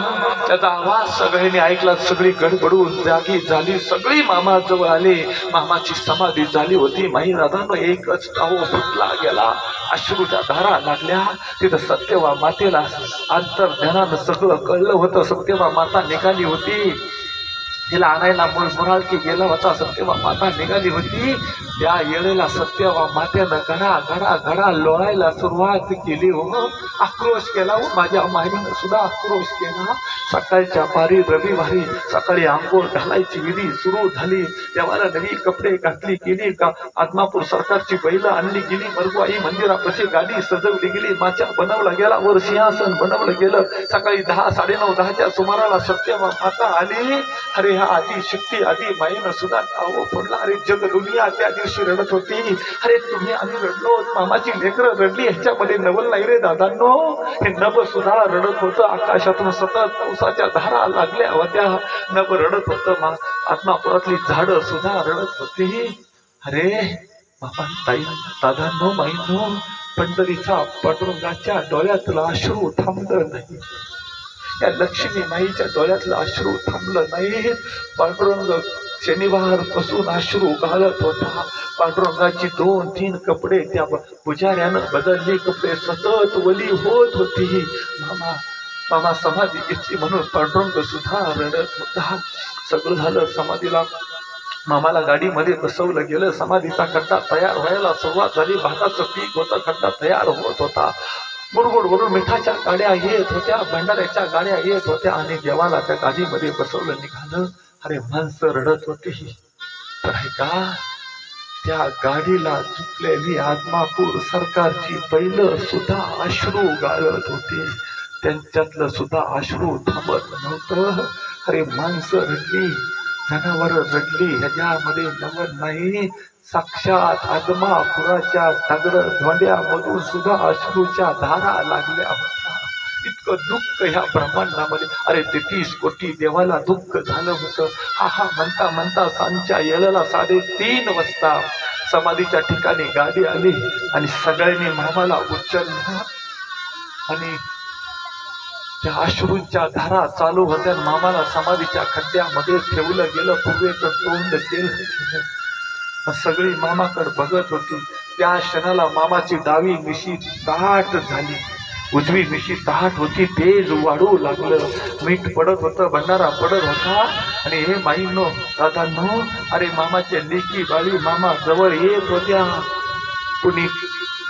त्याचा आवाज सगळ्यांनी ऐकला. सगळी गडबडून जागी झाली. सगळी मामा जवळ आले. मामाची समाधी झाली होती. माईराजानं एकच टाहो फुटला गेला. अश्रूच्या धारा लागल्या. तिथं सत्यवा मातेला अंतर्ज्ञानानं सगळं कळलं होतं. सत्यवा माता निघाली होती. तिला आणायला मुराळकी गेला होता. सत्यवा माता निघाली होती. त्या वेळेला सत्यवा मातेनं घडा लोळायला सुरुवात केली. हो, आक्रोश केला. हो, माझ्या माईनं सुद्धा आक्रोश केला. सकाळच्या पारी रविवारी सकाळी आंघोळ घालायची विधी सुरू झाली. देवाला नवी कपडे घातली गेली. का आदमापूर सरकारची बैल आणली गेली. मरगुआई मंदिरापाशी गाडी सजवली गेली. माचा बनवला गेला. वर सिंहासन बनवलं गेलं. सकाळी 9:30 सुमाराला सत्यवा माता आली. अरे हा आधी शक्ती आधी माईनं सुद्धा नाव पडला. अरे जग दुनिया त्या दिवशी रडत होती. अरे तुम्ही आम्ही रडलो, मामाची लेकरं रडली, ह्याच्यामध्ये नवल नाही रे दादांनो. हे नभ सुद्धा रडत होतं. आकाशातून सतत पावसाच्या धारा लागल्या होत्या. नभ रडत होतं. आत्मापुरातली झाडं सुद्धा रडत होती. अरे मामा ताई दादांनो माईंनो, पंढरीचा पांडुरंगाच्या डोळ्यातलं अश्रू थांबलं नाही. या लक्ष्मी माईच्या डोळ्यातलं अश्रू थांबलं नाही. पांडुरंग शनिवार पासून अश्रू घालत होता. पांडुरंगाची 2-3 कपडे त्या पुजाऱ्यानं बदलले. कपडे सतत वली होत होती. मामा समाधी घेतली म्हणून पांडुरंग सुद्धा रडत होता. सगळं झालं. समाधीला मामाला गाडीमध्ये बसवलं गेलं. समाधीचा खड्डा तयार व्हायला सुरुवात झाली. भाताचं पीक होतं. खड्डा तयार होत होता. मुरगुडवरून मिठाच्या गाड्या येत होत्या. भंडाऱ्याच्या गाड्या येत होत्या. आणि देवाला त्या गाडीमध्ये बसवलं निघालं. अरे माणसं रडत होती. तर आहे का त्या गाडीला झुकलेली आदमापूर सरकारची बैल सुद्धा अश्रू गाळत होते. त्यांच्यातलं सुद्धा अश्रू थांबत नव्हतं. अरे माणसं रडली, जनावर रडली, ह्याच्यामध्ये नवल नाही. साक्षात आदमापुराच्या दगड धोंड्यामधून सुद्धा अश्रूच्या धारा लागल्या होत्या. इतकं दुःख ह्या ब्रह्मांडामध्ये. अरे 33 कोटी देवाला दुःख झालं होतं. हा म्हणता म्हणता सांच्या येळेला 3:30 वाजता समाधीच्या ठिकाणी गाडी आली आणि सगळ्यांनी मामाला उचललं आणि त्या अश्रूंच्या धारा चालू होत्या. मामाला समाधीच्या खड्ड्यामध्ये ठेवलं गेलं. पूर्वेकडे तोंड केलं. सगळी मामाकडे बघत होती. त्या क्षणाला मामाची डावी मिशी दाट झाली. उजवी मिशी दाट होती. तेज वाढू लागलं. मीठ पडत होतं. भंडारा पडत होता. आणि हे माईंनो दादांनो, अरे मामाच्या लेकी बाळी मामा जवळ येत होत्या. कुणी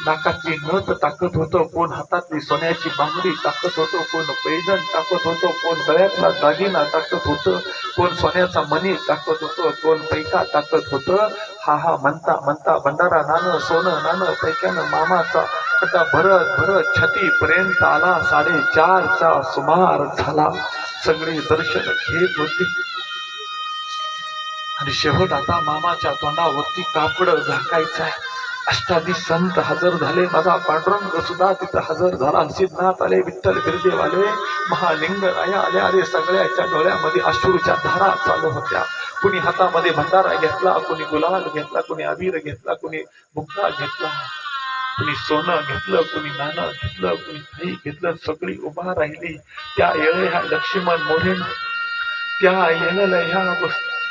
नाकातली नथ टाकत होतं. कोण हातातली सोन्याची बांगडी टाकत होतं. कोण पैजण टाकत होतं. कोण गळ्यातला दागिना टाकत होतं. कोण सोन्याचा मणी टाकत होतं. कोण पैका टाकत होतं. हा म्हणता म्हणता भंडारा नाणं सोनं नाणं पैक्यानं मामाचा खड्डा भरत छातीपर्यंत आला. 4:30चा सुमार झाला. सगळे दर्शन घेत होते. आणि शेवट आता मामाच्या तोंडावरती कापड झाकायचं. अष्टादीश संत हजर झाले. माझा पांडुरंग सुद्धा तिथं हजर झाला. सिद्धनाथ आले, विठ्ठल गिरदेव आले, महालिंग राया आले. अरे सगळ्याच्या डोळ्यामध्ये अश्रूच्या धारा चालू होत्या. कुणी हातामध्ये भंडारा घेतला, कुणी गुलाल घेतला, कुणी अबीर घेतला, कुणी बुक्का घेतला, कुणी सोनं घेतलं, कुणी नाणं घेतलं, कुणी काही घेतलं. सगळी उभा राहिली. त्या येळे ह्या लक्ष्मण मोरेनं त्या येळेला ह्या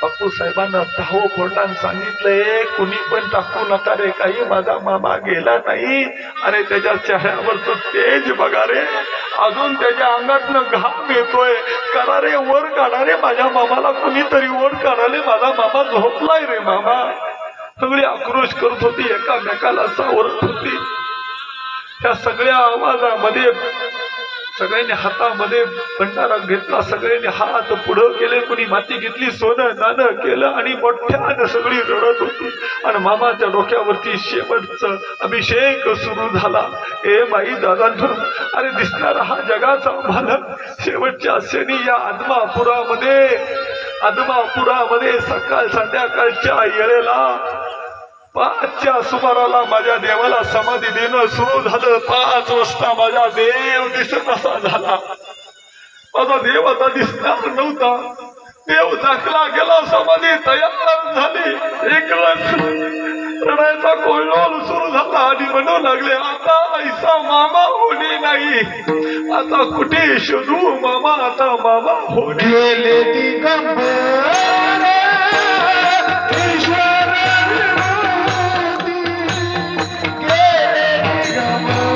बापू साहेबांना टाहो फोडला सांगितलंय, कुणी पण टाकू नका रे, काही माझा मामा गेला नाही. अरे त्याच्या चेहऱ्यावरचं तेज बघा रे, अजून त्याच्या अंगातनं घाम येतोय. करा रे, वर काढा रे माझ्या मामाला, कुणीतरी वर काढा रे, माझा मामा झोपलाय रे मामा. सगळी आक्रोश करत होती, एकामेकाला सावरत होती. त्या सगळ्या आवाजामध्ये सगळ्यांनी हातामध्ये भंडारा घेतला, सगळ्यांनी हात पुढं केले, कोणी माती घेतली, सोनं नाणं केलं आणि मोठ्यानं सगळी रडत होती. आणि मामाच्या डोक्यावरती शेवटचं अभिषेक सुरू झाला. ए माई दादांनो, अरे दिसणारा हा जगाचा मालक शेवटच्या क्षणी या आदमापुरामध्ये सकाळ संध्याकाळच्या वेळेला 5च्या सुमाराला माझ्या देवाला समाधी देणं सुरू झालं. 5 वाजता माझा देव दिसत असा झाला. माझा देव आता दिसणार नव्हता. देव झाकला गेला, समाधी तयार झाली. एकच रडायचा कोल्होल सुरू झाला आणि म्हणू लागले, आता ऐसा मामा होणे नाही. आता कुठे शोधू मामा, आता मामा होणे. गेले दिगंबर ईश्वर विरोधी, गेले दिगंबर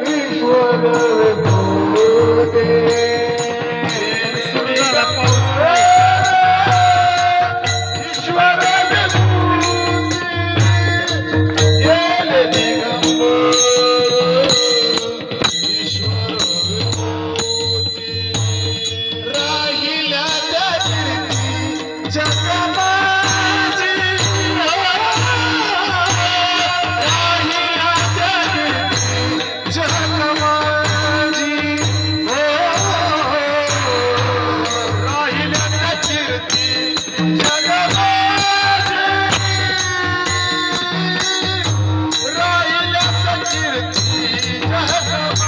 ईश्वर विरोधी. ईश्वर विरोधी, गेले दिगंबर ईश्वर विरोधी. राहिल्या त्या कीर्ती जगमाजी, राहिल्या त्या कीर्ती जगमाजी, राहिल्या त्या कीर्ती जगमाजी, राहिल्या त्या कीर्ती जगमाजी.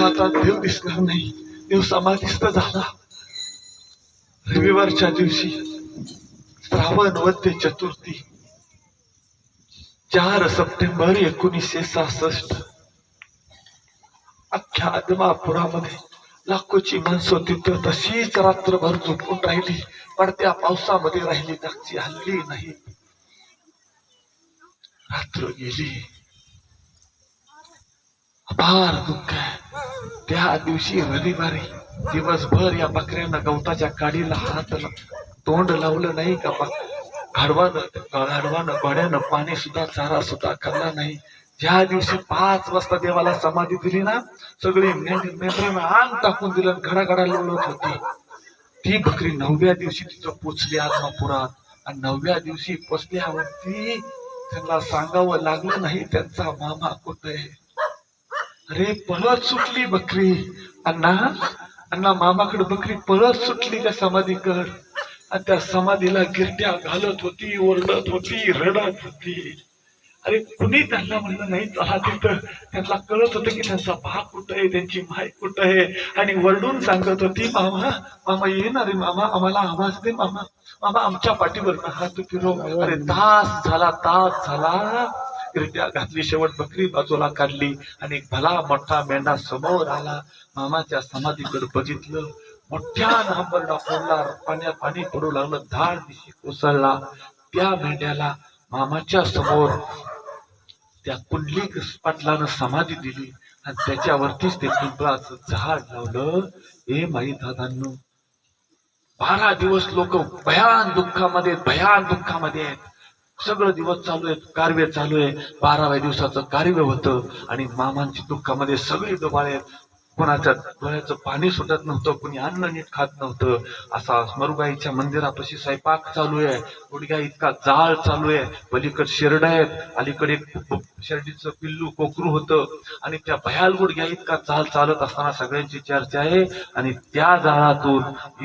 आता देव दिसणार नाही. देव समाधिस्थ झाला. रविवारच्या दिवशी श्रावण वद्य चतुर्थी 4 सप्टेंबर 1966 अख्ख्या आदमापुरामध्ये लाखोची माणसं तिथं तशीच रात्रभर झोपून राहिली. पडत्या पावसामध्ये राहिली, जागची हल्ली नाही. रात्र गेली. अपार दुःख आहे. त्या दिवशी रविवारी दिवसभर या बकऱ्यानं गवताच्या काडीला तोंड लावलं नाही का? गाढवानं घोड्यानं पाणी सुद्धा, चारा सुद्धा खाल्ला नाही. ज्या दिवशी 5 वाजता देवाला समाधी दिली ना, सगळी मेंढरानं अंग टाकून दिलं, घडाघडा लोळत होती. ती बकरी 9व्या दिवशी तिथं पोचली आदमापुरात. आणि 9व्या दिवशी पोचल्यावरती त्यांना सांगावं लागलं नाही त्यांचा मामा कुठे. अरे पळत सुटली बकरी. अण्णा मामाकडे बकरी पळत सुटली त्या समाधीकडे. आणि त्या समाधीला गिरट्या घालत होती, ओरडत होती, रडत होती. अरे कुणी त्यांना म्हणलं नाही चला तिथं. त्यांना कळत होतं की त्यांचा बाप कुठं आहे, त्यांची माय कुठं आहे. आणि वरडून सांगत होती, मामा येणार रे मामा, आम्हाला आवाज दे मामा, मामा आमच्या पाठीवर हात फिरव. अरे तास झाला. गिरट्या घातली. शेवट बकरी बाजूला काढली आणि एक भला मोठा मेंढा समोर आला. मामाच्या समाधीकडे बघितलं. मोठ्यानं हंबरडा फोडला. पाण्यात पाणी पडू लागलं. धाड दिशी कोसळला. त्या मेंढ्याला मामाच्या समोर त्या कुंडलिक पाटलानं समाधी दिली आणि त्याच्यावरतीच ते पिंपळाचं झाड लावलं. हे माई दादांनो, 12 दिवस लोक भयान दुःखामध्ये आहेत. सगळं दिवस चालू आहे, कार्य चालू आहे. 12व्या दिवसाचं कार्य होतं आणि मामांची दुःखामध्ये सगळी डोबाळे आहेत. कोणाच्या डोळ्याचं पाणी सुटत नव्हतं, कोणी अन्न नीट खात नव्हतं. असा स्मरुगाईच्या मंदिरापाशी स्वयंपाक चालू आहे. गुडघ्या इतका जाळ चालू आहे. पलीकडे शेरड आहेत, अलीकडे शेरडीचं पिल्लू कोकरू होतं आणि त्या भयाल गुडघ्या इतका जाळ चालत असताना सगळ्यांची चर्चा आहे. आणि त्या जाळातून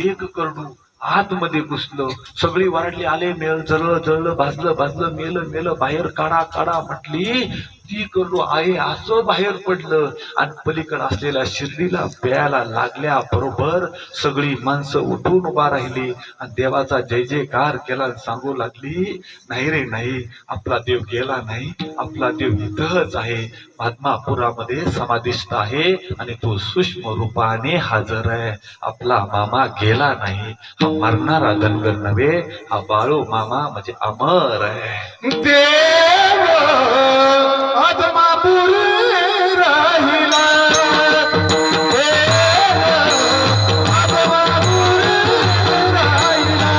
एक करडू आतमध्ये घुसलं. सगळी वाढली, आले, मेल जळलं, भाजलं, मेलं, बाहेर काढा म्हटली. किती करू आहे असं बाहेर पडलं आणि पलीकडे असलेल्या शिर्डीला प्यायला लागल्या बरोबर सगळी माणसं उठून उभा राहिली आणि देवाचा जय जयकार केला, सांगू लागली, नाही रे नाही, आपला देव गेला नाही, आपला देव इथंच आहे, आत्मापुरामध्ये समाधिस्थ आहे आणि तो सूक्ष्म रूपाने हजर आहे, आपला मामा गेला नाही, हा मरणारा धनगर नव्हे, हा बाळू मामा म्हणजे अमर आहे. देव आत्मापुरी राहिला, देव आत्मापुरी राहिला,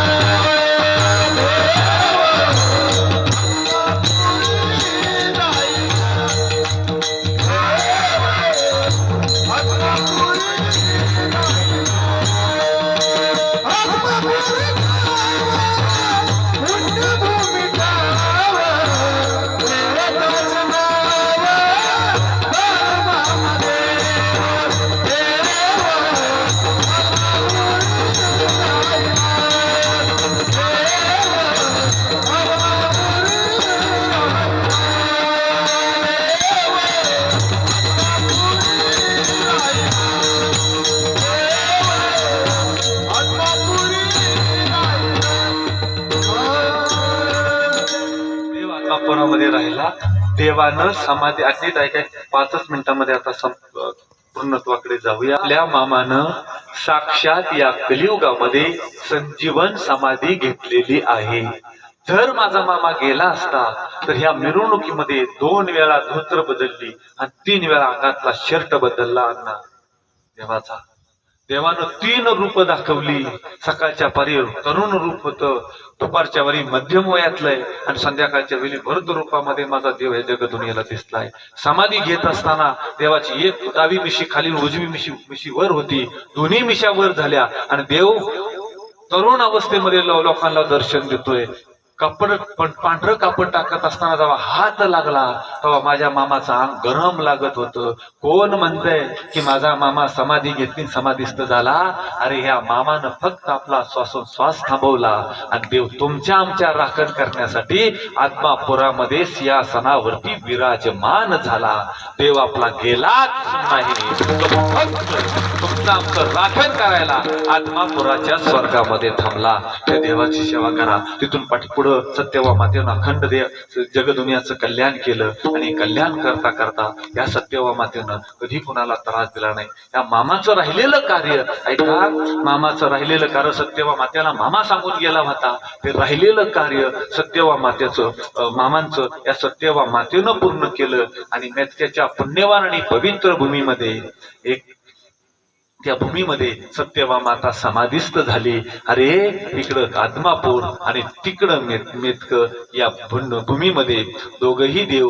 देव आत्मापुरामध्ये राहिला. देवानं समाधी अशीच आहे काय 5 मिनिटांमध्ये आता पूर्णत्वाकडे जाऊया. आपल्या मामानं साक्षात या कलियुगामध्ये संजीवन समाधी घेतलेली आहे. जर माझा मामा गेला असता तर ह्या मिरवणुकीमध्ये 2 वेळा धोत्र बदलली आणि 3 वेळा अंगातला शर्ट बदलला. अण्णा देवाचा देवानं 3 रूप दाखवली. सकाळच्या पारी तरुण रूप होतं, दुपारच्या वेळी मध्यम वयातलंय आणि संध्याकाळच्या वेळी वृद्ध रूपामध्ये माझा देव या जगदुनियेला दिसलाय. समाधी घेत असताना देवाची एक डावी मिशी खाली, उजवी मिशी वर होती. दोन्ही मिशा वर झाल्या आणि देव तरुण अवस्थेमध्ये लोकांना दर्शन देतोय. पांढरं कापड टाकत असताना जेव्हा हात लागला तेव्हा माझ्या मामाचं अंग गरम लागत होतं. कोण म्हणतंय की माझा मामा समाधी घेतली, समाधीस्थ झाला? अरे ह्या मामानं फक्त आपला श्वासोच्छ्वास थांबवला आणि देव तुमच्या आमच्या राखण करण्यासाठी आत्मापुरामध्ये सिंहासनावरती विराजमान झाला. देव आपला गेलाच नाही, तो फक्त तुमचं आमचं राखण करायला आत्मापुराच्या स्वर्गामध्ये थांबला. त्या देवाची सेवा करा. तिथून पाठीपुढे सत्यवा मातेनं अखंड जगदुनियाचं कल्याण केलं आणि कल्याण करता करता या सत्यवा मातेनं कधी कुणाला त्रास दिला नाही. या मामाचं राहिलेलं कार्य ऐका, मामाचं राहिलेलं कार्य सत्यवा मातेला मामा सांगून गेला होता. ते राहिलेलं कार्य सत्यवा मातेचं मामांचं या सत्यवा मातेनं पूर्ण केलं आणि मेतक्याच्या पुण्यवान आणि पवित्र भूमीमध्ये त्या भूमीमध्ये सत्यवा माता समाधिस्थ झाली. अरे इकडं आदमापूर आणि तिकडं मेतक या भूमीमध्ये दोघही देव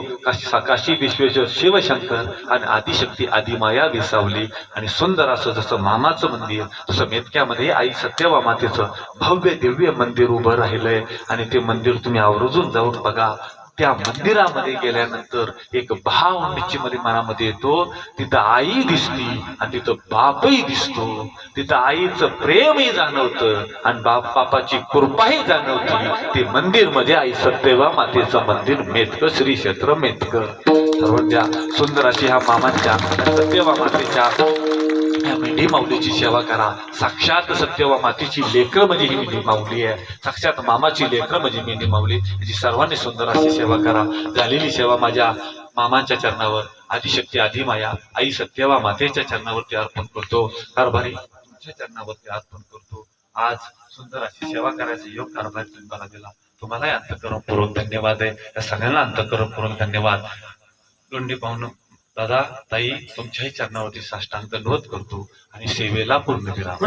काशी विश्वेश्वर शिवशंकर आणि आदिशक्ती आदिमाया विसावली आणि सुंदर असं जसं मामाचं मंदिर तसं मेतक्यामध्ये आई सत्यवा मातेचं भव्य दिव्य मंदिर उभं राहिलंय. आणि ते मंदिर तुम्ही आवर्जून जाऊन बघा. त्या मंदिरामध्ये गेल्यानंतर एक भाव निश्चितमध्ये मनामध्ये येतो. तिथं आई दिसती आणि तिथं बापही दिसतो. तिथं आईचं प्रेमही जाणवतं आणि बापाची कृपाही जाणवती. ते मंदिर म्हणजे आई सत्यवा मातेचं मंदिर, मेतक श्री क्षेत्र मेतक. सर्वांच्या सुंदर अशी ह्या मामांच्या सत्यवा मातेच्या मेंढी माऊलीची सेवा करा. साक्षात सत्यवा मातेची लेकरं म्हणजे ही मेंढी माऊली आहे. साक्षात मामाची लेकरं म्हणजे मेंढी माऊली. याची सर्वांनी सुंदर अशी सेवा करा. झालेली सेवा माझ्या मामांच्या चरणावर आदिशक्ती आदिमाया आई सत्यवा मातेच्या चरणावरती अर्पण करतो. कारभारी तुमच्या चरणावरती अर्पण करतो. आज सुंदर अशी सेवा करायचा योग कारभारी तुम्ही मला दिला. तुम्हालाही अंतःकरणपूर्वक धन्यवाद आहे. या सगळ्यांना अंतःकरणपूर्वक धन्यवाद. दोंडी पाहुणं दादा ताई तुमच्याही चरणावरती साष्टांग दंडवत करतो आणि सेवेला पूर्ण विराम.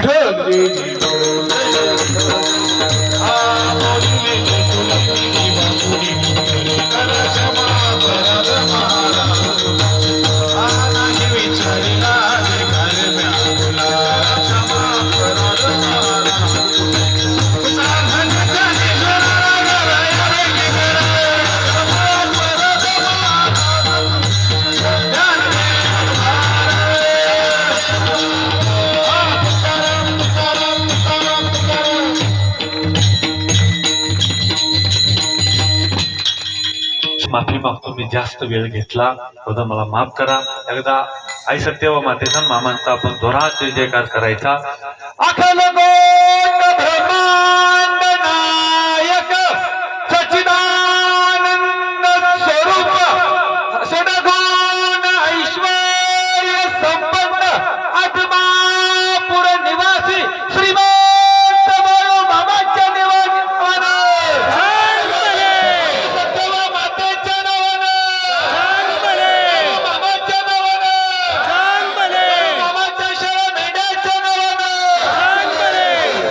माफी मागतो, मी जास्त वेळ घेतला थोडं मला माफ करा. एकदा आई सत्यवा मातेचा मामांचा आपण जोरात जय जयकार करायचा. अखिल गोट ब्रह्मांड नायक सच्चिदानंद स्वरूप सडगुण ऐश्वर्य संपन्न आत्मापुर निवासी श्रीमंत बाळू मामाच्या निवासाने सत्यवा मातेच्या नावाने मामाच्या नावाने मामाच्या शरण मेंढ्याच्या नावाने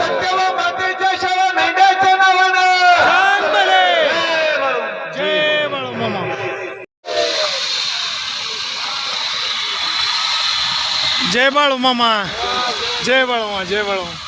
सत्यवा मातेच्या शरण मेंढ्याच्या नावाने जय बाळू मामा. जय बाळू मामा. जय बाळू मामा. जय बाळू मामा.